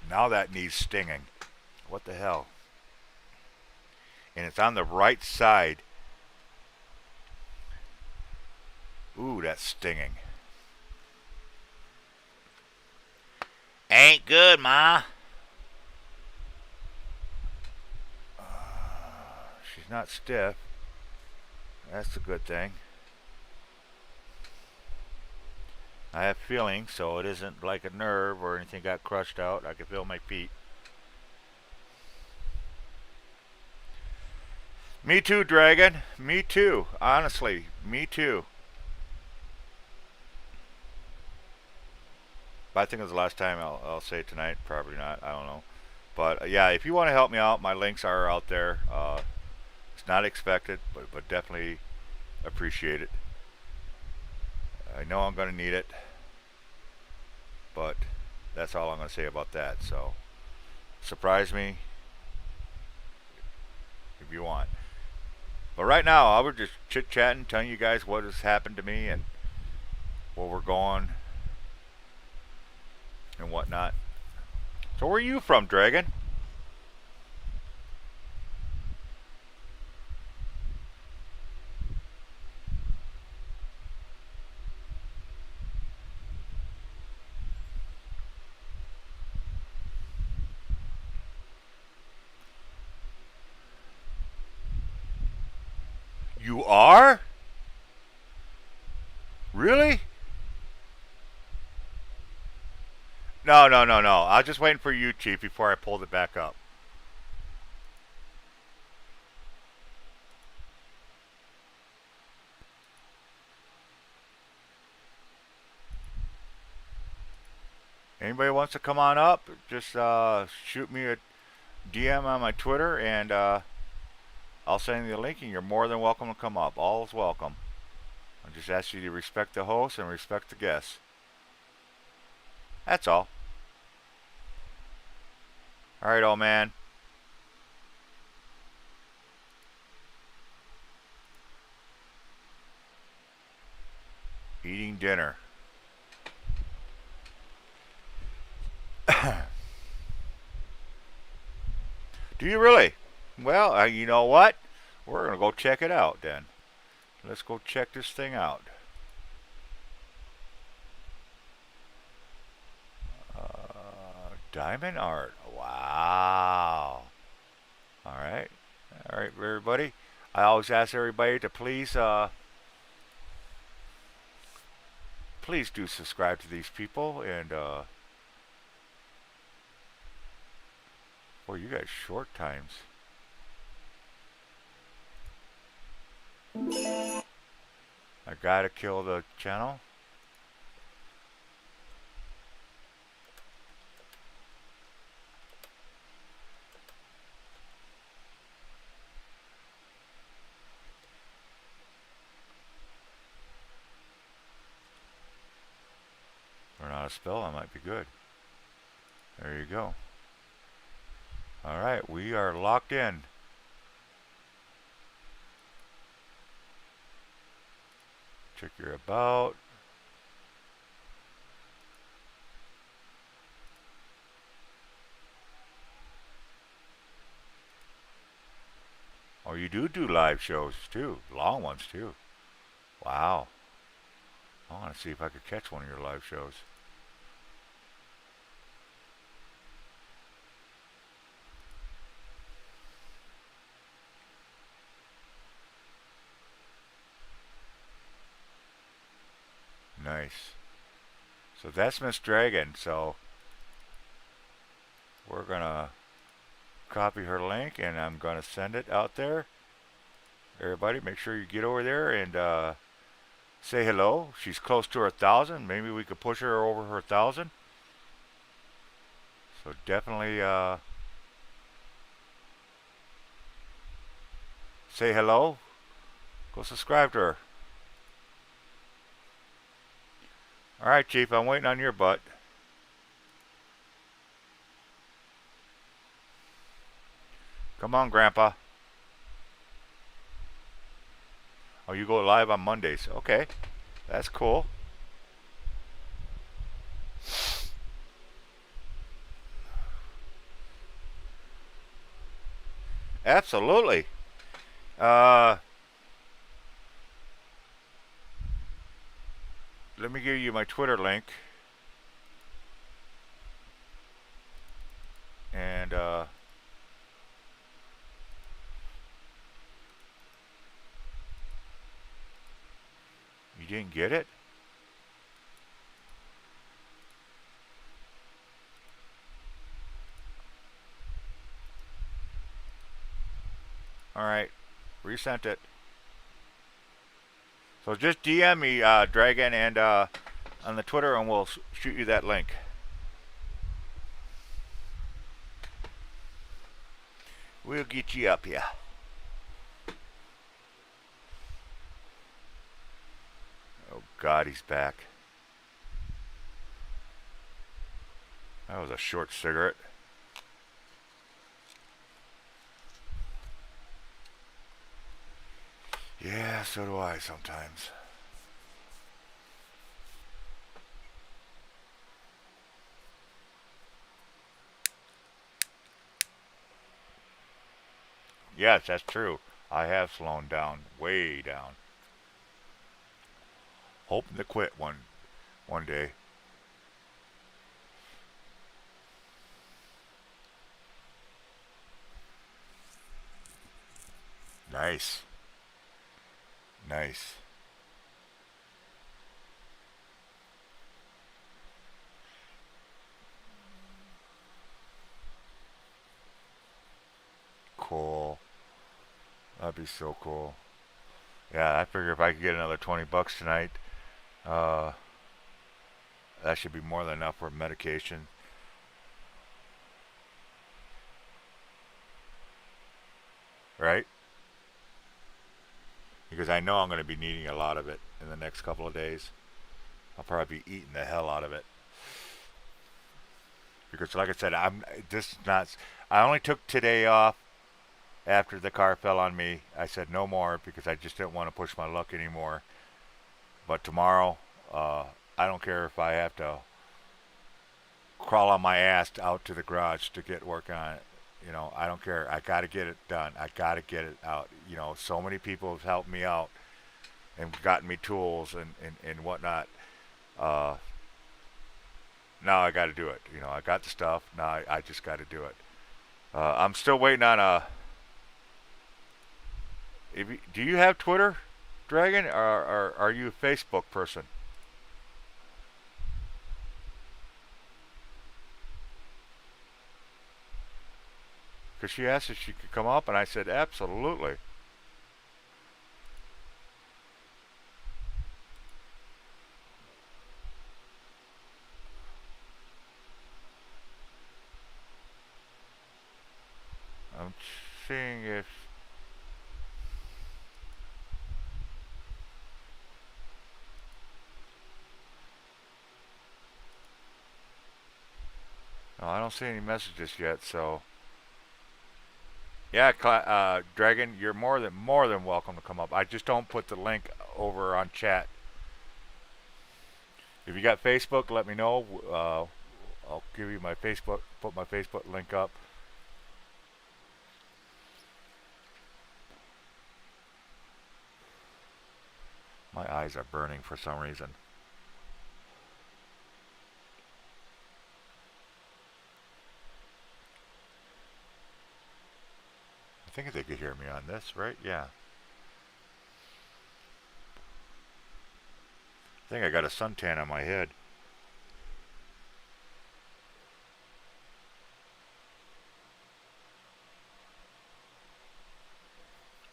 Now that knee's stinging. What the hell? And it's on the right side. Ooh, that's stinging. Ain't good, Ma. She's not stiff. That's a good thing. I have feeling, so it isn't like a nerve or anything got crushed out. I can feel my feet. Me too, Dragon. Me too. Honestly, me too. But I think it's the last time I'll say it tonight. Probably not. I don't know. But yeah, if you want to help me out, my links are out there. It's not expected, but definitely appreciate it. I know I'm going to need it, but that's all I'm going to say about that. So surprise me if you want. But right now, I was just chit-chatting, telling you guys what has happened to me and where we're going and whatnot. So where are you from, Dragon? You are? Really? No, no, no, no. I was just waiting for you, Chief, before I pulled it back up. Anybody wants to come on up, just shoot me a DM on my Twitter, and I'll send you the link, and you're more than welcome to come up. All is welcome. I just ask you to respect the host and respect the guests. That's all. All right, old man. Eating dinner. Do you really? Well, you know what? We're going to go check it out then. Let's go check this thing out. Diamond art. Wow. All right. All right, everybody. I always ask everybody to please do subscribe to these people. And, boy, you guys short times. I gotta kill the channel. Learn how to spell, I might be good. There you go. Alright, we are locked in. Check your about. Oh, you do live shows too. Long ones too. Wow. I want to see if I could catch one of your live shows. Nice. So that's Miss Dragon. So we're going to copy her link and I'm going to send it out there. Everybody, make sure you get over there and say hello. She's close to her 1,000. Maybe we could push her over her 1,000. So definitely say hello. Go subscribe to her. Alright, Chief, I'm waiting on your butt. Come on, Grandpa. Oh, you go live on Mondays. Okay, that's cool. Absolutely. Uh, Let me give you my Twitter link, and you didn't get it? All right, resent it. So just DM me, Dragon, and on the Twitter, and we'll shoot you that link. We'll get you up here. Oh God, he's back. That was a short cigarette. Yeah, so do I sometimes. Yes, that's true. I have slowed down, way down. Hoping to quit one day. Nice, nice. Cool. That'd be so cool. Yeah, I figure if I could get another 20 bucks tonight, uh, that should be more than enough for medication, right? Because I know I'm going to be needing a lot of it in the next couple of days. I'll probably be eating the hell out of it. Because, like I said, I'm this is not. I only took today off after the car fell on me. I said no more because I just didn't want to push my luck anymore. But tomorrow, uh, I don't care if I have to crawl on my ass out to the garage to get working on it. I don't care. I got to get it done. I got to get it out. So many people have helped me out and gotten me tools and whatnot. Uh, Now I got to do it. I got the stuff. Now I just got to do it. I'm still waiting on a. Do you have Twitter, Dragon, or are you a Facebook person? Because she asked if she could come up, and I said absolutely. I'm seeing if. No, I don't see any messages yet. So yeah, Dragon, you're more than welcome to come up. I just don't put the link over on chat. If you got Facebook, let me know. I'll give you my Facebook. Put my Facebook link up. My eyes are burning for some reason. I think they could hear me on this, right? Yeah. I think I got a suntan on my head.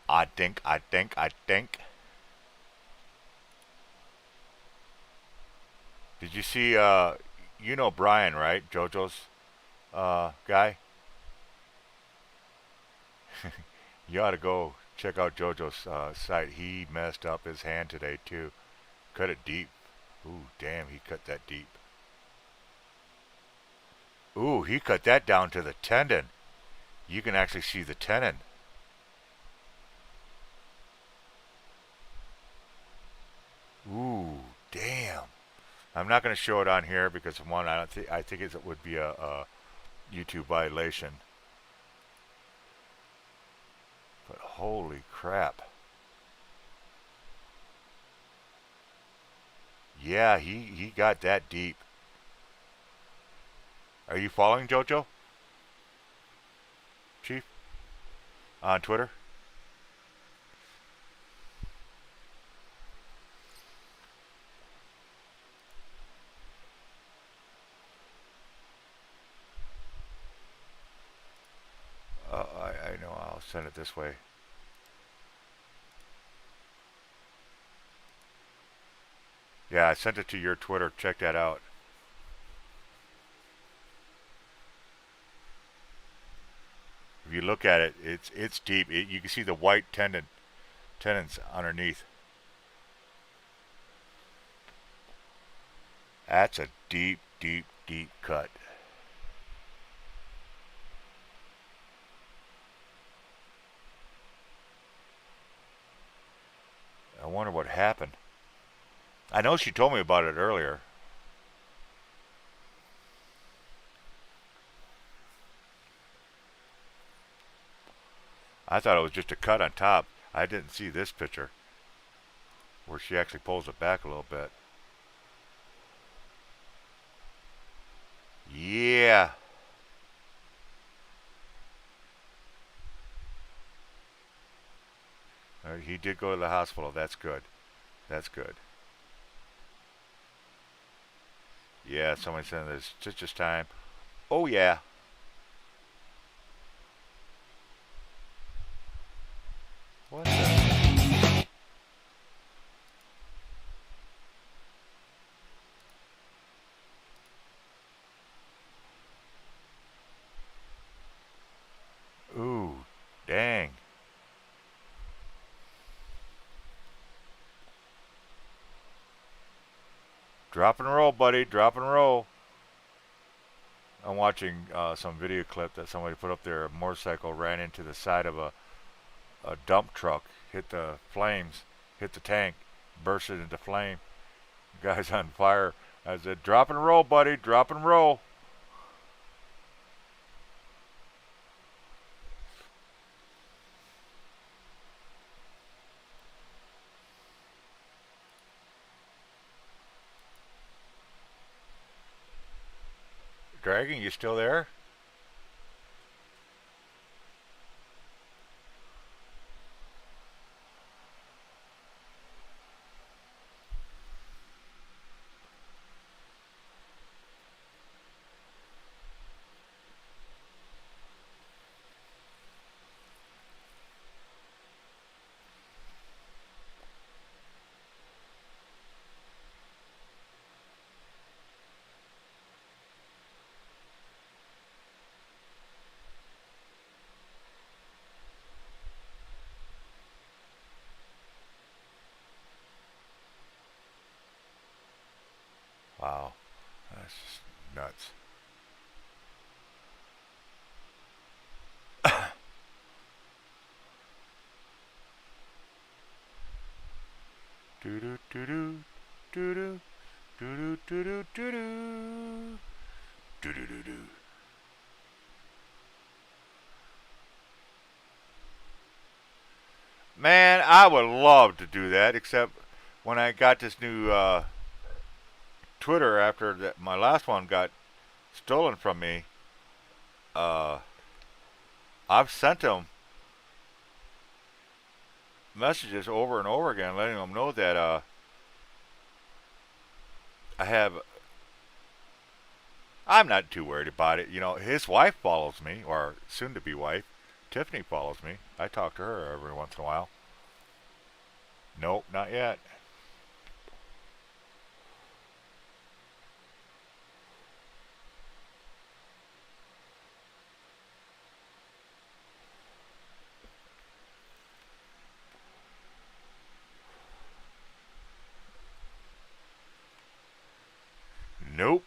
I think. Did you see, Brian, right? JoJo's, guy? You ought to go check out JoJo's, site. He messed up his hand today, too. Cut it deep. Ooh, damn, he cut that deep. Ooh, he cut that down to the tendon. You can actually see the tendon. Ooh, damn. I'm not going to show it on here because one, I think it would be a YouTube violation. But holy crap. Yeah, he got that deep. Are you following JoJo, Chief, on Twitter? I know. I'll send it this way. Yeah, I sent it to your Twitter. Check that out. If you look at it, it's deep. You can see the white tendons underneath. That's a deep, deep, deep cut. I wonder what happened. I know she told me about it earlier. I thought it was just a cut on top. I didn't see this picture where she actually pulls it back a little bit. Yeah. He did go to the hospital. That's good. That's good. Yeah, somebody said there's just time. Oh, yeah. What the? Ooh, dang. Drop and roll, buddy. Drop and roll. I'm watching some video clip that somebody put up there. A motorcycle ran into the side of a dump truck, hit the flames, hit the tank, bursted into flame. The guy's on fire. I said, drop and roll, buddy. Drop and roll. Dragon, you still there? Wow, that's just nuts. Do do do do do do do do do do do do do do do. Man, I would love to do that, except when I got this new Twitter after my last one got stolen from me, uh, I've sent them messages over and over again, letting them know that I have. I'm not too worried about it. You know, his wife follows me, or soon-to-be wife, Tiffany follows me. I talk to her every once in a while. Nope, not yet. Nope.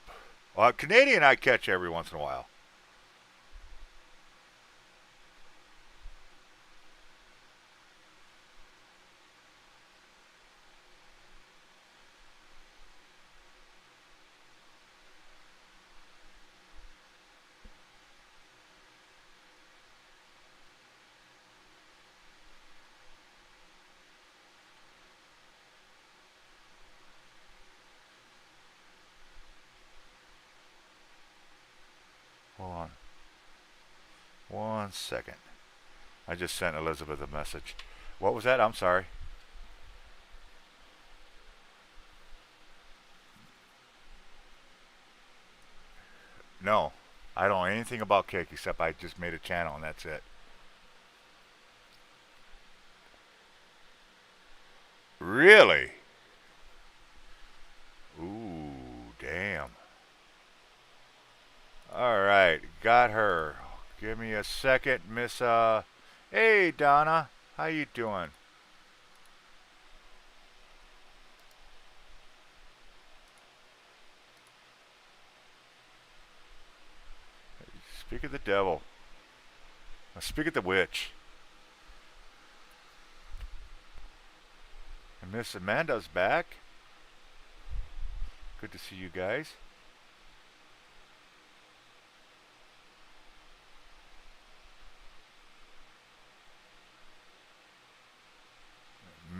Canadian I catch every once in a while. Hold on. 1 second. I just sent Elizabeth a message. What was that? I'm sorry. No, I don't know anything about cake except I just made a channel and that's it. Really? Ooh, damn. All right, got her. Give me a second, Miss. Hey, Donna, how you doing? Speak of the devil. Speak of the witch. And Miss Amanda's back. Good to see you guys.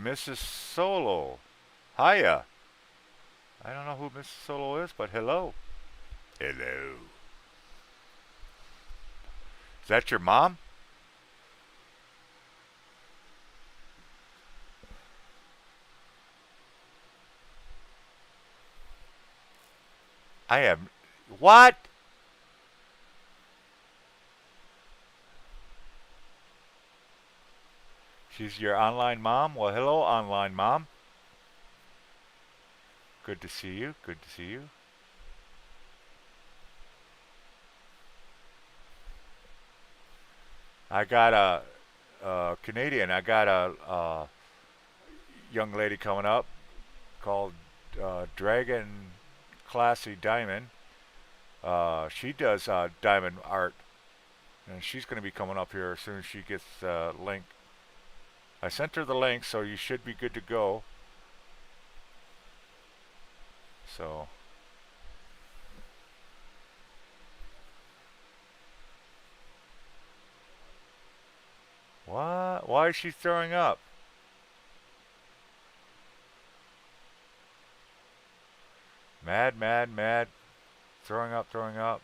Mrs. Solo. Hiya. I don't know who Mrs. Solo is, but hello. Hello. Is that your mom? I am. What? She's your online mom? Well, hello, online mom. Good to see you. Good to see you. I got a Canadian. I got a young lady coming up called Dragon Classy Diamond. She does diamond art, and she's going to be coming up here as soon as she gets the link. I sent her the link, so you should be good to go. So, what? Why is she throwing up? Mad, mad, mad. Throwing up, throwing up.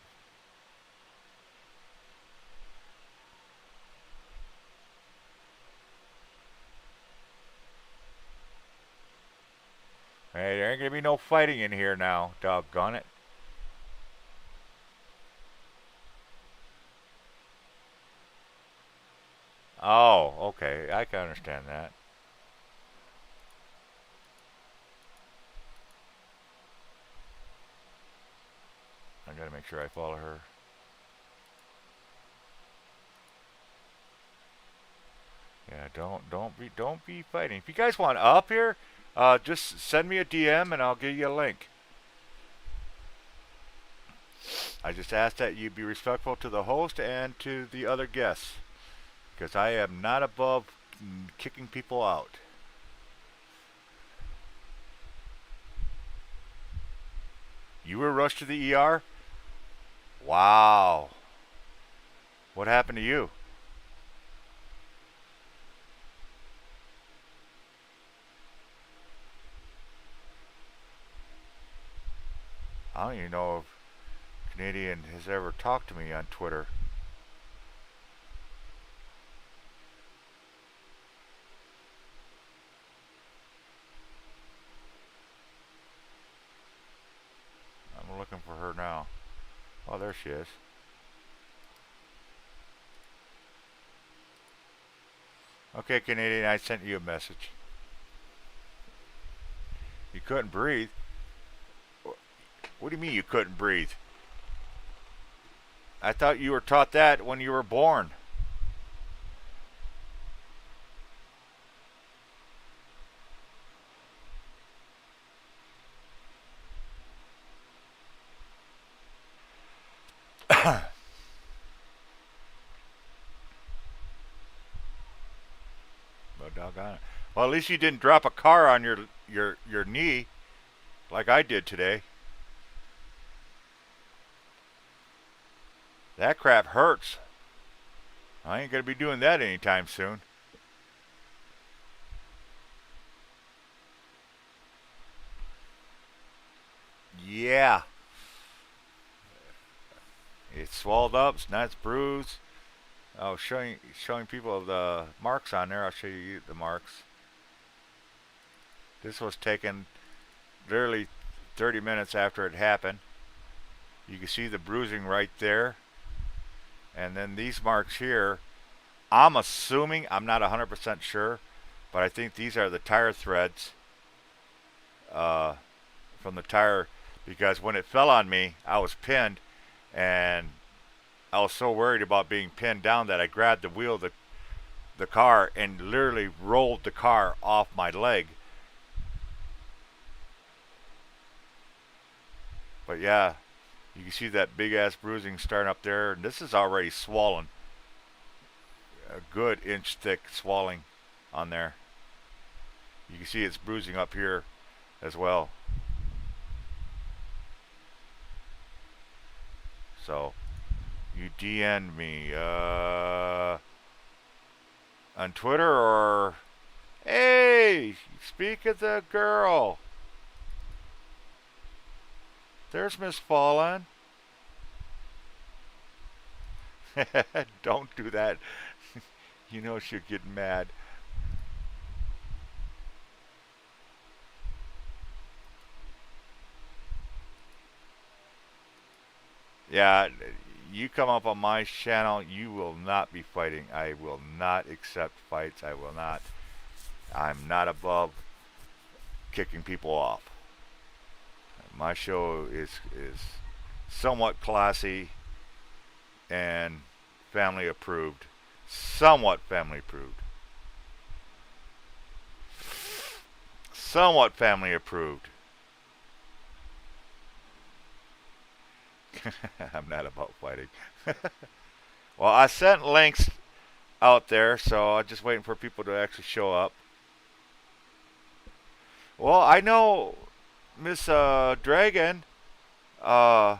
Hey, there ain't gonna be no fighting in here now, doggone it. Oh, okay, I can understand that. I gotta make sure I follow her. Yeah, don't be fighting. If you guys want up here, just send me a DM and I'll give you a link. I just ask that you be respectful to the host and to the other guests, because I am not above kicking people out. You were rushed to the ER? Wow. What happened to you? I don't even know if Canadian has ever talked to me on Twitter. I'm looking for her now. Oh, there she is. Okay, Canadian, I sent you a message. You couldn't breathe? What do you mean you couldn't breathe? I thought you were taught that when you were born. But doggone it. Well, at least you didn't drop a car on your knee like I did today. That crap hurts. I ain't gonna be doing that anytime soon. Yeah, It's swelled up. It's not bruised. Oh, showing people the marks on there. I'll show you the marks. This was taken literally 30 minutes after it happened. You can see the bruising right there. And then these marks here, I'm assuming, I'm not 100% sure, but I think these are the tire threads uh, from the tire, because when it fell on me, I was pinned, and I was so worried about being pinned down that I grabbed the wheel of the car and literally rolled the car off my leg. But yeah, you can see that big ass bruising starting up there, and this is already swollen. A good inch thick swelling on there. You can see it's bruising up here as well. So you DM'd me on Twitter, or hey, speak of the girl. There's Miss Fallen. Don't do that. You know she'll get mad. Yeah, you come up on my channel, you will not be fighting. I will not accept fights. I will not. I'm not above kicking people off. My show is somewhat classy and family approved. Somewhat family approved. Somewhat family approved. I'm not about fighting. Well, I sent links out there, so I'm just waiting for people to actually show up. Well, I know Miss Dragon. I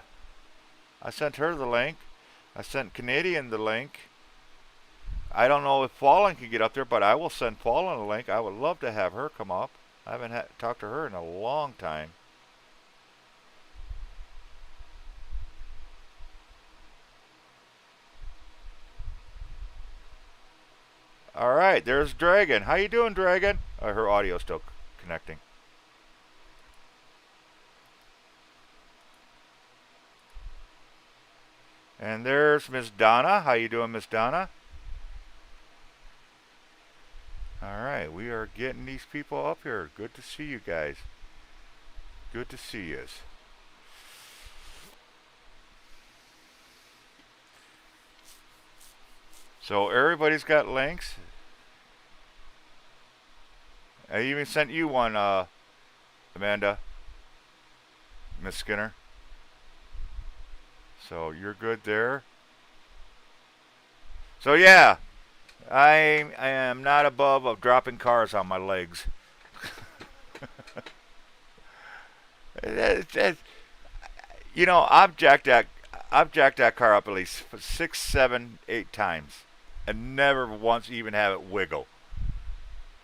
sent her the link. I sent Canadian the link. I don't know if Fallen can get up there, but I will send Fallen a link. I would love to have her come up. I haven't talked to her in a long time. All right, there's Dragon. How you doing, Dragon? Her audio's still connecting. And there's Miss Donna. How you doing, Miss Donna? All right, we are getting these people up here. Good to see you guys. Good to see you. So everybody's got links. I even sent you one, Amanda, Miss Skinner. So you're good there. So yeah, I am not above of dropping cars on my legs. You know, I've jacked that car up at least 6, 7, 8 times, and never once even have it wiggle.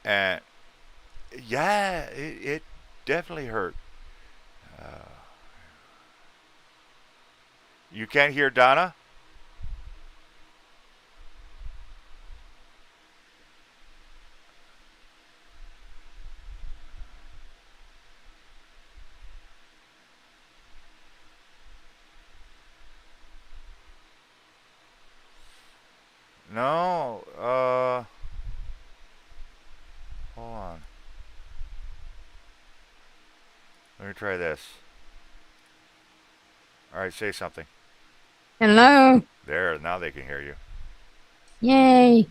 And yeah, it definitely hurt. Uh, you can't hear Donna? No. Hold on. Let me try this. All right, say something. Hello. There, now they can hear you. Yay.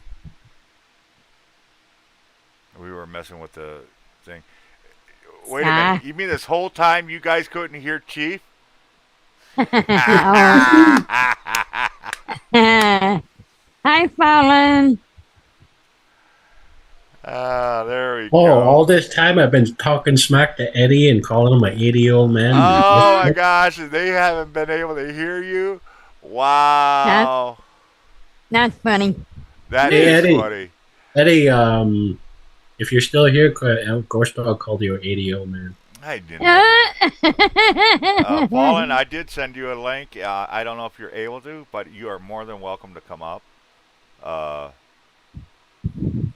We were messing with the thing. Wait a minute. You mean this whole time you guys couldn't hear Chief? Oh. Hi, Fallen. Ah, there we Oh, go. all this time I've been talking smack to Eddie and calling him an 80-year-old man. Oh my gosh, they haven't been able to hear you? Wow. That's funny. That Hey, is Eddie. funny. Eddie, if you're still here, of course I'll call you an 80-year-old man. I didn't never. Fallen, I did send you a link. I don't know if you're able to, but you are more than welcome to come up. Uh,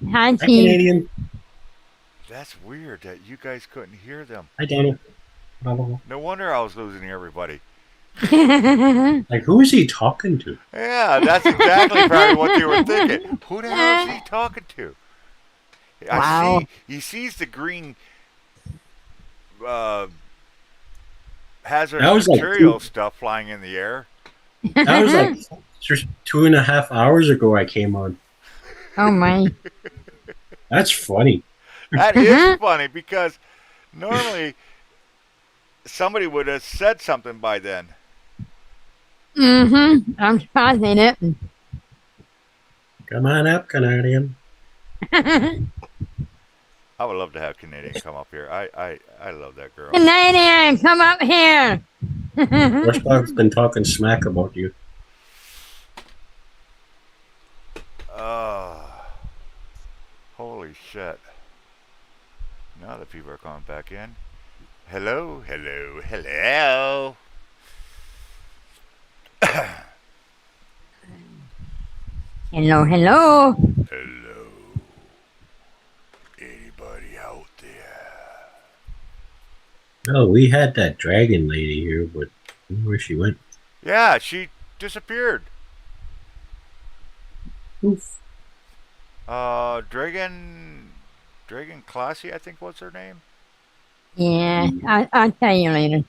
Hi, Hi, Chief. Canadian. that's weird that you guys couldn't hear them. Hi, Donald. Blah. No wonder I was losing everybody. Like, who is he talking to? Yeah, that's exactly probably what they were thinking. Who the hell is he talking to? I Wow. see. He sees the green uh, That hazardous was like material stuff flying in the air. that was like just 2.5 hours ago. I came on. Oh my. That's funny. That is funny because normally somebody would have said something by then. I'm surprised they didn't. Come on up, Canadian. I would love to have Canadian come up here. I love that girl. Canadian, come up here. Watchdog's been talking smack about you. Uh, holy shit. Now the people are coming back in. Hello, hello, hello. Hello, hello. Hello. Anybody out there? Oh, we had that dragon lady here, but I don't know where she went. Yeah, she disappeared. Oof. Dragon Classy, I think was her name. Yeah, I'll tell you later.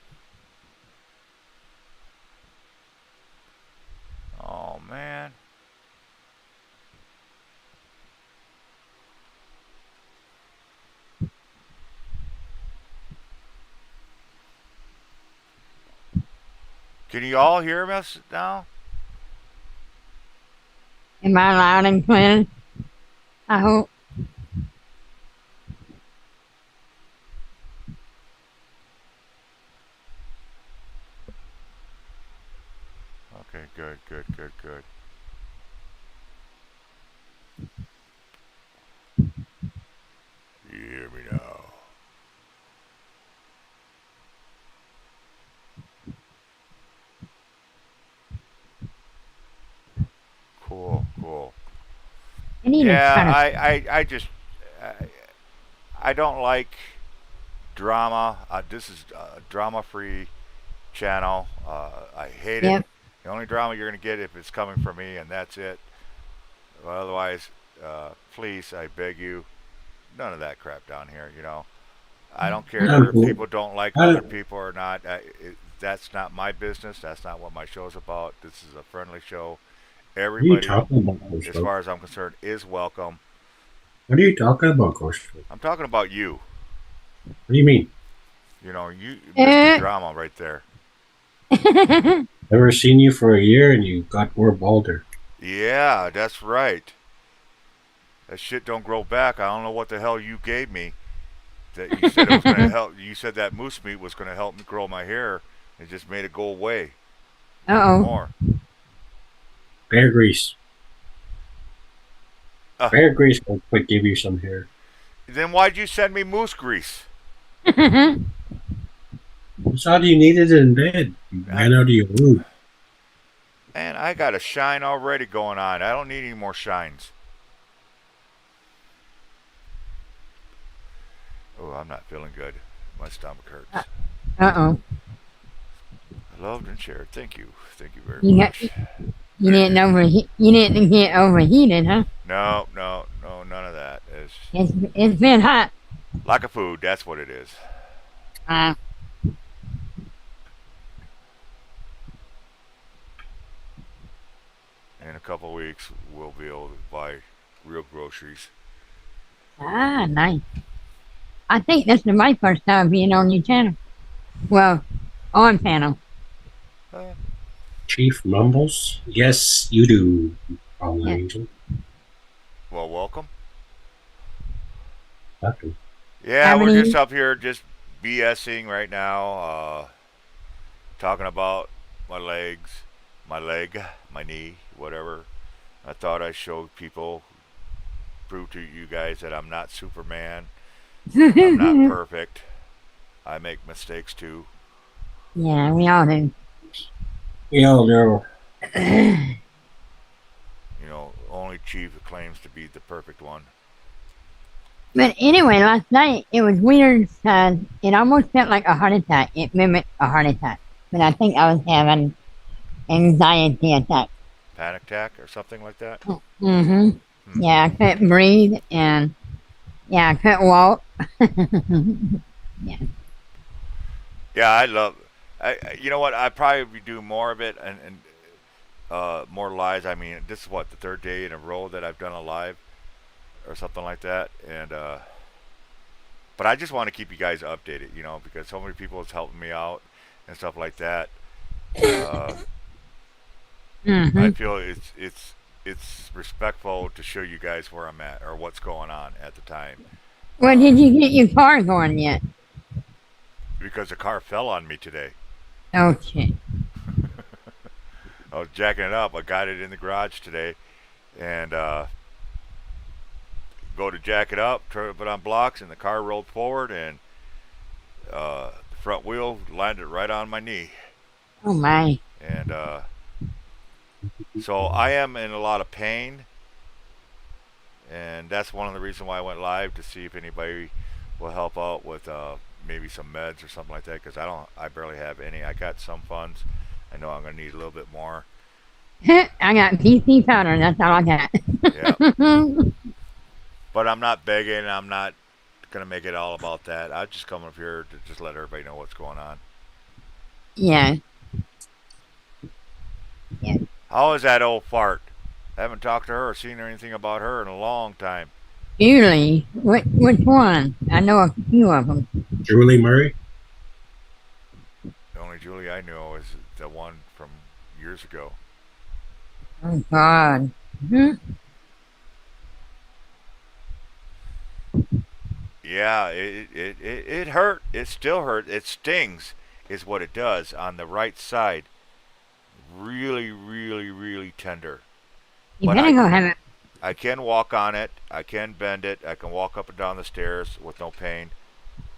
Oh man. Can you all hear us now? Am I loud and clear? I hope. Okay, good, good, good, good. You hear me now? Cool, cool. I need to Yeah, try to. I just, I don't like drama. This is a drama-free channel. I hate it. Yep. The only drama you're gonna get if it's coming from me, and that's it. Well, otherwise, please, I beg you, none of that crap down here. You know, I don't care if people don't like I, other people or not. That's not my business. That's not what my show's about. This is a friendly show. what are you Everybody, talking about, Ghost as Dog? far as I'm concerned, is welcome. What are you talking about, Ghost Dog? I'm talking about you. What do you mean? You know, you Mr. Uh, Drama right there. Never seen you for a year and you got more balder. Yeah, that's right. That shit don't grow back. I don't know what the hell you gave me. That you said it was gonna help. You said that moose meat was gonna help me grow my hair. It just made it go away even Uh-oh. more. Bear grease. Uh, Bear grease would give you some hair. then why'd you send me moose grease? That's all you needed in bed. You ran out of your room. Man, I got a shine already going on. I don't need any more shines. Oh, I'm not feeling good. My stomach hurts. Uh-oh. Loved and shared. Thank you. Thank you very You got, much. you didn't get overheated, huh? No, no, no, none of that. It's been hot. Lack of food. That's what it is. Uh, In a couple of weeks, we'll be able to buy real groceries. nice. I think this is my first time being on your channel. Well, on panel. Uh, Chief mumbles. Yes, you do, Fallen Yeah. Angel. well, welcome. Welcome. Yeah, How we're many- just up here just BSing right now, talking about my legs, my leg, my knee, whatever. I thought I'd show people, prove to you guys that I'm not Superman. I'm not perfect. I make mistakes too. Yeah, we all do. We all know. You know, only Chief claims to be the perfect one. But anyway, last night it was weird because it almost felt like a heart attack. It mimicked a heart attack. But I think I was having anxiety attack. Panic attack or something like that. Mm-hmm. Hmm. Yeah, I couldn't breathe and yeah, I couldn't walk. Yeah. Yeah, I love. You know what? I probably do more of it and more lives. I mean, this is what the third day in a row that I've done a live or something like that, and but I just want to keep you guys updated, you know, because so many people is helping me out and stuff like that. Uh, I Mm-hmm. feel it's respectful to show you guys where I'm at or what's going on at the time, Well, did you get your car going yet? because the car fell on me today. Oh shit. I was jacking it up. I got it in the garage today, and go to jack it up, try to put on blocks, and the car rolled forward, and the front wheel landed right on my knee, Oh my. and so I am in a lot of pain, and that's one of the reasons why I went live to see if anybody will help out with maybe some meds or something like that, because I barely have any. I got some funds. I know I'm gonna need a little bit more. I got PC powder, that's all I got. Yeah, but I'm not begging. I'm not gonna make it all about that. I just come up here to just let everybody know what's going on. Yeah. Yeah. How is that old fart? I haven't talked to her or seen anything about her in a long time. Julie, which one? I know a few of them. Julie Murray? The only Julie I know is the one from years ago. Oh God. Hmm? Yeah, it hurt. It still hurt. It stings, is what it does on the right side. Really, really, really tender. You But better go have it. I can walk on it. I can bend it. I can walk up and down the stairs with no pain.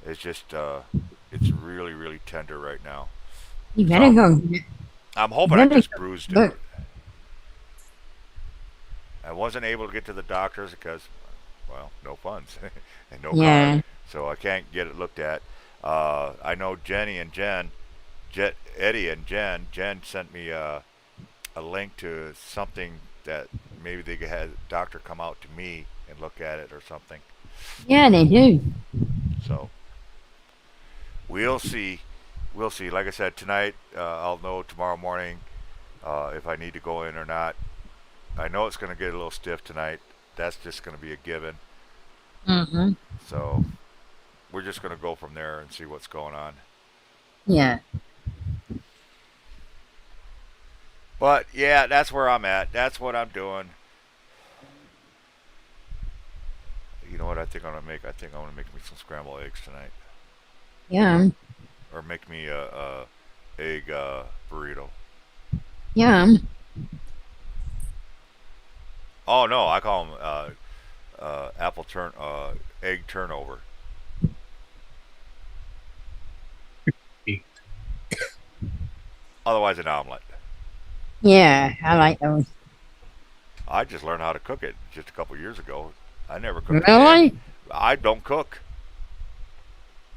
It's just it's really, really tender right now. You better So go. I'm You hoping I better just go. bruised it. Look. I wasn't able to get to the doctors because, well, no funds and no car, Yeah. so I can't get it looked at. I know Jenny and Eddie and Jen sent me a link to something that maybe they could have a doctor come out to me and look at it or something. Yeah, they do. So we'll see. We'll see. Like I said, tonight I'll know tomorrow morning if I need to go in or not. I know it's going to get a little stiff tonight. That's just going to be a given. Mm-hmm. So we're just going to go from there and see what's going on. Yeah. But yeah, that's where I'm at. That's what I'm doing. You know what I think I'm gonna make? I think I'm gonna make me some scrambled eggs tonight, Yum. or make me a egg burrito. Yum. Oh no, I call them egg turnover. Otherwise, an omelet. Yeah, I like those. I just learned how to cook it just a couple years ago. I never cooked a damn. Really? I don't cook.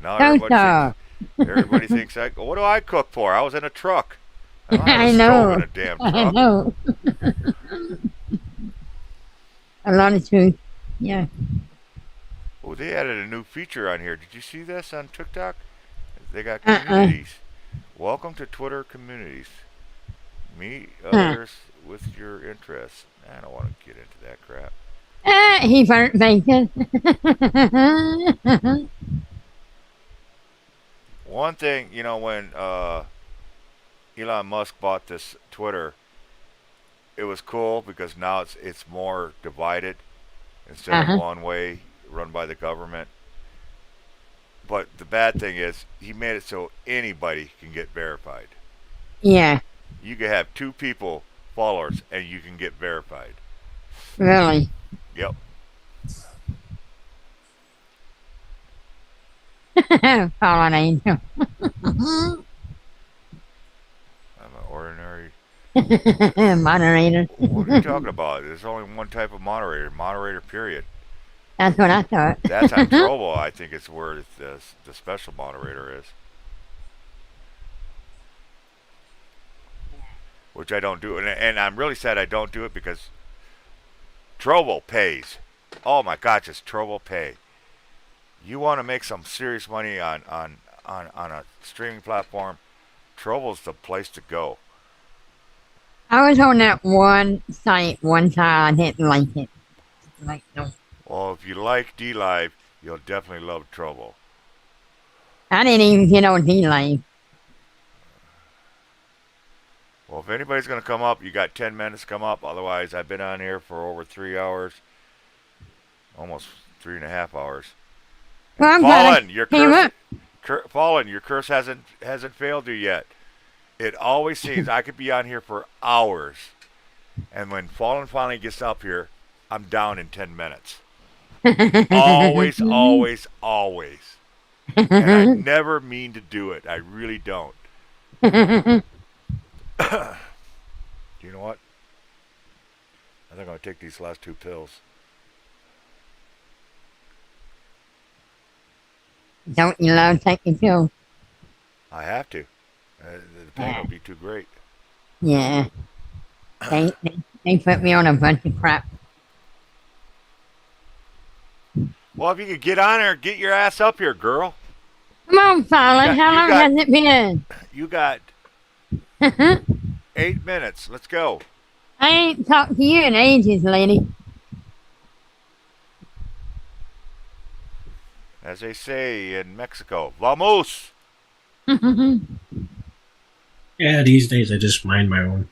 Now Toaster. everybody thinks what do I cook for? I was in a truck. I don't have a I stove in know. a damn I truck. know. A lot of truth. Yeah. Oh, they added a new feature on here. Did you see this on TikTok? They got Uh-uh. communities. Welcome to Twitter communities. Meet Huh. others with your interests. I don't want to get into that crap. Ah, he burnt bacon. One thing, you know, when Elon Musk bought this Twitter, it was cool because now it's more divided instead of Uh-huh. one way run by the government. But the bad thing is he made it so anybody can get verified. Yeah, You can have two people followers and you can get verified. really. Yep. Fallen angel. I'm an ordinary. Moderator. What are you talking about? There's only one type of moderator. Moderator, period. That's what I thought. That's on Trovo. I think it's where the special moderator is. Which I don't do. And I'm really sad I don't do it because Trovo pays. Oh my gosh, it's Trovo pay. You want to make some serious money on a streaming platform, Trovo's the place to go. I was on that one site one time. I didn't like it. Like, no. Well, if you like D Live, you'll definitely love Trovo. I didn't even get on D-Live. Well, if anybody's going to come up, you got 10 minutes to come up. Otherwise, I've been on here for over 3 hours, almost 3.5 hours. Well, I'm glad Fallen, I your came curse, up. Fallen, your curse hasn't failed you yet. It always seems I could be on here for hours, and when Fallen finally gets up here, I'm down in 10 minutes. Always, always, always. And I never mean to do it. I really don't. You know what? I think I'm going to take these last 2 pills. Don't you love taking pills? I have to. The pain will be too great. Yeah. They put me on a bunch of crap. Well, if you could get on there, get your ass up here, girl. Come on, Fallon. You How long got- has it been? You got 8 minutes. Let's go. I ain't talked to you in ages, lady. As they say in Mexico, vamos. Yeah, these days I just mind my own.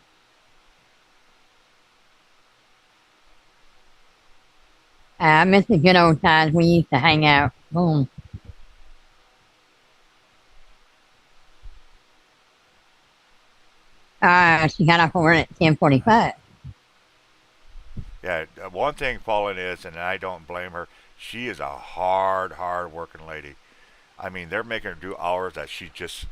I miss the good old times we used to hang out. Boom. She got off of work at 10:45. Yeah, one thing Fallen is, and I don't blame her, she is a hard working lady. I mean, they're making her do hours that she just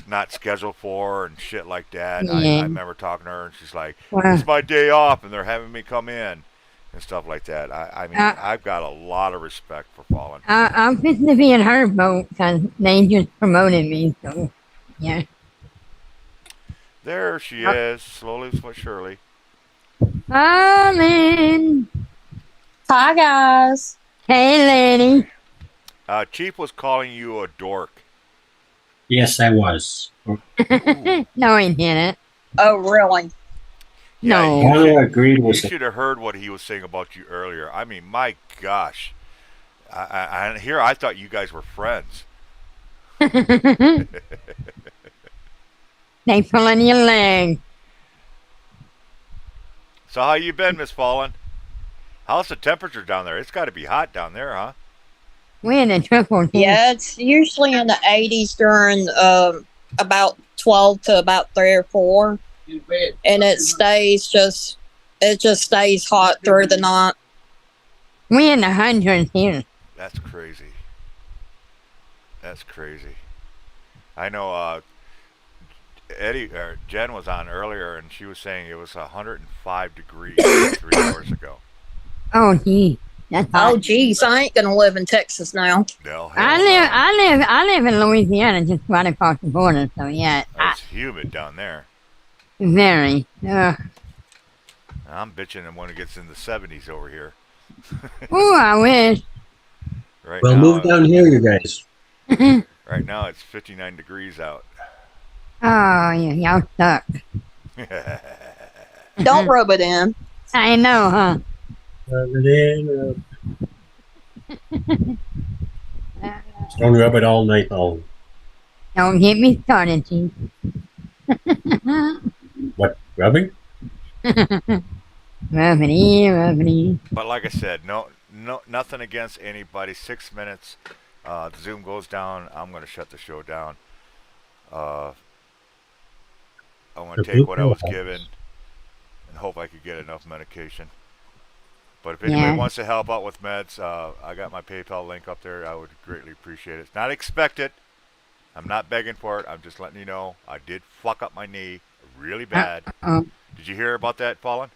not scheduled for and shit like that. I Yeah. remember talking to her, and she's like, Well, it's my day off, and they're having me come in and stuff like that. I mean, Uh, I've got a lot of respect for Fallen. I'm fixing to be in her boat because they just promoted me. So, yeah. There she is, slowly but surely. Fallon. Hi, guys. Hey, lady. Chief was calling you a dork. Yes, I was. No, he didn't. Oh, really? No. you All I agreed You was should have heard what he was saying about you earlier. I mean, my gosh. Here I thought you guys were friends. They pulling your leg. So how you been, Miss Fallen? How's the temperature down there? It's got to be hot down there, huh? We in the triple T. Yeah, it's usually in the 80s during about 12 to about 3 or 4. And it just stays hot through the night. We in the hundreds here. That's crazy. That's crazy. I know Jen was on earlier, and she was saying it was 105 degrees 3 hours ago. Oh, gee. That's Oh, hot. geez, I ain't gonna live in Texas now. No, hell I live in Louisiana, just right across the border. So yeah, no. It's humid down there. very. I'm bitching when it gets in the 70s over here. Ooh, I wish. Right well, now, move down here, you guys. Right now it's 59 degrees out. Oh, yeah, y'all suck. Don't rub it in. I know, huh? Don't rub it all night long. Don't get me started, Chief. What, rubbing? Rubbity, rubbity. But like I said, nothing against anybody. 6 minutes. The Zoom goes down. I'm going to shut the show down. I'm going to take what I was given and hope I could get enough medication But if anybody Yeah. wants to help out with meds, I got my PayPal link up there. I would greatly appreciate it. It's not expected. I'm not begging for it. I'm just letting you know I did fuck up my knee really bad. Uh, Did you hear about that, Fallen?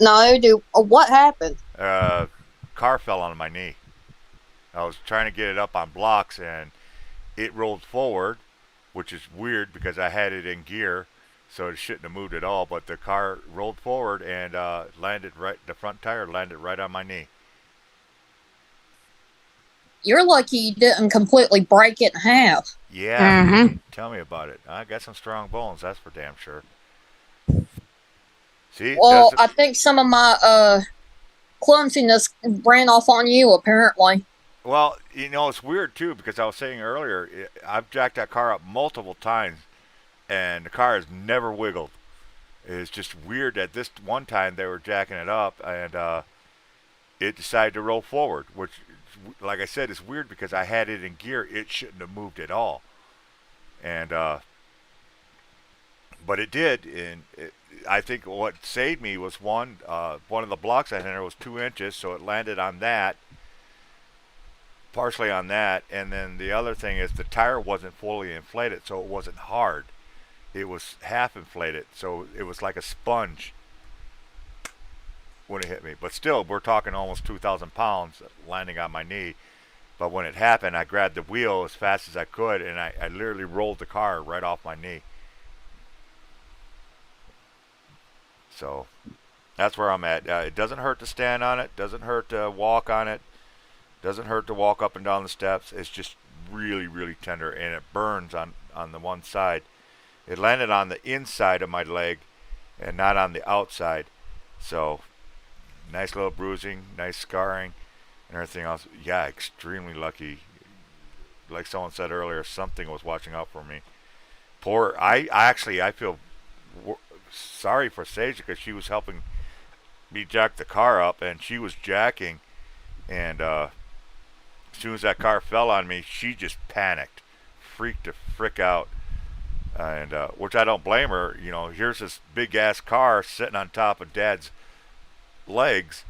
No, what happened? Car fell on my knee. I was trying to get it up on blocks and it rolled forward, which is weird because I had it in gear, so it shouldn't have moved at all. But the car rolled forward and landed right. The front tire landed right on my knee. You're lucky you didn't completely break it in half. Yeah, uh-huh. tell me about it. I got some strong bones, that's for damn sure. See, Well, I think some of my clumsiness ran off on you, apparently. well, it's weird too because I was saying earlier, I've jacked that car up multiple times, and the car has never wiggled. It's just weird that this one time they were jacking it up and it decided to roll forward, which, like I said, is weird because I had it in gear. It shouldn't have moved at all, and but it did. And I think what saved me was one of the blocks I had there was 2 inches, so it landed on that, partially on that, and then the other thing is the tire wasn't fully inflated, so it wasn't hard. It was half inflated, so it was like a sponge when it hit me. But still, we're talking almost 2,000 pounds landing on my knee. But when it happened, I grabbed the wheel as fast as I could, and I literally rolled the car right off my knee. So that's where I'm at. It doesn't hurt to stand on it. Doesn't hurt to walk on it. Doesn't hurt to walk up and down the steps. It's just really, really tender, and it burns on the one side. It landed on the inside of my leg and not on the outside. So nice little bruising, nice scarring, and everything else. Yeah, extremely lucky. Like someone said earlier, something was watching out for me. I feel sorry for Sage because she was helping me jack the car up, and she was jacking, and as soon as that car fell on me, she just panicked, freaked the frick out, and which I don't blame her. Here's this big ass car sitting on top of Dad's legs.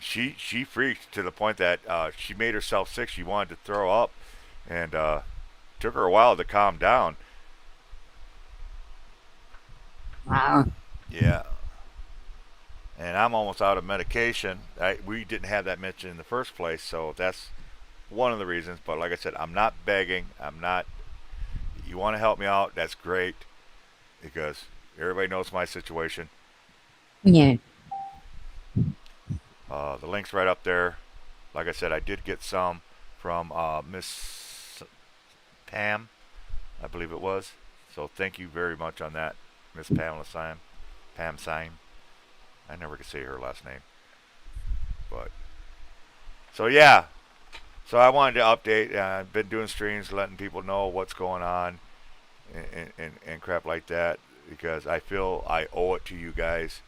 She freaked to the point that she made herself sick. She wanted to throw up, and took her a while to calm down. Wow. Yeah. And I'm almost out of medication. We didn't have that mentioned in the first place, so that's one of the reasons. But like I said, I'm not begging. I'm not. You want to help me out? That's great, because everybody knows my situation. Yeah. The link's right up there. Like I said, I did get some from Miss Pam, I believe it was. So thank you very much on that, Miss Pamela Syme. Pam Syme. I never could say her last name. But so yeah. So I wanted to update. I've been doing streams, letting people know what's going on, and crap like that, because I feel I owe it to you guys,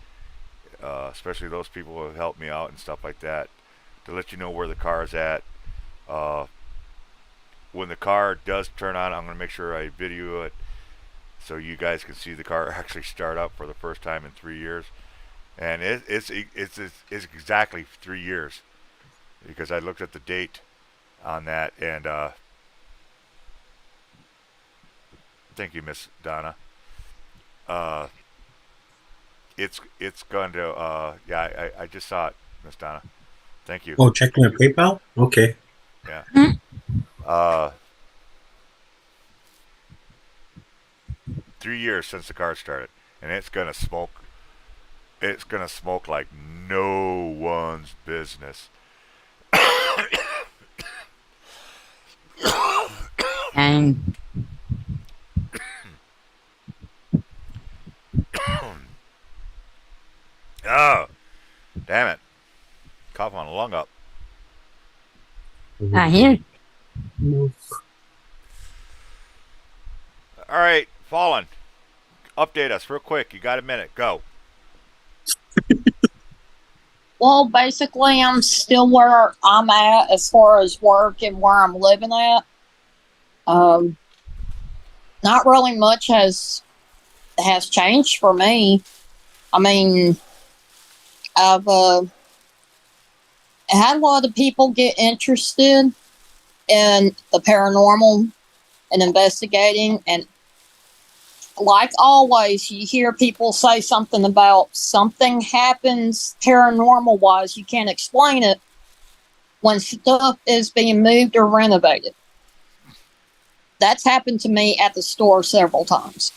especially those people who have helped me out and stuff like that, to let you know where the car is at. When the car does turn on, I'm going to make sure I video it so you guys can see the car actually start up for the first time in 3 years. And it's exactly 3 years, because I looked at the date on that, and thank you, Miss Donna. It's going to yeah, I just saw it, Miss Donna. Thank you. Oh, checking your PayPal? Okay. Yeah. 3 years since the car started, and it's gonna smoke. It's gonna smoke like no one's business. And Oh, damn it! Cough on a lung up. I hear. All right, Fallen. Update us real quick. You got a minute? Go. Well, basically, I'm still where I'm at as far as work and where I'm living at. Not really much has changed for me. I mean, I've had a lot of people get interested in the paranormal and investigating, and like always, you hear people say something about something happens paranormal wise, you can't explain it when stuff is being moved or renovated. That's happened to me at the store several times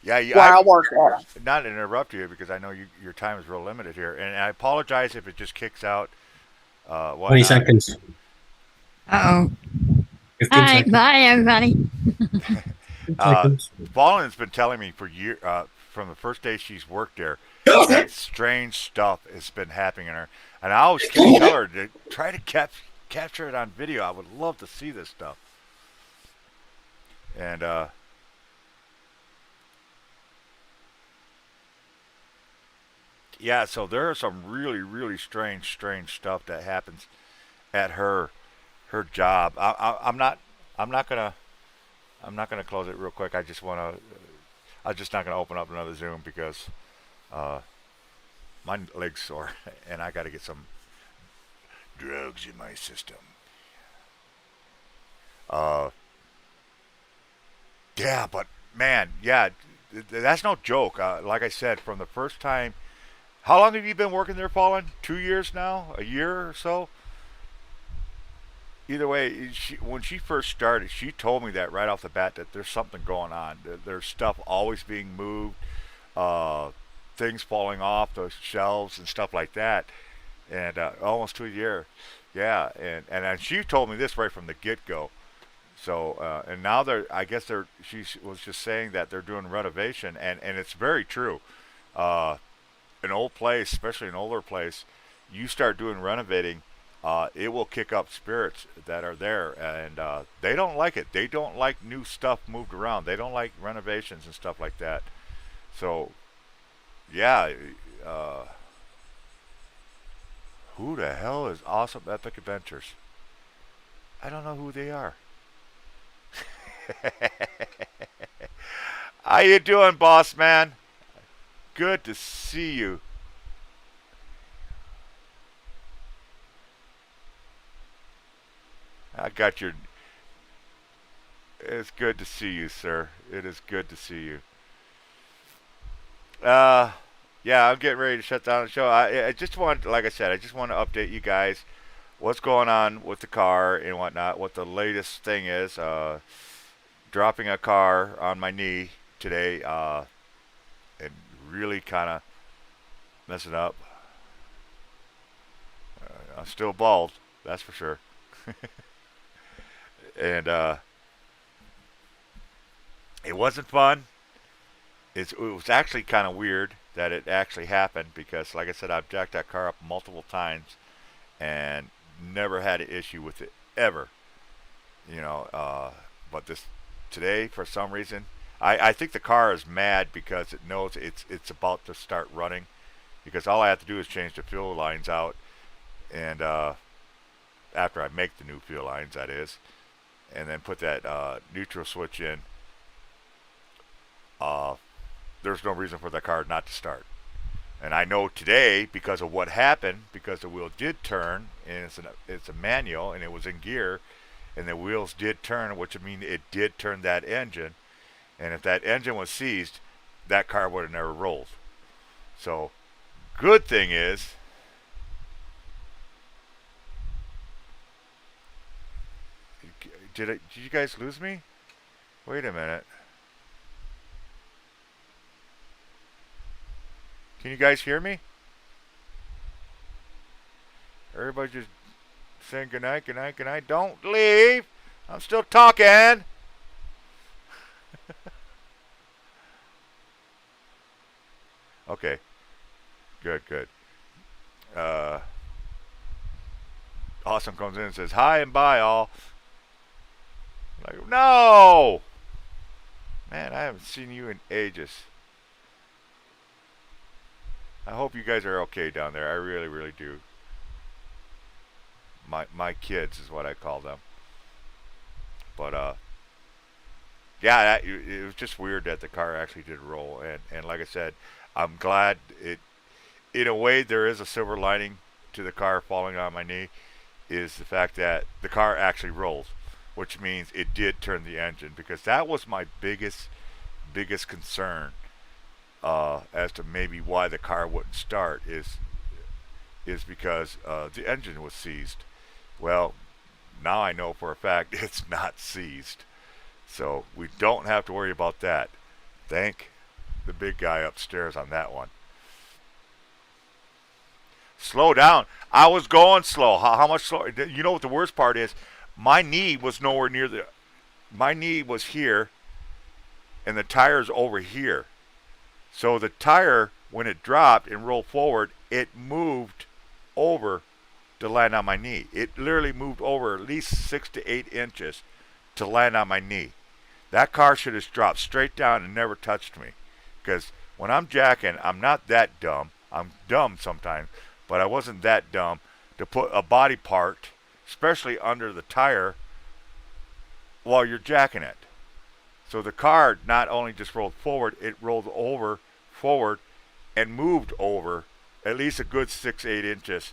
Yeah, where I work at. not to interrupt you because I know your time is real limited here, and I apologize if it just kicks out 20 whatnot. seconds. Uh oh. 15 All right, seconds. bye everybody. 15 Uh, seconds. Fallen's been telling me for year from the first day she's worked there that strange stuff has been happening in her, and I always tell her to try to capture it on video. I would love to see this stuff. And yeah, so there are some really strange stuff that happens at her job. I'm not gonna I'm not gonna close it real quick. I just wanna I'm just not gonna open up another Zoom because uh, my leg's sore and I got to get some drugs in my system. Uh, yeah, but man, yeah, that's no joke. Like I said, from the first time, how long have you been working there, Fallen? 2 years now? A year or so? Either way, when she first started, she told me that right off the bat that there's something going on. There's stuff always being moved, uh, things falling off the shelves and stuff like that. And almost 2 years, yeah. And she told me this right from the get go. So and now I guess she was just saying that they're doing renovation, and it's very true. Uh, an old place, especially an older place, you start doing renovating, it will kick up spirits that are there, and they don't like it. They don't like new stuff moved around. They don't like renovations and stuff like that. So, yeah, uh, who the hell is Awesome Epic Adventures? I don't know who they are. How you doing, boss man? Good to see you. I got your. It's good to see you, sir. It is good to see you. Uh, yeah, I'm getting ready to shut down the show. I just want, like I said, I just want to update you guys what's going on with the car and whatnot. What the latest thing is. Dropping a car on my knee today, and really kind of messing up. I'm still bald, that's for sure. And it wasn't fun. It was actually kind of weird that it actually happened because, like I said, I've jacked that car up multiple times and never had an issue with it ever. You know, but this today for some reason, I think the car is mad because it knows it's about to start running. Because all I have to do is change the fuel lines out, and after I make the new fuel lines, that is, and then put that neutral switch in. Uh, there's no reason for the car not to start. And I know today because of what happened, because the wheel did turn, and it's a manual, and it was in gear, and the wheels did turn, which means it did turn that engine. And if that engine was seized, that car would have never rolled. So, good thing is, did you guys lose me? Wait a minute. Can you guys hear me? Everybody just saying goodnight, goodnight, goodnight. Don't leave. I'm still talking. Okay. Good, good. Uh, Awesome comes in and says, hi and bye, all. I'm like, no! Man, I haven't seen you in ages. I hope you guys are okay down there. I really do. My kids is what I call them. But yeah, it was just weird that the car actually did roll, and like I said, I'm glad it in a way, there is a silver lining to the car falling on my knee, is the fact that the car actually rolls, which means it did turn the engine, because that was my biggest concern, as to maybe why the car wouldn't start, is because the engine was seized. Well, now I know for a fact it's not seized, so we don't have to worry about that. Thank the big guy upstairs on that one. Slow down. I was going slow. How much slower? You know what the worst part is? My knee was nowhere near the. My knee was here, and the tire's over here. So the tire, when it dropped and rolled forward, it moved over to land on my knee. It literally moved over at least 6 to 8 inches to land on my knee. That car should have dropped straight down and never touched me. Because when I'm jacking, I'm not that dumb. I'm dumb sometimes, but I wasn't that dumb to put a body part, especially under the tire, while you're jacking it. So the car not only just rolled forward, it rolled over forward and moved over at least a good 6 to 8 inches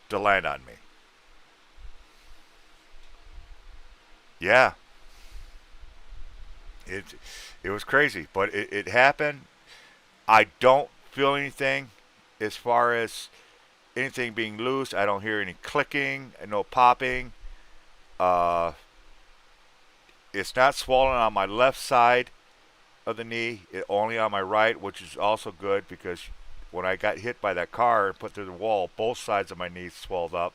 to land on me. Yeah, it was crazy, but it happened. I don't feel anything as far as anything being loose. I don't hear any clicking, no popping. Uh, it's not swollen on my left side of the knee, only on my right, which is also good, because when I got hit by that car and put through the wall, both sides of my knee swelled up.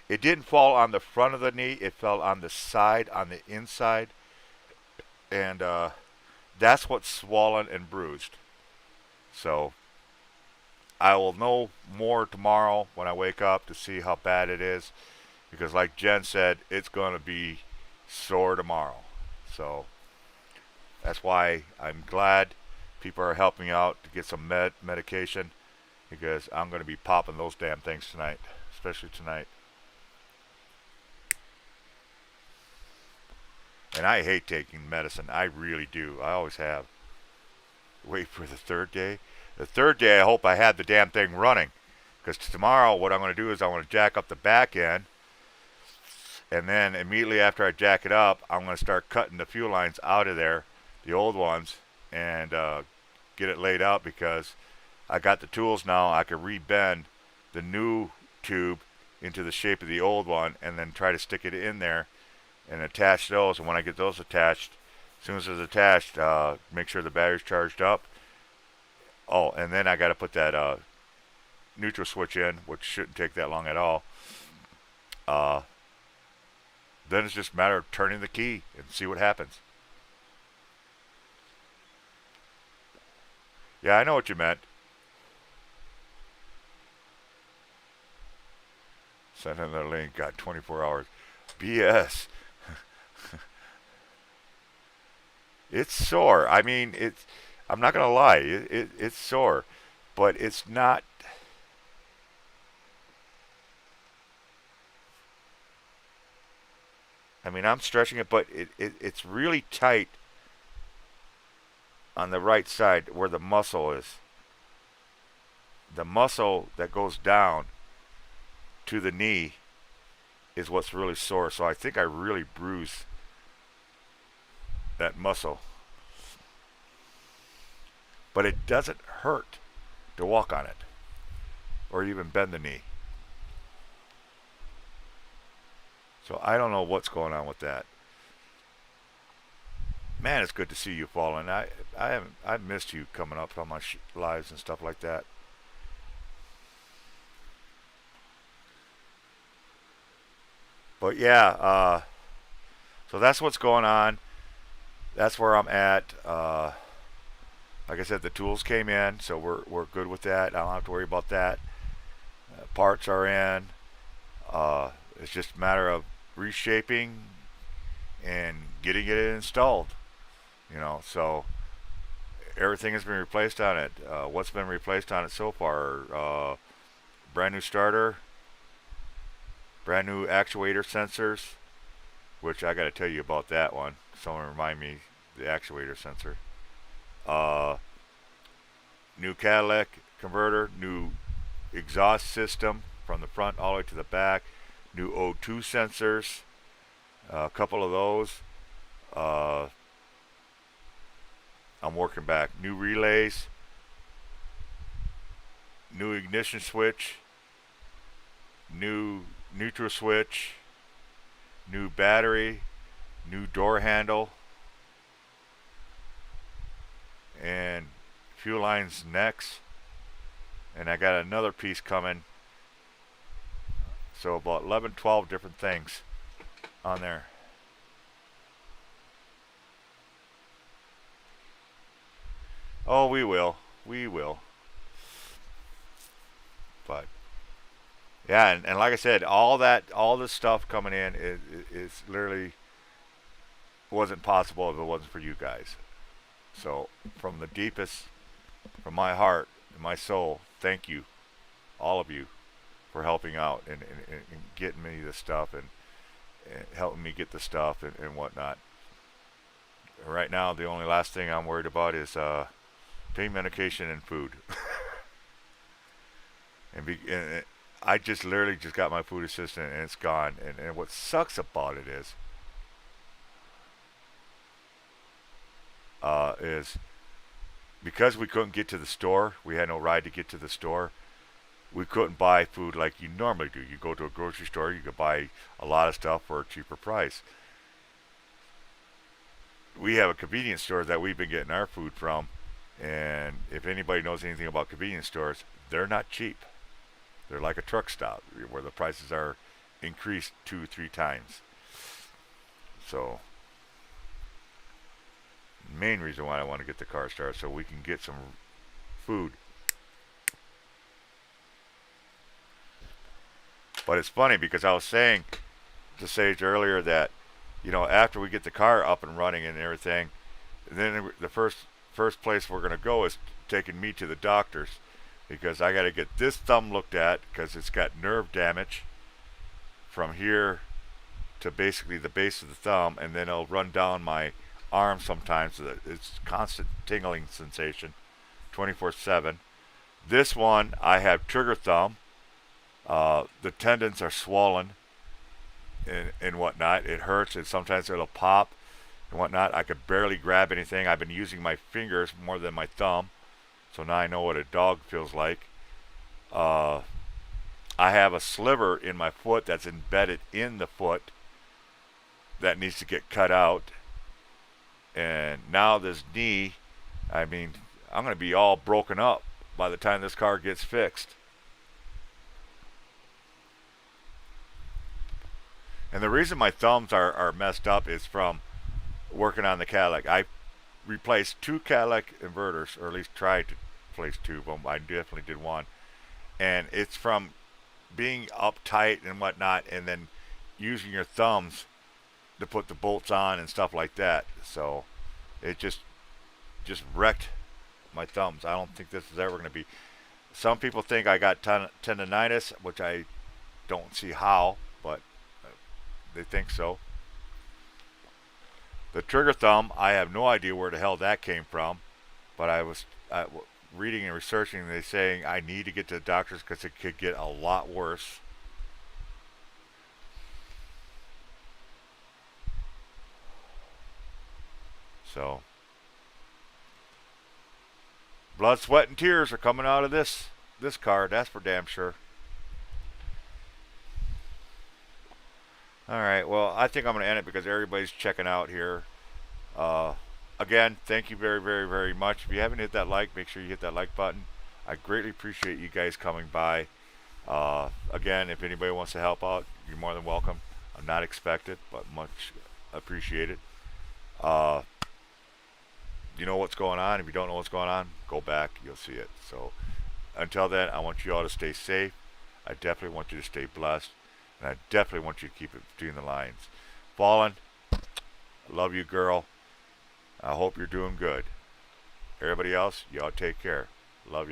It didn't fall on the front of the knee, it fell on the side, on the inside, and that's what's swollen and bruised. So I will know more tomorrow when I wake up to see how bad it is, because like Jen said, it's going to be sore tomorrow. So that's why I'm glad people are helping out to get some medication, because I'm going to be popping those damn things tonight, especially tonight. And I hate taking medicine. I really do. I always have. Wait for the third day. The third day, I hope I had the damn thing running, because tomorrow what I'm going to do is I want to jack up the back end, and then immediately after I jack it up, I'm going to start cutting the fuel lines out of there, the old ones, and get it laid out, because I got the tools now. I can rebend the new tube into the shape of the old one, and then try to stick it in there and attach those. And when I get those attached, as soon as it's attached, make sure the battery's charged up. Oh, and then I got to put that neutral switch in, which shouldn't take that long at all. Then it's just a matter of turning the key and see what happens. Yeah, I know what you meant. Send another link. Got 24 hours. BS. It's sore. I mean, I'm not gonna lie. It's sore, but it's not. I mean, I'm stretching it, but it's really tight on the right side where the muscle is. The muscle that goes down to the knee is what's really sore. So I think I really bruised that muscle. But it doesn't hurt to walk on it or even bend the knee. So I don't know what's going on with that. Man, it's good to see you falling. I've missed you coming up on my lives and stuff like that. But yeah, so that's what's going on. That's where I'm at. Like I said, the tools came in, so we're good with that. I don't have to worry about that. Parts are in. It's just a matter of reshaping and getting it installed. You know, so everything has been replaced on it. What's been replaced on it so far? Brand new starter, brand new actuator sensors, which I got to tell you about that one. Someone remind me the actuator sensor. New catalytic converter, new exhaust system from the front all the way to the back, new O2 sensors, a couple of those. I'm working back. New relays, new ignition switch, new neutral switch, new battery, new door handle, and fuel lines next. And I got another piece coming. So about 11, 12 different things on there. Oh, we will. We will. But yeah, and like I said, all this stuff coming in is literally wasn't possible if it wasn't for you guys. So from the deepest, from my heart and my soul, thank you, all of you, for helping out and getting me the stuff and helping me get the stuff and whatnot. Right now, the only last thing I'm worried about is pain medication and food. And I just literally just got my food assistant and it's gone. And what sucks about it is because we couldn't get to the store, we had no ride to get to the store. We couldn't buy food like you normally do. You go to a grocery store, you could buy a lot of stuff for a cheaper price. We have a convenience store that we've been getting our food from, and if anybody knows anything about convenience stores, they're not cheap. They're like a truck stop where the prices are increased 2-3 times. So, main reason why I want to get the car started so we can get some food. But it's funny because I was saying to Sage earlier that, after we get the car up and running and everything, then the first place we're going to go is taking me to the doctor's, because I got to get this thumb looked at because it's got nerve damage from here to basically the base of the thumb, and then it'll run down my arm sometimes. So that it's constant tingling sensation 24/7. This one, I have trigger thumb. The tendons are swollen and whatnot. It hurts, and sometimes it'll pop and whatnot. I could barely grab anything. I've been using my fingers more than my thumb, so now I know what a dog feels like. I have a sliver in my foot that's embedded in the foot that needs to get cut out. And now this knee, I'm going to be all broken up by the time this car gets fixed. And the reason my thumbs are messed up is from working on the Cadillac. I replaced 2 Cadillac inverters, or at least tried to replace 2 of them. I definitely did one. And it's from being uptight and whatnot, and then using your thumbs to put the bolts on and stuff like that. So it just wrecked my thumbs. I don't think this is ever going to be. Some people think I got tendonitis, which I don't see how, but they think so. The trigger thumb, I have no idea where the hell that came from, but I was reading and researching, and they're saying I need to get to the doctors because it could get a lot worse. So, blood, sweat, and tears are coming out of this car. That's for damn sure. All right. Well, I think I'm going to end it because everybody's checking out here. Again, thank you very, very, very much. If you haven't hit that like, make sure you hit that like button. I greatly appreciate you guys coming by. Again, if anybody wants to help out, you're more than welcome. I'm not expected, but much appreciated. You know what's going on. If you don't know what's going on, go back. You'll see it. So until then, I want you all to stay safe. I definitely want you to stay blessed. And I definitely want you to keep it between the lines. Fallen, I love you, girl. I hope you're doing good. Everybody else, y'all take care. Love you.